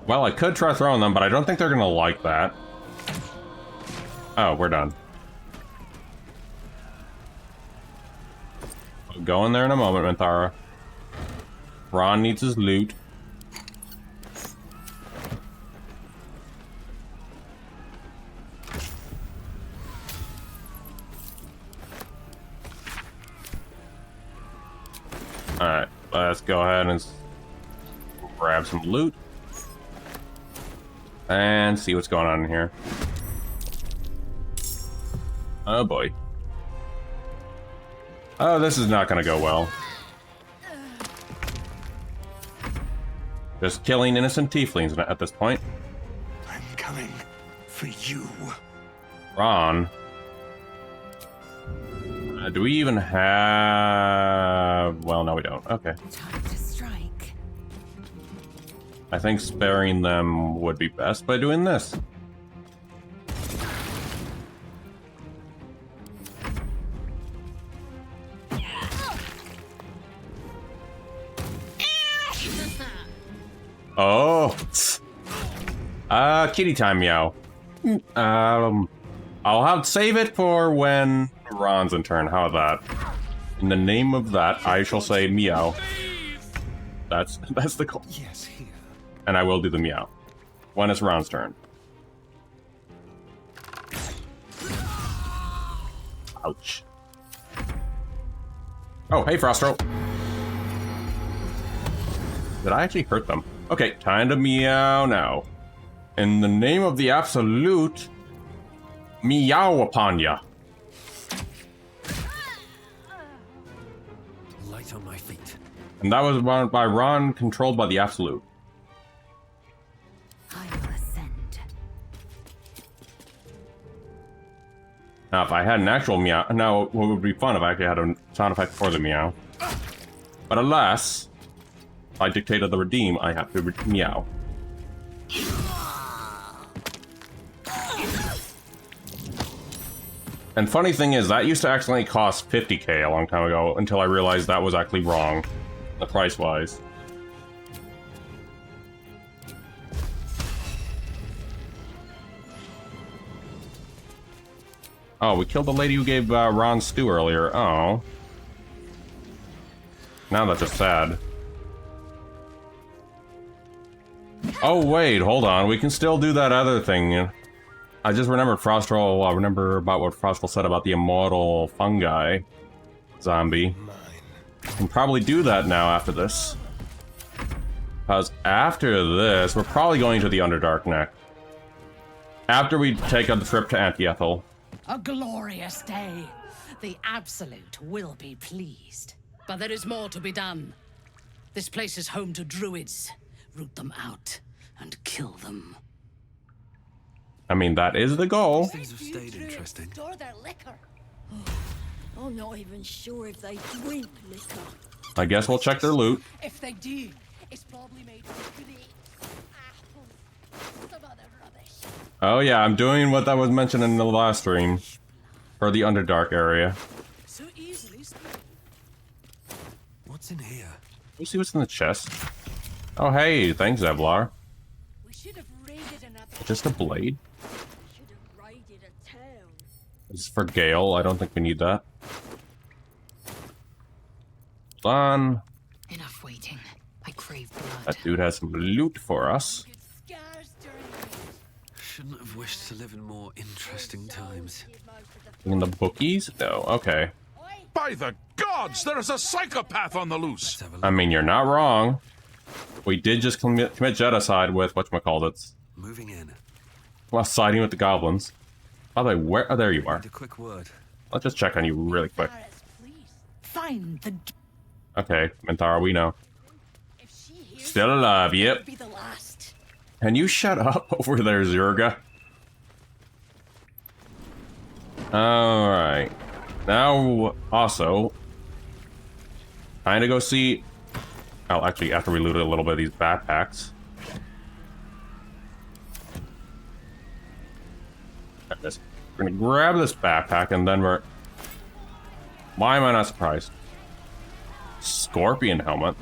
Well, I could try throwing them, but I don't think they're gonna like that. Oh, we're done. I'll go in there in a moment, Menthara. Ron needs his loot. Alright, let's go ahead and grab some loot. And see what's going on in here. Oh boy. Oh, this is not gonna go well. Just killing innocent tieflings at this point. I'm coming for you. Ron. Do we even have... Well, no we don't. Okay. Time to strike. I think sparing them would be best by doing this. Oh. Kitty time meow. I'll have to save it for when Ron's in turn. How about that? In the name of that, I shall say meow. That's the goal. Yes, here. And I will do the meow. When it's Ron's turn. Ouch. Oh, hey, Frostro. Did I actually hurt them? Okay, time to meow now. In the name of the Absolute, meow upon ya. Light on my feet. And that was run by Ron, controlled by the Absolute. I will ascend. Now, if I had an actual meow... Now, what would be fun if I actually had a sound effect for the meow. But alas, if I dictated the redeem, I have to meow. And funny thing is, that used to accidentally cost 50k a long time ago, until I realized that was actually wrong, the price-wise. Oh, we killed the lady who gave Ron stew earlier. Oh. Now that's just sad. Oh, wait, hold on. We can still do that other thing. I just remembered Frostroll. I remember about what Frostroll said about the immortal fungi zombie. Can probably do that now after this. Because after this, we're probably going to the Underdark next. After we take a trip to Antiethel. A glorious day. The Absolute will be pleased. But there is more to be done. This place is home to Druids. Root them out and kill them. I mean, that is the goal. Things have stayed interesting. Store their liquor. I'm not even sure if they drink liquor. I guess we'll check their loot. If they do, it's probably made of grapes, apples, some other rubbish. Oh yeah, I'm doing what that was mentioned in the last stream. For the Underdark area. So easily. What's in here? Let me see what's in the chest. Oh hey, thanks Zevlar. Just a blade? This is for Gale. I don't think we need that. Hold on. Enough waiting. I crave blood. That dude has some loot for us. Shouldn't have wished to live in more interesting times. In the bookies? No, okay. By the gods, there is a psychopath on the loose! I mean, you're not wrong. We did just commit genocide with whatchamacallits. Moving in. While siding with the goblins. By the way, where? Oh, there you are. A quick word. Let's just check on you really quick. Find the. Okay, Minthara, we know. Still alive, yep. Can you shut up over there, Zurga? Alright. Now, also, kinda go see... Oh, actually, after we looted a little bit of these backpacks. We're gonna grab this backpack and then we're... Why am I not surprised? Scorpion helmet?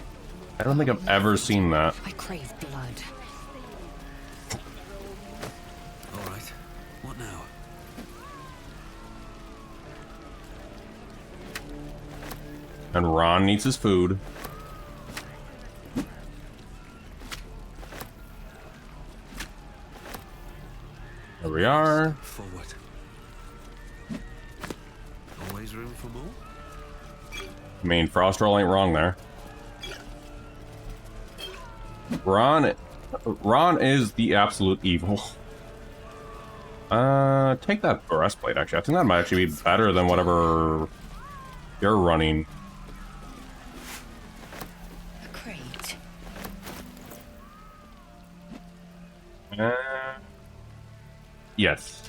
I don't think I've ever seen that. I crave blood. Alright. What now? And Ron needs his food. There we are. Forward. Always room for more? I mean, Frostroll ain't wrong there. Ron is the absolute evil. Take that breastplate, actually. I think that might actually be better than whatever you're running. Great. Yes.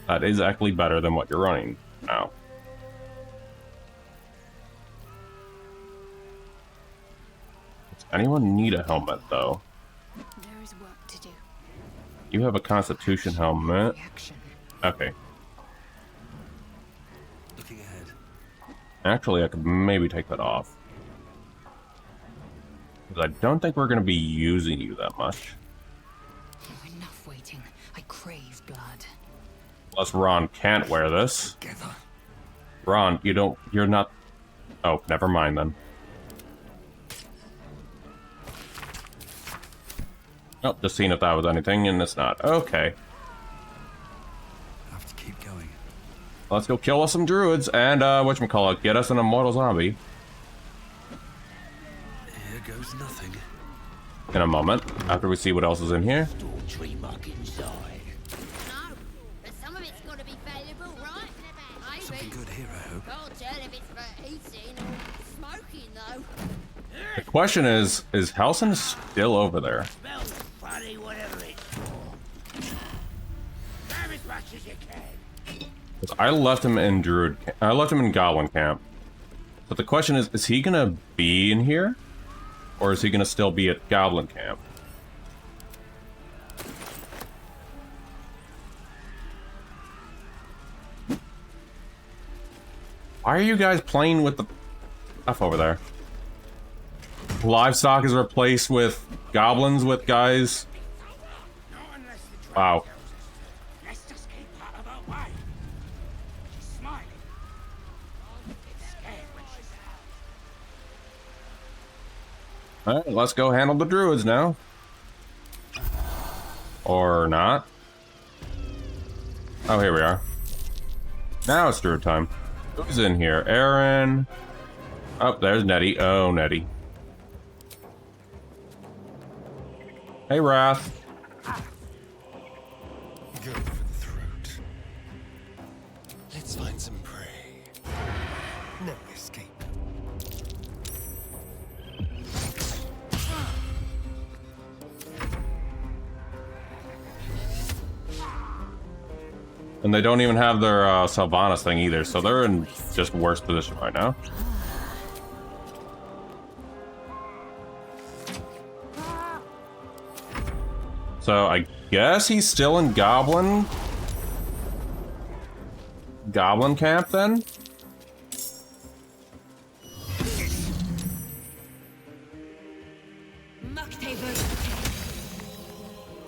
That is actually better than what you're running now. Does anyone need a helmet, though? There is work to do. You have a Constitution helmet. Okay. Looking ahead. Actually, I could maybe take that off. Because I don't think we're going to be using you that much. Enough waiting. I crave blood. Unless Ron can't wear this. Ron, you're not... Oh, never mind then. Oh, just seeing if that was anything, and it's not. Okay. Have to keep going. Let's go kill us some druids, and, whatchamacallit, get us an immortal zombie. Here goes nothing. In a moment, after we see what else is in here. Tree muck inside. No, but some of it's got to be valuable, right? Maybe. Something good here, I hope. Can't tell if it's for eating or smoking, though. The question is Halson still over there? Smells funny, whatever it's for. Grab as much as you can. 'Cause I left him in Goblin camp. But the question is he gonna be in here? Or is he gonna still be at Goblin camp? Why are you guys playing with the stuff over there? Livestock is replaced with goblins with guys. Wow. Alright, let's go handle the druids now. Or not. Oh, here we are. Now it's druid time. Who's in here? Aaron. Oh, there's Nettie. Oh, Nettie. Hey, Wrath. Go for the throat. Let's find some prey. No escape. And they don't even have their Sylvanas thing either, so they're in just worse position right now. So I guess he's still in Goblin camp then?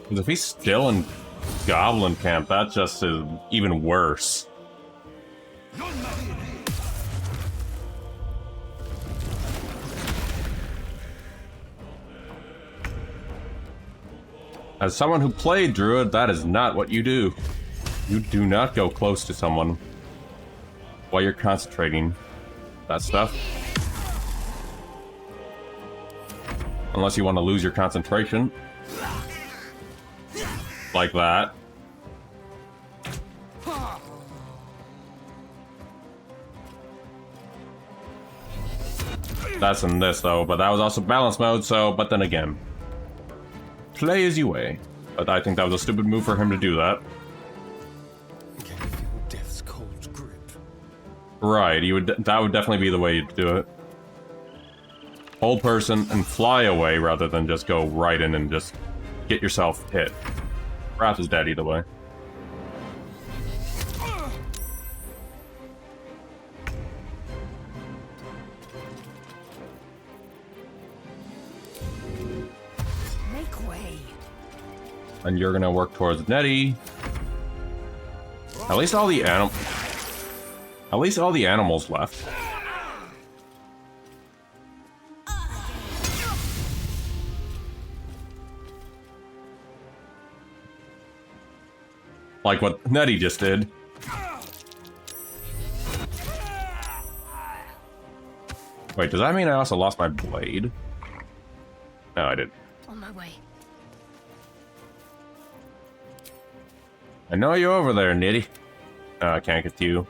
Because if he's still in Goblin camp, that just is even worse. As someone who played Druid, that is not what you do. You do not go close to someone while you're concentrating that stuff. Unless you want to lose your concentration. Like that. That's in this though, but that was also balance mode, so, but then again. Play as you may. But I think that was a stupid move for him to do that. Can you feel death's cold grip? Right, that would definitely be the way to do it. Hold person and fly away rather than just go right in and just get yourself hit. Wrath is dead either way. Make way. And you're gonna work towards Nettie. At least all the animals left. Like what Nettie just did. Wait, does that mean I also lost my blade? No, I didn't. On my way. I know you're over there, Nettie. I can't get to you.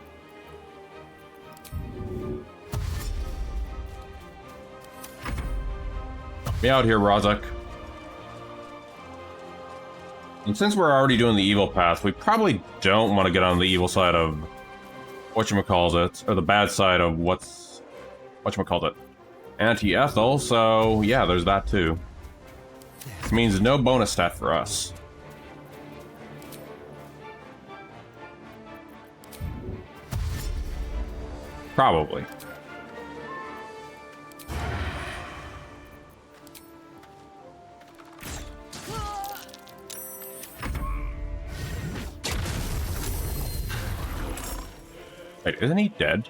Help me out here, Rozak. And since we're already doing the evil path, we probably don't want to get on the evil side of whatchamacallit, or the bad side of whatchamacallit, anti-Ethel, so yeah, there's that too. This means no bonus stat for us. Probably. Wait, isn't he dead?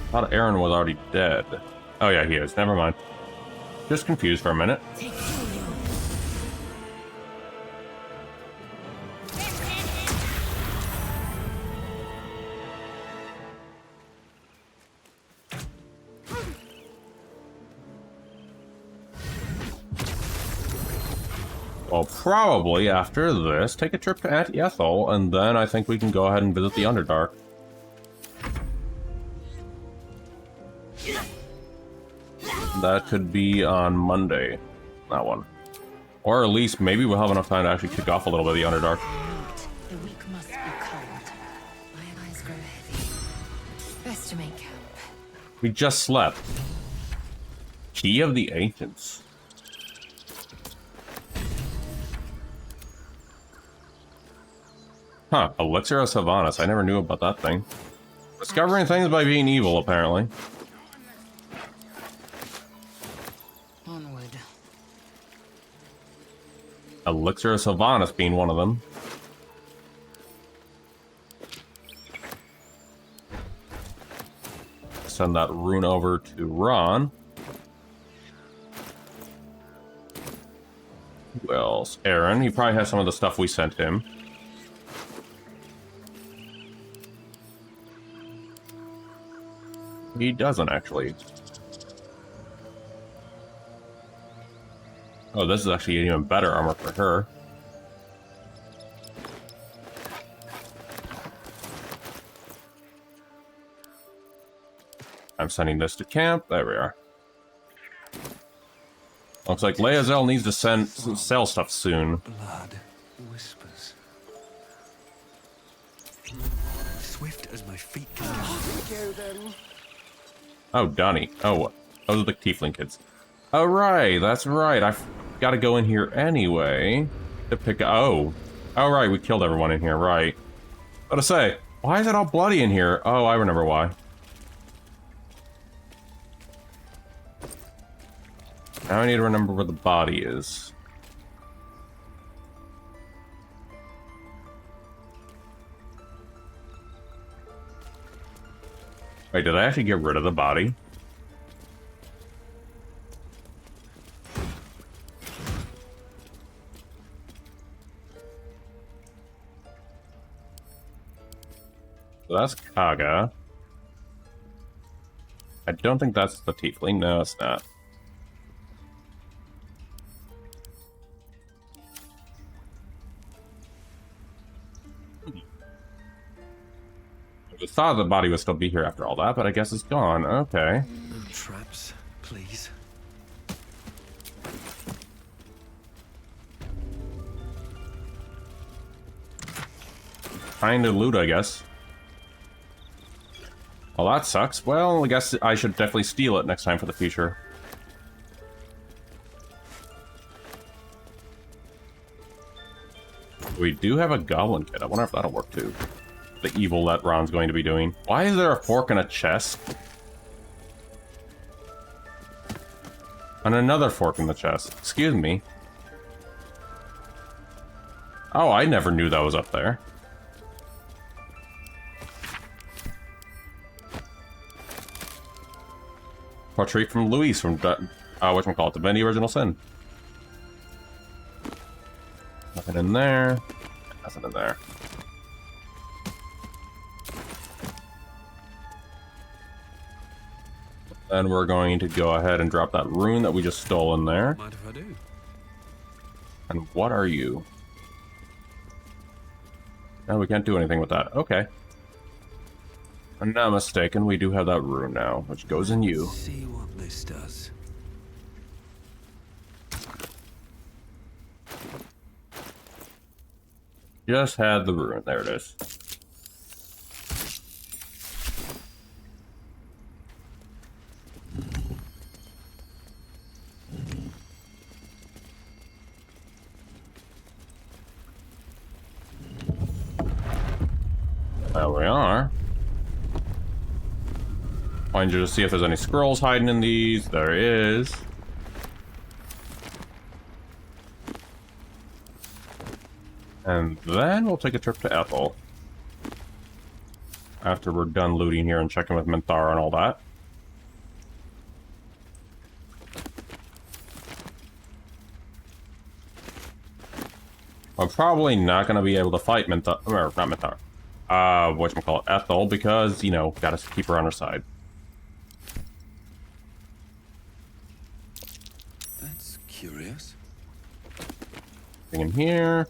I thought Aaron was already dead. Oh yeah, he is. Never mind. Just confused for a minute. Well, probably after this, take a trip to Aunt Ethel, and then I think we can go ahead and visit the Underdark. That could be on Monday, that one. Or at least maybe we'll have enough time to actually kick off a little bit of the Underdark. The weak must be cold. My eyes grow heavy. Best to make camp. We just slept. Key of the Ancients. Huh, Elixir of Sylvanas. I never knew about that thing. Discovering things by being evil, apparently. Onward. Elixir of Sylvanas being one of them. Send that rune over to Ron. Who else? Aaron. He probably has some of the stuff we sent him. He doesn't, actually. Oh, this is actually even better armor for her. I'm sending this to camp. There we are. Looks like Leazel needs to sell stuff soon. Blood whispers. Swift as my feet can go. Oh, Donnie. Oh, those are the tiefling kids. Oh, right. That's right. I've got to go in here anyway to pick... Oh, right. We killed everyone in here. Right. What to say? Why is it all bloody in here? Oh, I remember why. Now I need to remember where the body is. Wait, did I actually get rid of the body? So that's Kaga. I don't think that's the tiefling. No, it's not. I thought the body would still be here after all that, but I guess it's gone. Okay. No traps, please. Trying to loot, I guess. Well, that sucks. Well, I guess I should definitely steal it next time for the future. We do have a goblin kit. I wonder if that'll work too. The evil that Ron's going to be doing. Why is there a fork in a chest? And another fork in the chest. Excuse me. Oh, I never knew that was up there. Portrait from Luis from whatchamacallit, Divinity Original Sin. Nothing in there. Nothing in there. Then we're going to go ahead and drop that rune that we just stole in there. Mind if I do? And what are you? No, we can't do anything with that. Okay. If I'm not mistaken, we do have that rune now, which goes in you. Let's see what this does. Just had the rune. There it is. There we are. Find you to see if there's any scrolls hiding in these. There is. And then we'll take a trip to Ethel. After we're done looting here and checking with Minthara and all that. I'm probably not going to be able to fight Minthara, or not Minthara. Whatchamacallit, Ethel, because, you know, gotta keep her on her side. That's curious. Thing in here.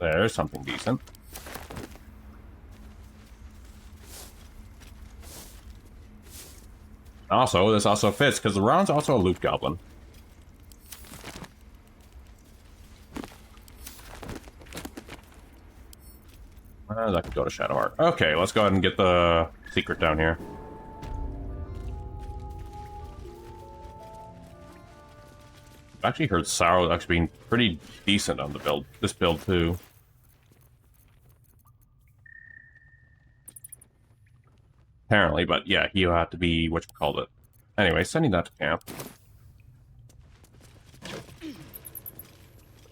There's something decent. Also, this also fits, because the Ron's also a loot goblin. That could go to Shadow Art. Okay, let's go ahead and get the secret down here. I've actually heard Sorrow actually being pretty decent on the build, this build too. Apparently, but yeah, you have to be what you called it. Anyway, sending that to camp.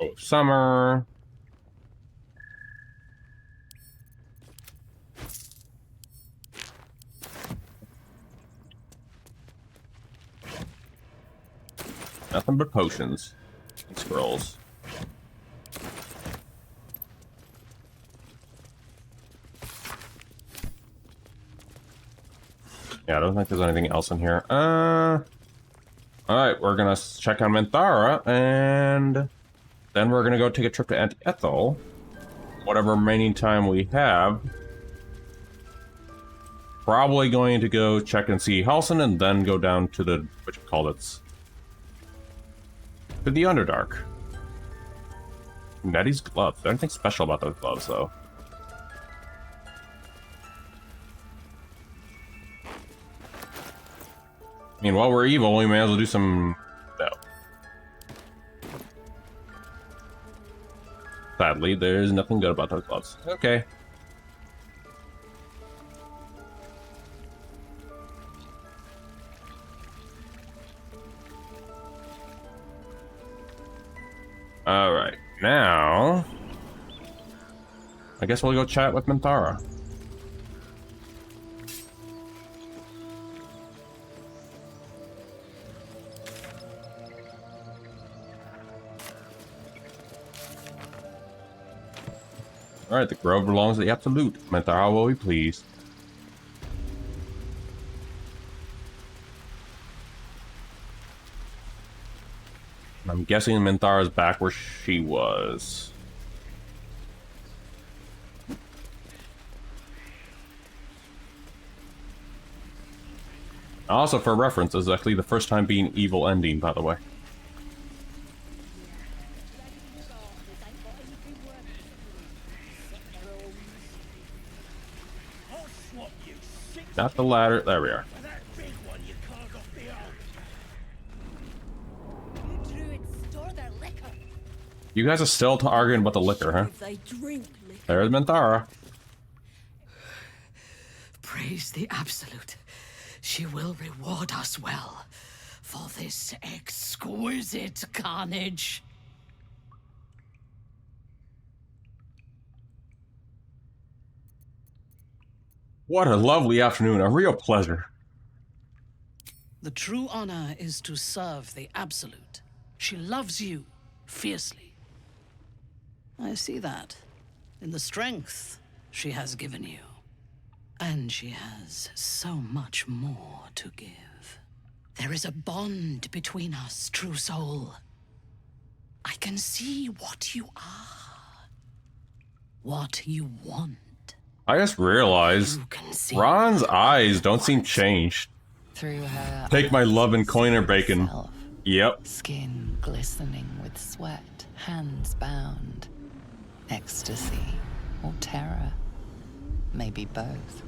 Oh, summer. Nothing but potions and scrolls. Yeah, I don't think there's anything else in here. Alright, we're gonna check on Minthara, and then we're gonna go take a trip to Aunt Ethel. Whatever remaining time we have. Probably going to go check and see Halsin, and then go down to the, what you call it, to the Underdark. Nettie's gloves. There's anything special about those gloves, though. I mean, while we're evil, we may as well do some... No. Sadly, there's nothing good about those gloves. Okay. Alright, now... I guess we'll go chat with Minthara. Alright, the grove belongs to the Absolute. Minthara will be pleased. I'm guessing Minthara's back where she was. Also, for reference, this is actually the first time being evil ending, by the way. Not the ladder. There we are. You guys are still arguing about the liquor, huh? There's Minthara. Praise the Absolute. She will reward us well for this exquisite carnage. What a lovely afternoon. A real pleasure. The true honor is to serve the Absolute. She loves you fiercely. I see that in the strength she has given you. And she has so much more to give. There is a bond between us, true soul. I can see what you are. What you want. I just realized Ron's eyes don't seem changed. Through her Take my love and coiner bacon. self, Yep. skin glistening with sweat, hands bound. Ecstasy or terror. Maybe both.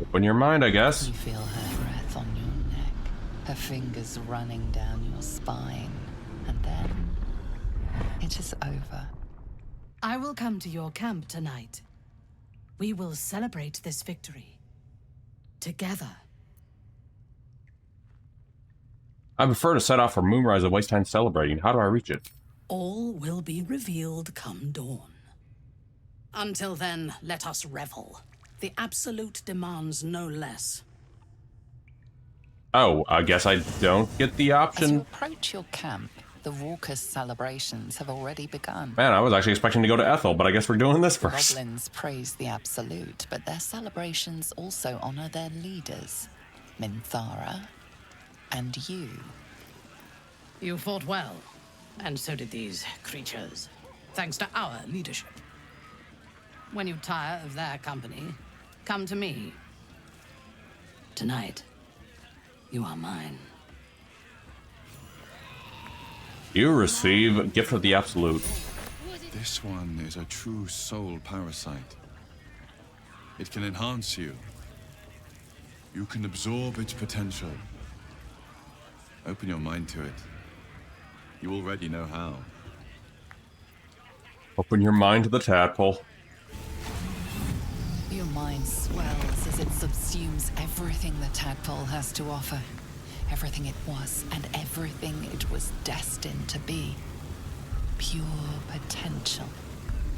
Open your mind, I guess. You feel her breath on your neck, her fingers running down your spine, and then it is over. I will come to your camp tonight. We will celebrate this victory. Together. I prefer to set off for Moonrise and waste time celebrating. How do I reach it? All will be revealed come dawn. Until then, let us revel. The Absolute demands no less. Oh, I guess I don't get the As you option. approach your camp, the raucous celebrations have already begun. Man, I was actually expecting to go to Ethel, but I guess we're doing this The first. Goblins praise the Absolute, but their celebrations also honor their leaders, Minthara and you. You fought well, and so did these creatures, thanks to our leadership. When you tire of their company, come to me. Tonight, you are mine. You receive a gift of the Absolute. This one is a true soul parasite. It can enhance you. You can absorb its potential. Open your mind to it. You already know how. Open your mind to the tadpole. You Your mind swells as it subsumes everything the tadpole has to offer. Everything it was and everything it was destined to be. Pure potential.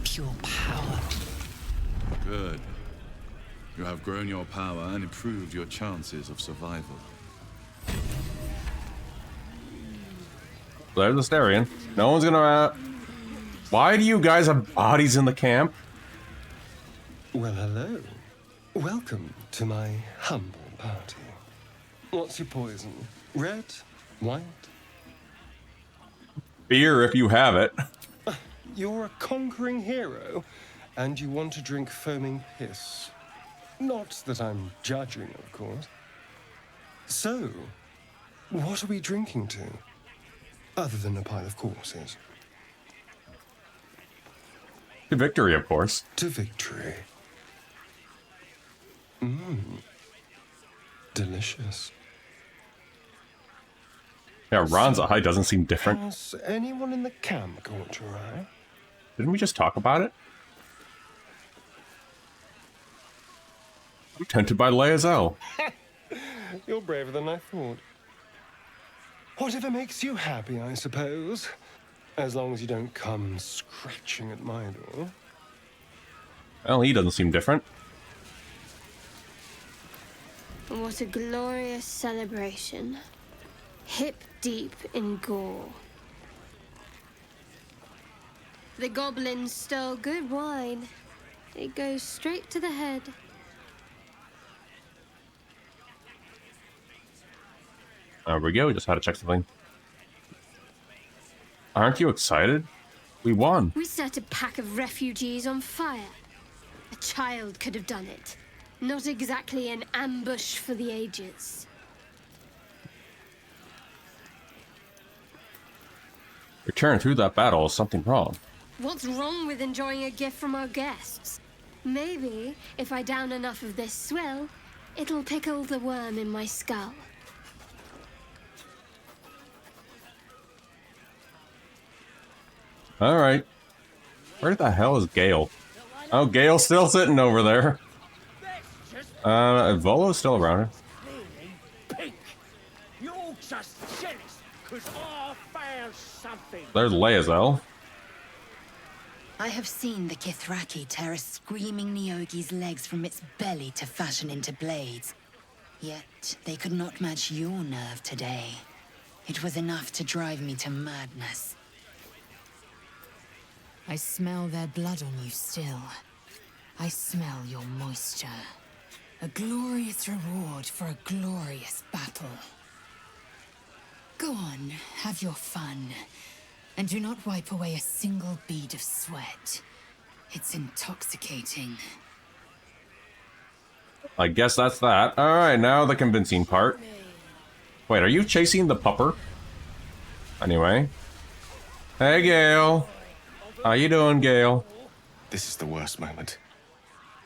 Pure power. Good. You have grown your power and improved your chances of survival. There's the Starion. No one's gonna... Why do you guys have bodies in the camp? Well, hello. Welcome to my humble party. What's your poison? Red? White? Beer if you have it. You're a conquering hero, and you want to drink foaming piss. Not that I'm judging, of course. So, what are we drinking to? Other than a pile of corpses. To victory, of course. To victory. Delicious. Yeah, Ron's eye doesn't seem different. Has anyone in the camp caught your eye? Didn't we just talk about it? I'm tempted by Lae'zel. You're braver than I thought. Whatever makes you happy, I suppose. As long as you don't come scratching at my door. Well, he doesn't seem different. What a glorious celebration. Hip deep in gore. The goblins stole good wine. It goes straight to the head. There we go, we just had to check something. Aren't you excited? We won. We set a pack of refugees on fire. A child could have done it. Not exactly an ambush for the ages. Return through that battle is something wrong. What's wrong with enjoying a gift from our guests? Maybe, if I down enough of this swill, it'll pickle the worm in my skull. Alright. Where the hell is Gale? Oh, Gale's still sitting over there. Volo's still around her. Pink, you're just jealous because I found something. There's Lae'zel. I have seen the Kithraki tear a screaming Neogi's legs from its belly to fashion into blades. Yet they could not match your nerve today. It was enough to drive me to madness. I smell their blood on you still. I smell your moisture. A glorious reward for a glorious battle. Go on, have your fun. And do not wipe away a single bead of sweat. It's intoxicating. I guess that's that. Alright, now the convincing part. Wait, are you chasing the pupper? Anyway. Hey, Gale. How you doing, Gale? This is the worst moment.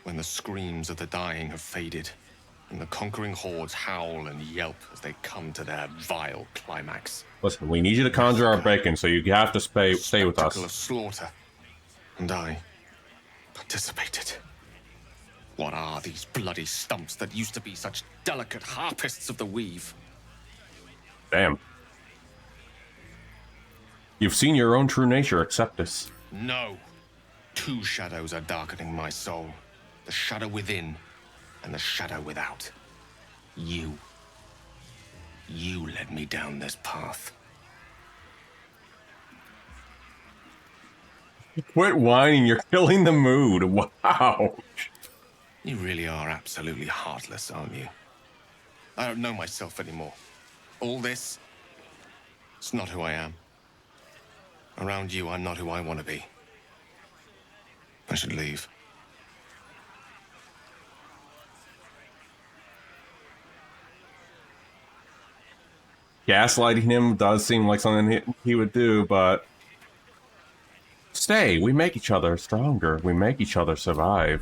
When the screams of the dying have faded, and the conquering hordes howl and yelp as they come to their vile climax. Listen, we need you to conjure our bacon, so you have to stay with us. Spectacle of slaughter. And I participated. What are these bloody stumps that used to be such delicate harpists of the weave? Damn. You've seen your own true nature. Accept this. No. Two shadows are darkening my soul. The shadow within and the shadow without. You. You led me down this path. Quit whining. You're killing the mood. Wow. You really are absolutely heartless, aren't you? I don't know myself anymore. All this, it's not who I am. Around you, I'm not who I want to be. I should leave. Gaslighting him does seem like something he would do, but... Stay. We make each other stronger. We make each other survive.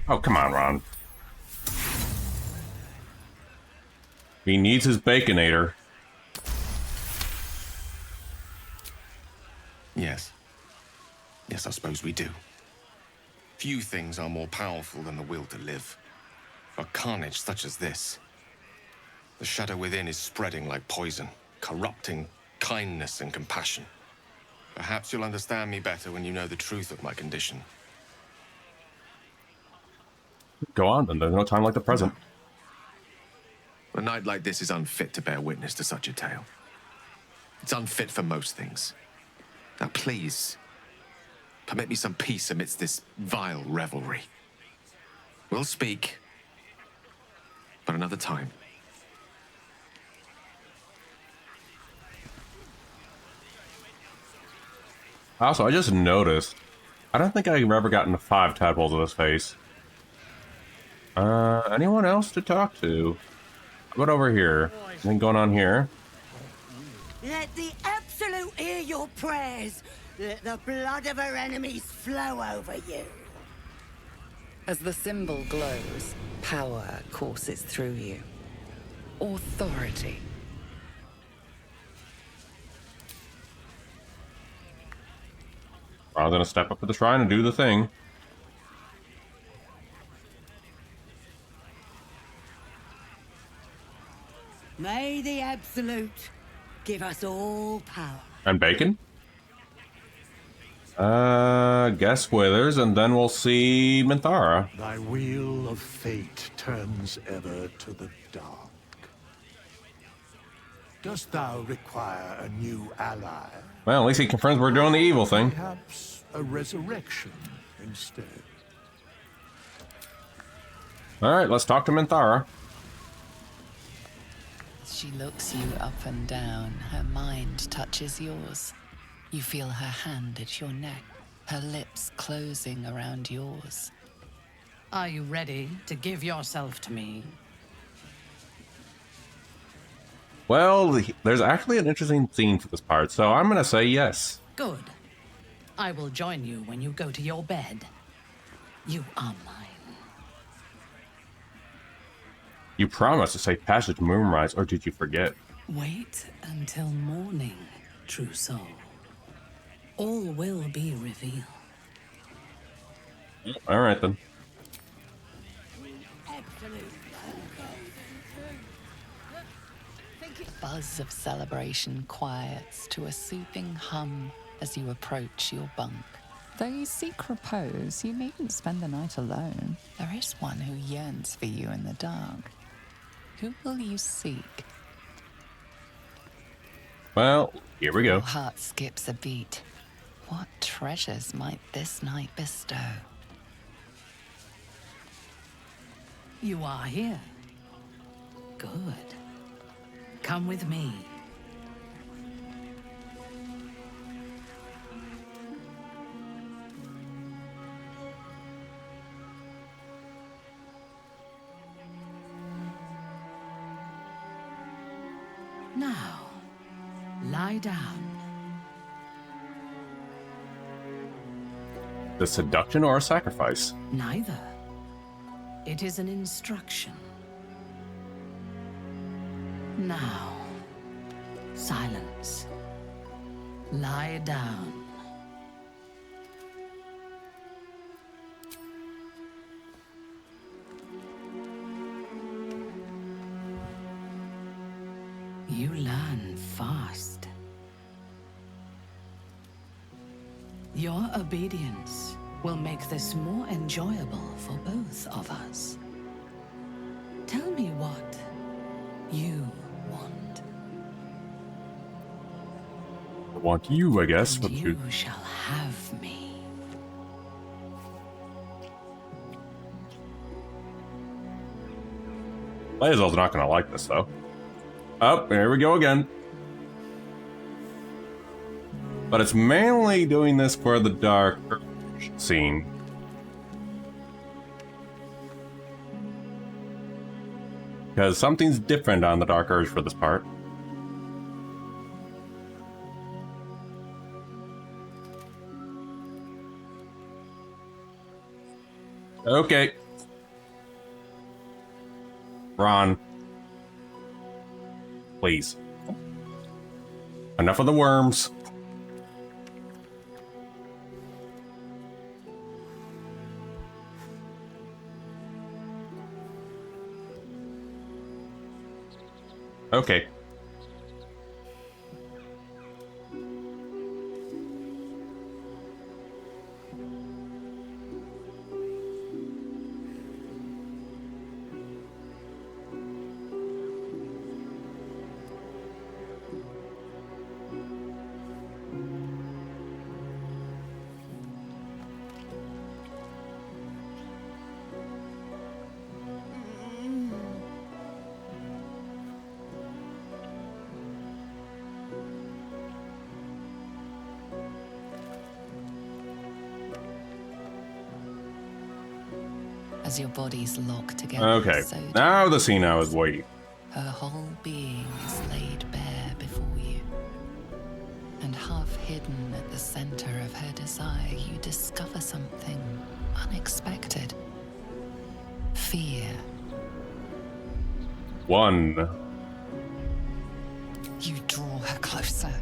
Oh, come on, Ron. He needs his Baconator. Yes. yes, I suppose we do. Few things are more powerful than the will to live. For carnage such as this, the shadow within is spreading like poison, corrupting kindness and compassion. Perhaps you'll understand me better when you know the truth of my condition. Go on, then. There's no time like the present. A night like this is unfit to bear witness to such a tale. It's unfit for most things. Now, please, permit me some peace amidst this vile revelry. We'll speak, but another time. Also, I just noticed, I don't think I've ever gotten 5 tadpoles in this face. Anyone else to talk to? How about over here? Anything going on here? Let the Absolute hear your prayers. Let the blood of our enemies flow over you. As the symbol glows, power courses through you. Authority. I'm gonna step up to the shrine and do the thing. May the Absolute give us all power. And bacon? Guess Withers, and then we'll see Minthara. Thy wheel of fate turns ever to the dark. Dost thou require a new ally? Well, at least he confirms we're doing the evil thing. Perhaps a resurrection instead. Alright, let's talk to Minthara. She looks you up and down. Her mind touches yours. You feel her hand at your neck, her lips closing around yours. Are you ready to give yourself to me? Well, there's actually an interesting theme for this part, so I'm gonna say yes. Good. I will join you when you go to your bed. You are mine. You promised to say passage to Moonrise, or did you forget? Wait until morning, true soul. All will be revealed. Alright then. Buzz of celebration quiets to a soothing hum as you approach your bunk. Though you seek repose, you needn't spend the night alone. There is one who yearns for you in the dark. Who will you seek? Well, here we go. Your heart skips a beat. What treasures might this night bestow? You are here. Good. Come with me. Now, lie down. The seduction or a sacrifice? Neither. It is an instruction. Now, silence. Lie down. You learn fast. Your obedience will make this more enjoyable for both of us. Tell me what you want. I want you, I guess. And you shall have me. Lae'zel's not gonna like this, though. Oh, here we go again. But it's mainly doing this for the dark scene. Because something's different on the Dark Urge for this part. Okay. Ron. Please. Enough of the worms. Okay. As your bodies lock together, Okay. so Now the scene I was waiting. her whole being is laid bare before you. And half hidden at the center of her desire, you discover something unexpected. Fear. 1. You draw her closer,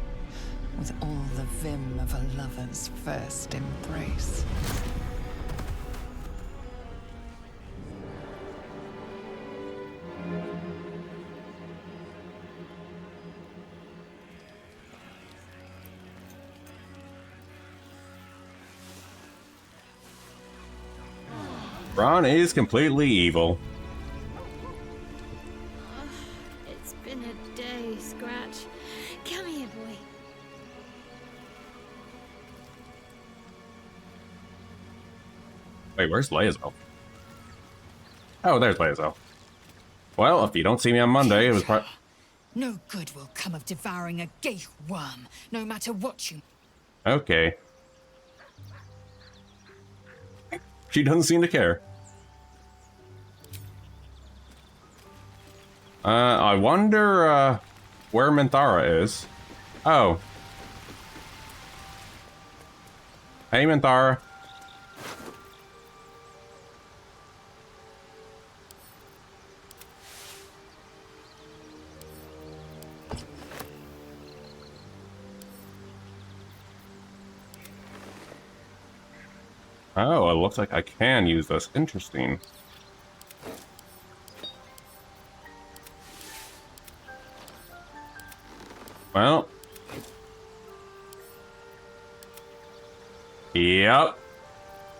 with all the vim of a lover's first embrace. Ron is completely evil. It's been a day, Scratch. Come here, boy. Wait, where's Laezel? Oh, there's Laezel. Well, if you don't see me on Monday, it was probably... No good will come of devouring a gay worm, no matter what you... Okay. She doesn't seem to care. I wonder, where Minthara is. Oh. Hey, Minthara. Oh, it looks like I can use this. Interesting. Well. Yep.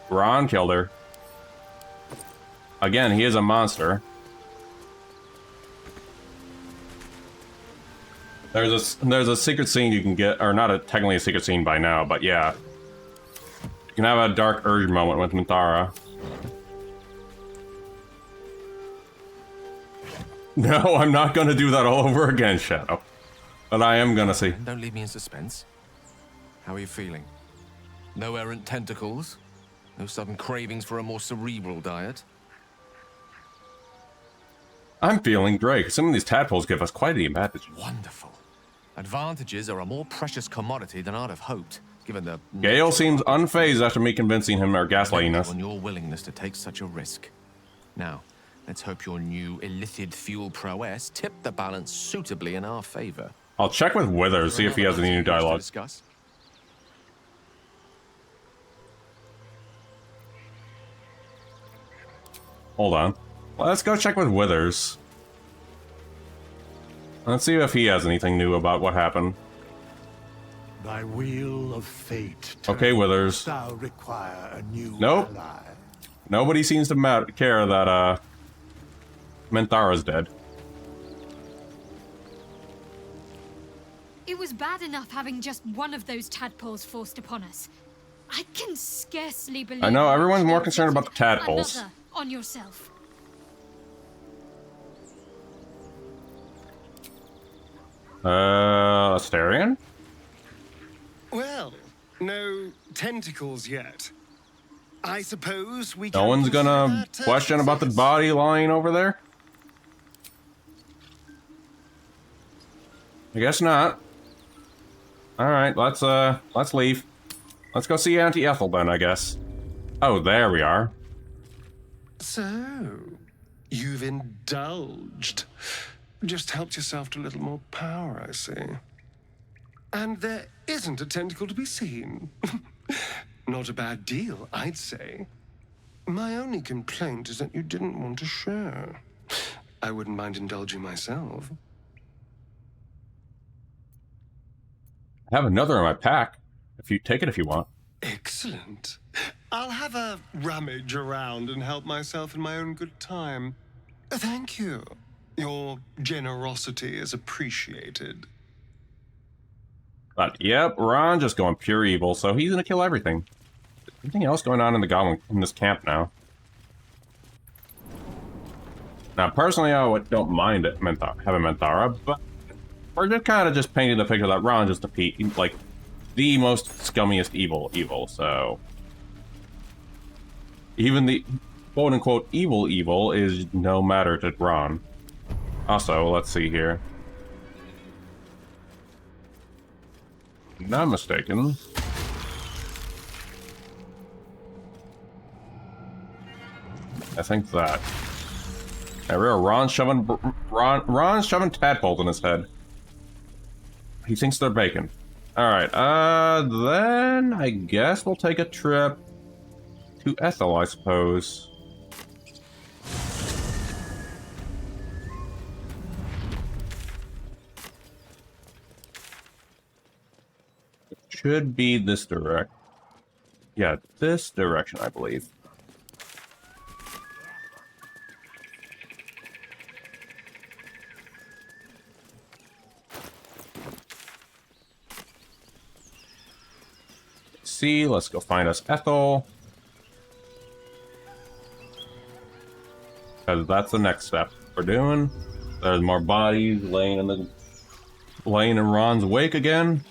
Ron killed her. Again, he is a monster. There's a secret scene you can get, or not technically a secret scene by now, but yeah. You can have a dark urge moment with Minthara. No, I'm not gonna do that all over again, Shadow. But I am gonna see. Don't leave me in suspense. How are you feeling? No errant tentacles? No sudden cravings for a more cerebral diet? I'm feeling great. Some of these tadpoles give us quite the advantage. Wonderful. Advantages are a more precious commodity than I'd have hoped, given the... Gale seems unfazed after me convincing him or gaslighting us. On your willingness to take such a risk. Now, let's hope your new illithid fuel prowess tipped the balance suitably in our favor. I'll check with Withers, see if he has any new dialogue. Hold on. Let's go check with Withers. Let's see if he has anything new about what happened. Thy wheel of fate. Okay, Withers. Thou require a new Nope. ally. Nobody seems to care that Minthara's dead. It was bad enough having just one of those tadpoles forced upon us. I can scarcely believe... I know, everyone's more concerned about the tadpoles. Another on yourself. Astarion? Well, no tentacles yet. I suppose we No can one's gonna consider that, question about the body lying over there? I guess not. Alright, let's leave. Let's go see Auntie Ethel then, I guess. Oh, there we are. So, you've indulged. Just helped yourself to a little more power, I see. And there isn't a tentacle to be seen. Not a bad deal, I'd say. My only complaint is that you didn't want to share. I wouldn't mind indulging myself. I have another in my pack. If you take it if you want. Excellent. I'll have a rummage around and help myself in my own good time. Thank you. Your generosity is appreciated. But yep, Ron just going pure evil, so he's gonna kill everything. Anything else going on in the goblin in this camp now? Now, personally, I don't mind it, having Menthara, but we're just kind of just painting the picture that Ron just defeat, like, the most scummiest evil, so... Even the quote-unquote evil is no matter to Ron. Also, let's see here. Not mistaken. I think that. There we are. Ron's shoving tadpoles in his head. He thinks they're bacon. Alright, then I guess we'll take a trip to Ethel, I suppose. It should be this direct. Yeah, this direction, I believe. See, let's go find us Ethel. Because that's the next step we're doing. There's more bodies laying in Ron's wake again.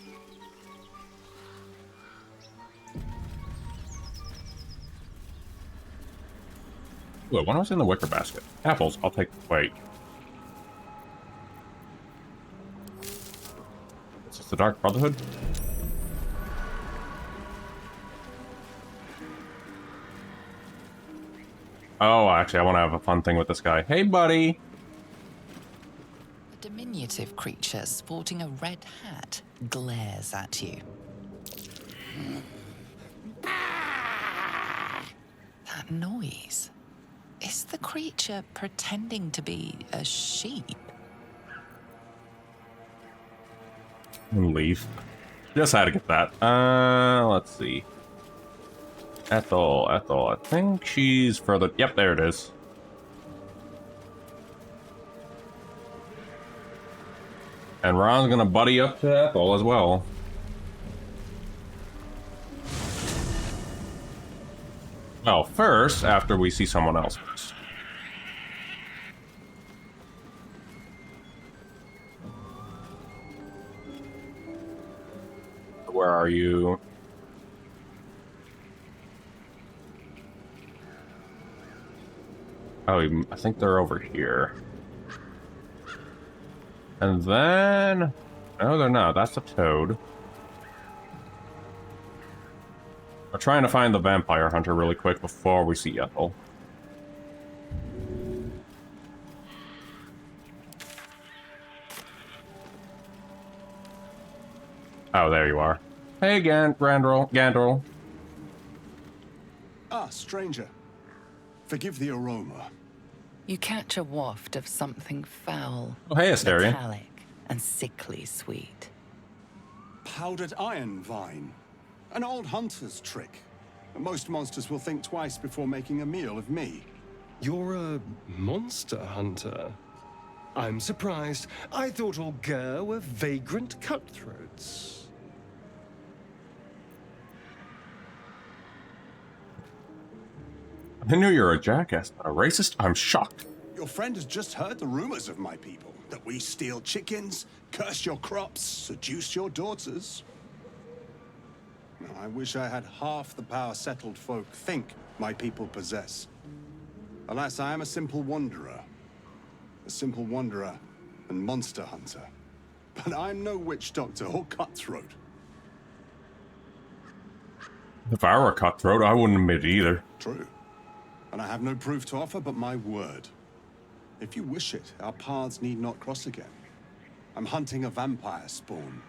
Wait, what was in the wicker basket? Apples, I'll take. Wait. Is this the Dark Brotherhood? Oh, actually, I want to have a fun thing with this guy. Hey, buddy! A diminutive creature sporting a red hat glares at you. That noise. Is the creature pretending to be a sheep? Leave. Just had to get that. Let's see. Ethel, I think she's further... Yep, there it is. And Ron's gonna buddy up to Ethel as well. Well, first, after we see someone else first. Where are you? Oh, I think they're over here. And then... No, they're not. That's a toad. We're trying to find the vampire hunter really quick before we see Ethel. Oh, there you are. Hey, Gandrel. Ah, stranger. Forgive the aroma. You catch a waft of something foul, Oh, hey, Astarion. metallic, and sickly sweet. Powdered iron vine. An old hunter's trick. Most monsters will think twice before making a meal of me. You're a monster hunter? I'm surprised. I thought all Ger were vagrant cutthroats. I knew you were a jackass, not a racist. I'm shocked. Your friend has just heard the rumors of my people. That we steal chickens, curse your crops, seduce your daughters. I wish I had half the power settled folk think my people possess. Alas, I am a simple wanderer. A simple wanderer and monster hunter. But I'm no witch doctor or cutthroat. If I were a cutthroat, I wouldn't admit it either. True. And I have no proof to offer but my word. If you wish it, our paths need not cross again. I'm hunting a vampire spawn.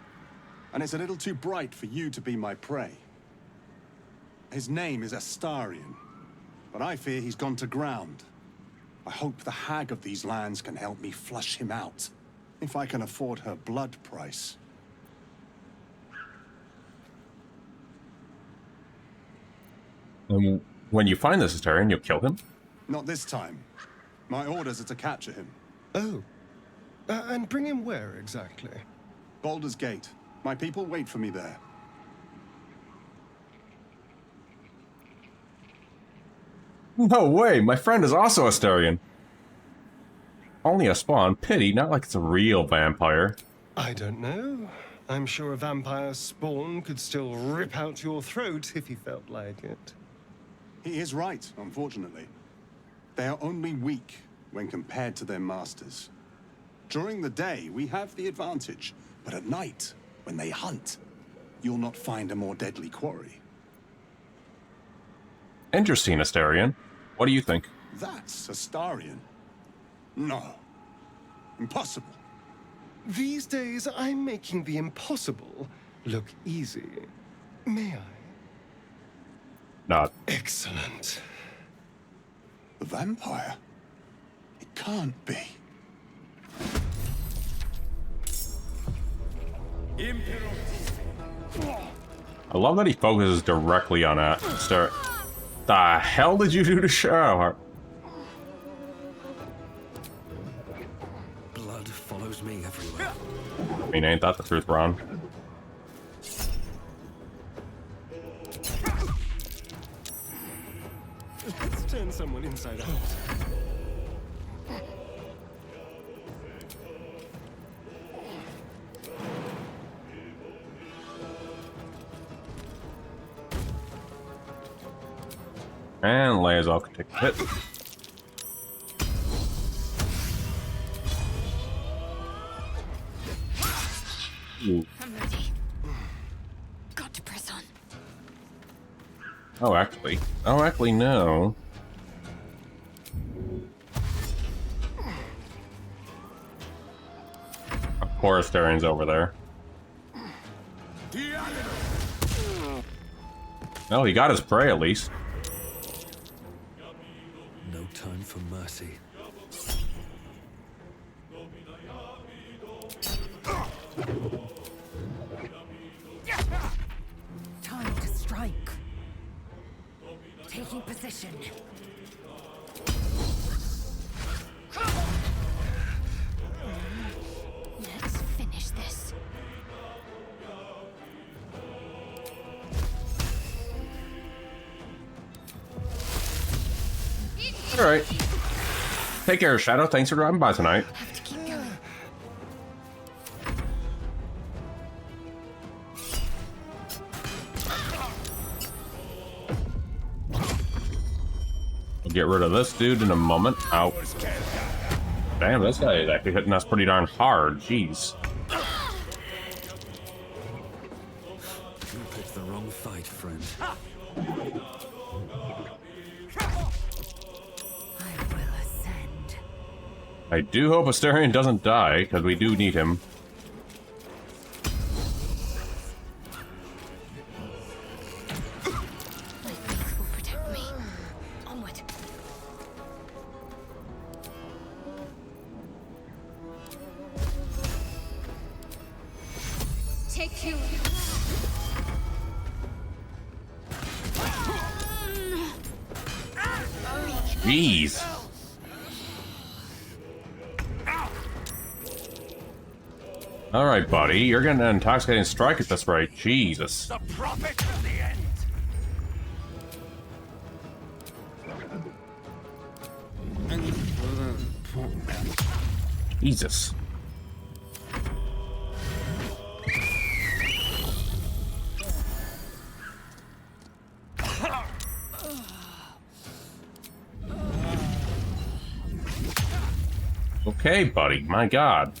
And it's a little too bright for you to be my prey. His name is Astarion, but I fear he's gone to ground. I hope the hag of these lands can help me flush him out, if I can afford her blood price. And when you find this Astarion, you'll kill him? Not this time. My orders are to capture him. Oh. And bring him where exactly? Baldur's Gate. My people wait for me there. No way, my friend is also Astarion. Only a spawn, pity, not like it's a real vampire. I don't know. I'm sure a vampire spawn could still rip out your throat if he felt like it. He is right, unfortunately. They are only weak when compared to their masters. During the day, we have the advantage, but at night, when they hunt, you'll not find a more deadly quarry. Interesting, Astarion. What do you think? That's Astarion. No. Impossible. These days, I'm making the impossible look easy. May I? Not. Excellent. The vampire? It can't be. I love that he focuses directly on Astarion. The hell did you do to Shadowheart? Blood follows me everywhere. I mean, ain't that the truth, Ron? Let's turn someone inside out. And Lae'zel can take a hit. Ooh. I'm ready. Got to press on. Oh, actually, no. Of course, Astarion's over there. Oh, he got his prey at least. No time for mercy. Time to strike. Taking position. Let's finish this. Alright. Take care, Shadow. Thanks for dropping by tonight. Have to keep going. We'll get rid of this dude in a moment. Ow. Damn, this guy is actually hitting us pretty darn hard. Jeez. You picked the wrong fight, friend. I do hope Astarion doesn't die, because we do need him. My faith will protect me. Onward. Take you. Jeez. Alright, buddy. You're getting an intoxicating strike at this rate. Jesus. The prophet of the end. Jesus. Okay, buddy. My God.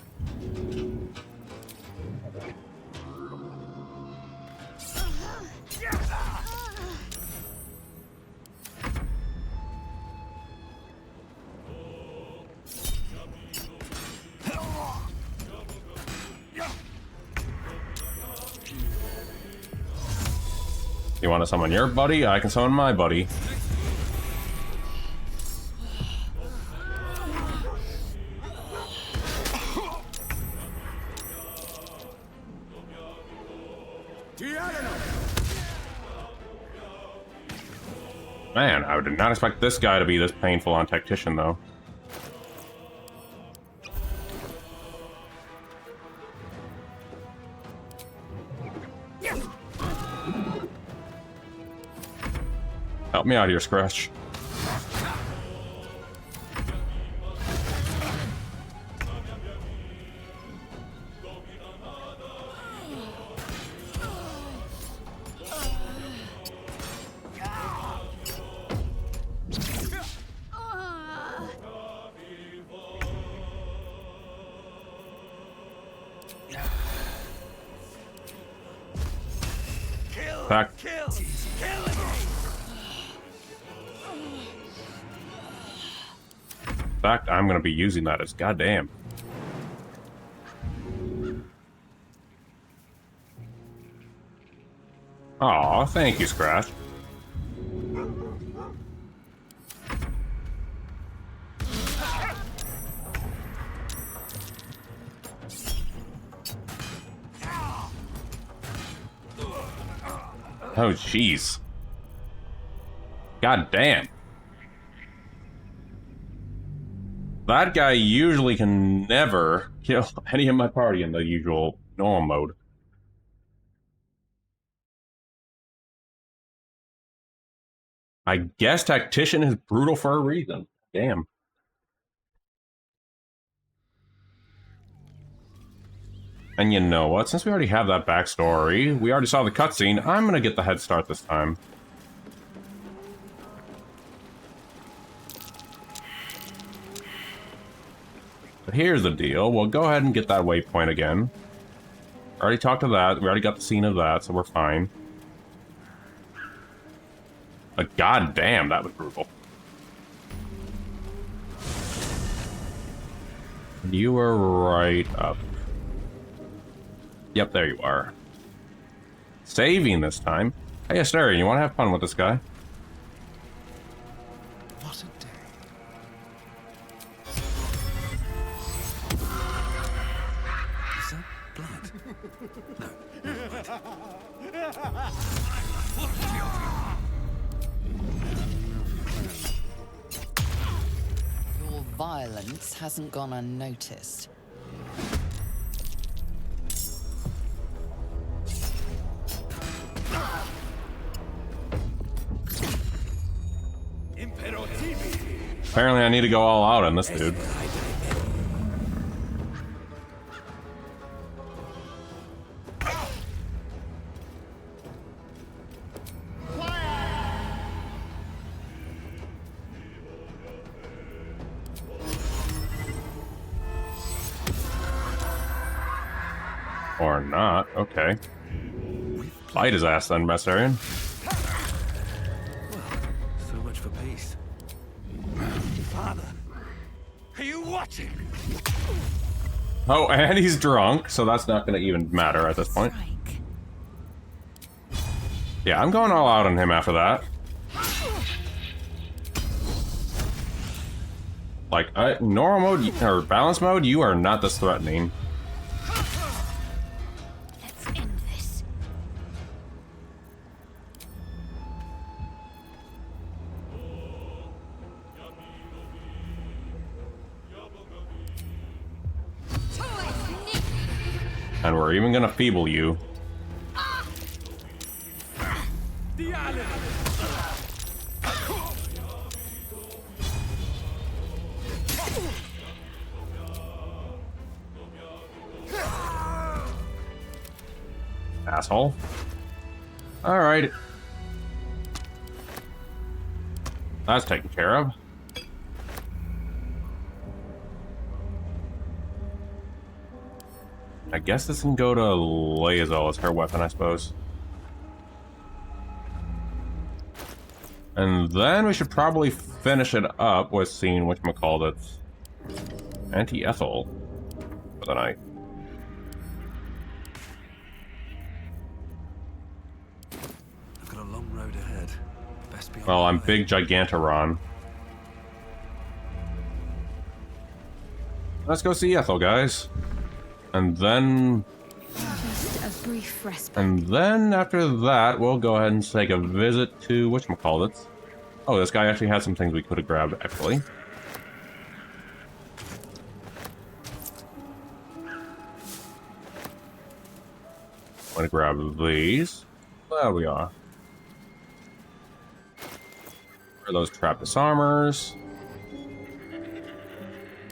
You want to summon your buddy? I can summon my buddy. Man, I did not expect this guy to be this painful on Tactician, though. Help me out here, Scratch. Back. In fact, I'm gonna be using that as goddamn. Aw, thank you, Scratch. Oh, jeez. God damn. That guy usually can never kill any of my party in the usual normal mode. I guess Tactician is brutal for a reason. Damn. And you know what? Since we already have that backstory, we already saw the cutscene, I'm gonna get the head start this time. But here's the deal. We'll go ahead and get that waypoint again. Already talked to that. We already got the scene of that, so we're fine. But goddamn, that was brutal. You were right up. Yep, there you are. Saving this time. Hey, Astarion, you want to have fun with this guy? What a day. Is that blood? Your violence hasn't gone unnoticed. Apparently I need to go all out on this dude. Or not, okay. Fight his ass then, Messarian. So much for peace. Father, are you watching? Oh, and he's drunk, so that's not gonna even matter at this point. Yeah, I'm going all out on him after that. Like, normal mode, or balance mode, you are not this threatening. Let's end this. And we're even gonna feeble you. Asshole. Alright. That's taken care of. I guess this can go to Lae'zel as her weapon, I suppose. And then we should probably finish it up with seeing whatchamacallit. Anti-Ethel for the night. I've got a long road ahead. Best be on Well, my I'm way. big Gigantoron. Let's go see Ethel, guys. And then... Just a brief respite. And then after that, we'll go ahead and take a visit to whatchamacallit. Oh, this guy actually had some things we could have grabbed, actually. I'm gonna grab these. There we are. Where are those trap disarmors?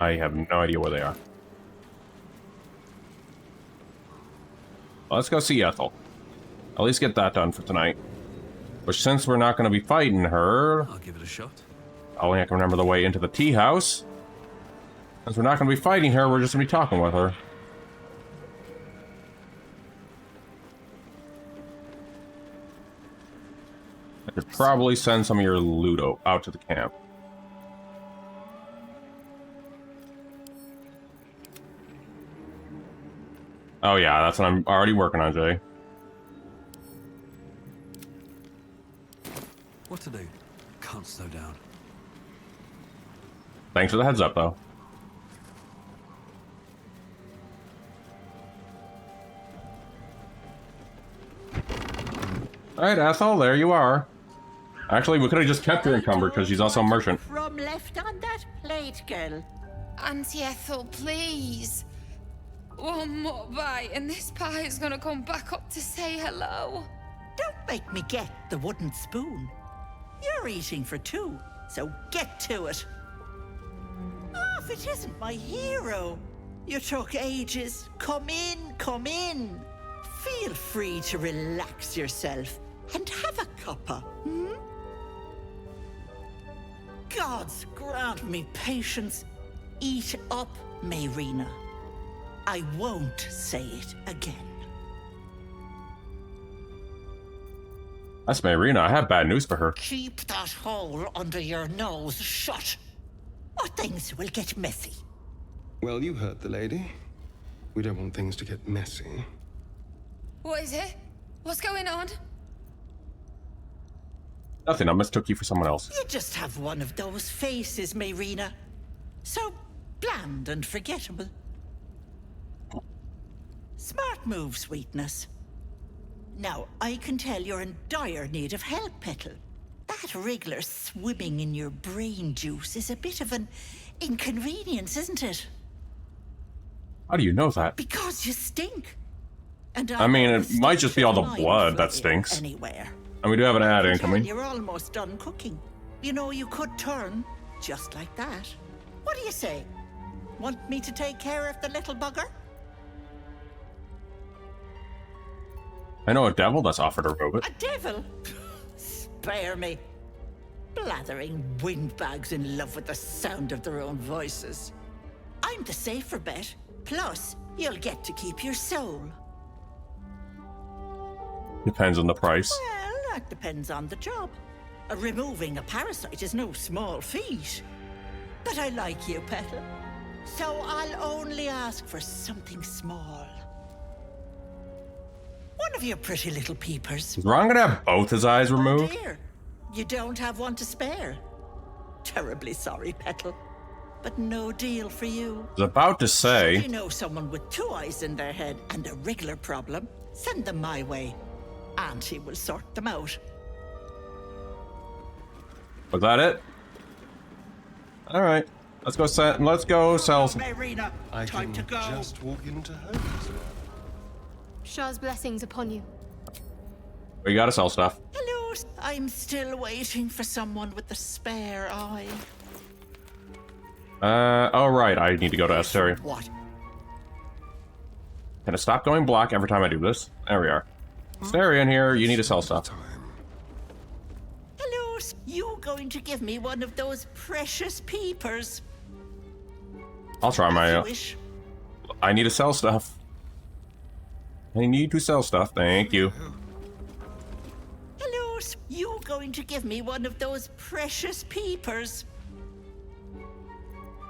I have no idea where they are. Well, let's go see Ethel. At least get that done for tonight. But since we're not going to be fighting her... I'll give it a shot. Only I can remember the way into the tea house. Since we're not going to be fighting her, we're just going to be talking with her. I could probably send some of your loot out to the camp. Oh yeah, that's what I'm already working on, Jay. What to do? Can't slow down. Thanks for the heads up, though. Alright, Ethel, there you are. Actually, we could have just kept her encumbered because she's also a merchant. Crumb left on that plate, girl. Auntie Ethel, please. One more bite and this pie is gonna come back up to say hello. Don't make me get the wooden spoon. You're eating for two, so get to it. Oh, if it isn't my hero. You took ages. Come in, come in. Feel free to relax yourself and have a cuppa, hmm? Gods grant me patience. Eat up, Mayrina. I won't say it again. That's Mayrina. I have bad news for her. Keep that hole under your nose shut, or things will get messy. Well, you heard the lady. We don't want things to get messy. What is it? What's going on? Nothing. I mistook you for someone else. You just have one of those faces, Mayrina. So bland and forgettable. Smart move, sweetness. Now, I can tell you're in dire need of help, Petal. That wriggler swimming in your brain juice is a bit of an inconvenience, isn't it? How do you know that? Because you stink. And I mean, it might just be all the blood that stinks. Anywhere. And we do have an ad And incoming. you're almost done cooking. You know, you could turn just like that. What do you say? Want me to take care of the little bugger? I know a devil that's offered a robot. A devil? Spare me. Blathering windbags in love with the sound of their own voices. I'm the safer bet. Plus, you'll get to keep your soul. Depends on the price. Well, that depends on the job. Removing a parasite is no small feat. But I like you, Petal. So I'll only ask for something small. One of your pretty little peepers. Is Ron gonna have both his eyes removed? Dear, you don't have one to spare. Terribly sorry, Petal. But no deal for you. I was about to If say. you know someone with two eyes in their head and a wriggler problem, send them my way. Auntie will sort them out. Was that it? All right. Let's go sell some. Mayrina, I time to can go. just walk into hers. Shah's blessings upon you. We gotta sell stuff. Hello, I'm still waiting for someone with the spare eye. Oh right, I need to go to Asteria. What? Can it stop going black every time I do this? There we are. Asteria in here, you need to sell stuff. Hello, you going to give me one of those precious peepers? I'll try my... You wish. I need to sell stuff. I need to sell stuff, thank you. Hello, you going to give me one of those precious peepers?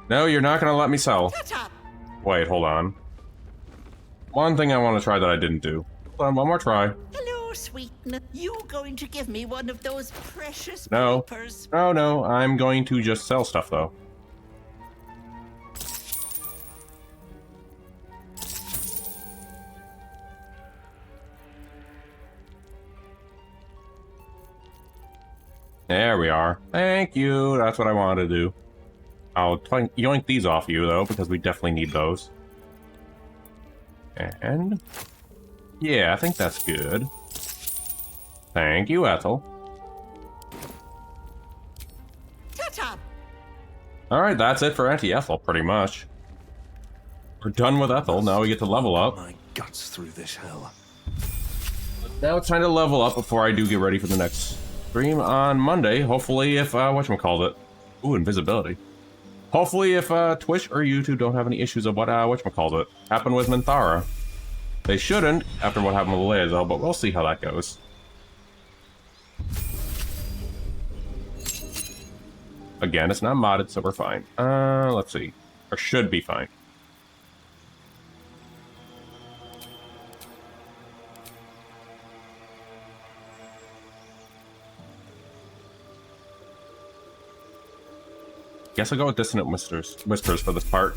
No, you're not gonna let me sell. Shut up. Wait, hold on. One thing I want to try that I didn't do. Hold on, one more try. Hello, sweetness. You going to give me one of those precious No. peepers? No, I'm going to just sell stuff, though. There we are. Thank you. That's what I wanted to do. I'll yoink these off you, though, because we definitely need those. And... yeah, I think that's good. Thank you, Ethel. Alright, that's it for Auntie Ethel, pretty much. We're done with Ethel, now we get to level up. My guts through this hell. Now it's time to level up before I do get ready for the next stream on Monday. Hopefully if, whatchamacallit. Ooh, invisibility. Hopefully if Twitch or YouTube don't have any issues of what, whatchamacallit happened with Minthara. They shouldn't, after what happened with Lazo, but we'll see how that goes. Again, it's not modded, so we're fine. Let's see. Or should be fine. Guess I'll go with Dissonant Whispers for this part.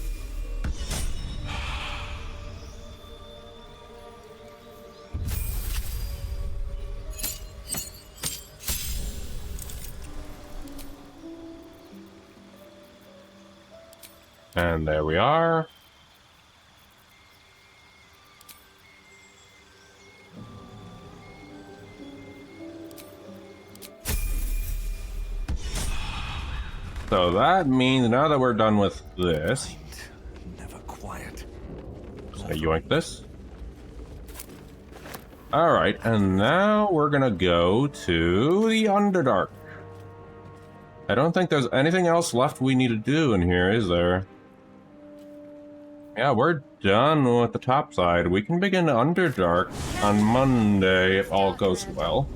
And there we are. So that means now that we're done with this, Never quiet. just gonna yoink this. Alright, and now we're gonna go to the Underdark. I don't think there's anything else left we need to do in here, is there? Yeah, we're done with the top side. We can begin Underdark on Monday if all goes well.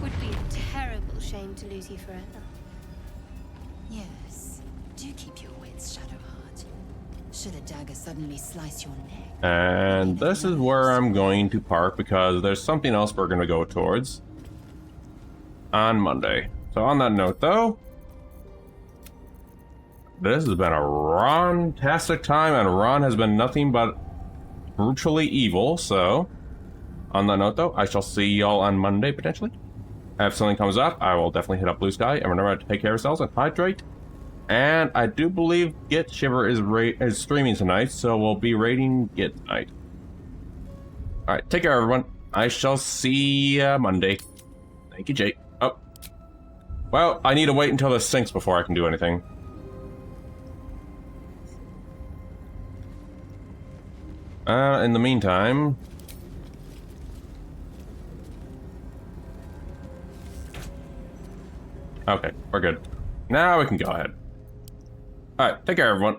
Would be a terrible shame to lose you forever. Yes. Do keep your wits, Shadowheart. Should a dagger suddenly slice your neck? And this is where I'm going to park because there's something else we're going to go towards on Monday. So on that note, though, this has been a Ron-tastic time, and Ron has been nothing but brutally evil, so on that note, though, I shall see y'all on Monday, potentially. If something comes up, I will definitely hit up Blue Sky, and remember to take care of yourselves and hydrate. And I do believe Git Shiver is streaming tonight, so we'll be raiding Git tonight. Alright, take care, everyone. I shall see you Monday. Thank you, Jake. Oh. Well, I need to wait until this sinks before I can do anything. In the meantime... okay, we're good. Now we can go ahead. Alright, take care, everyone.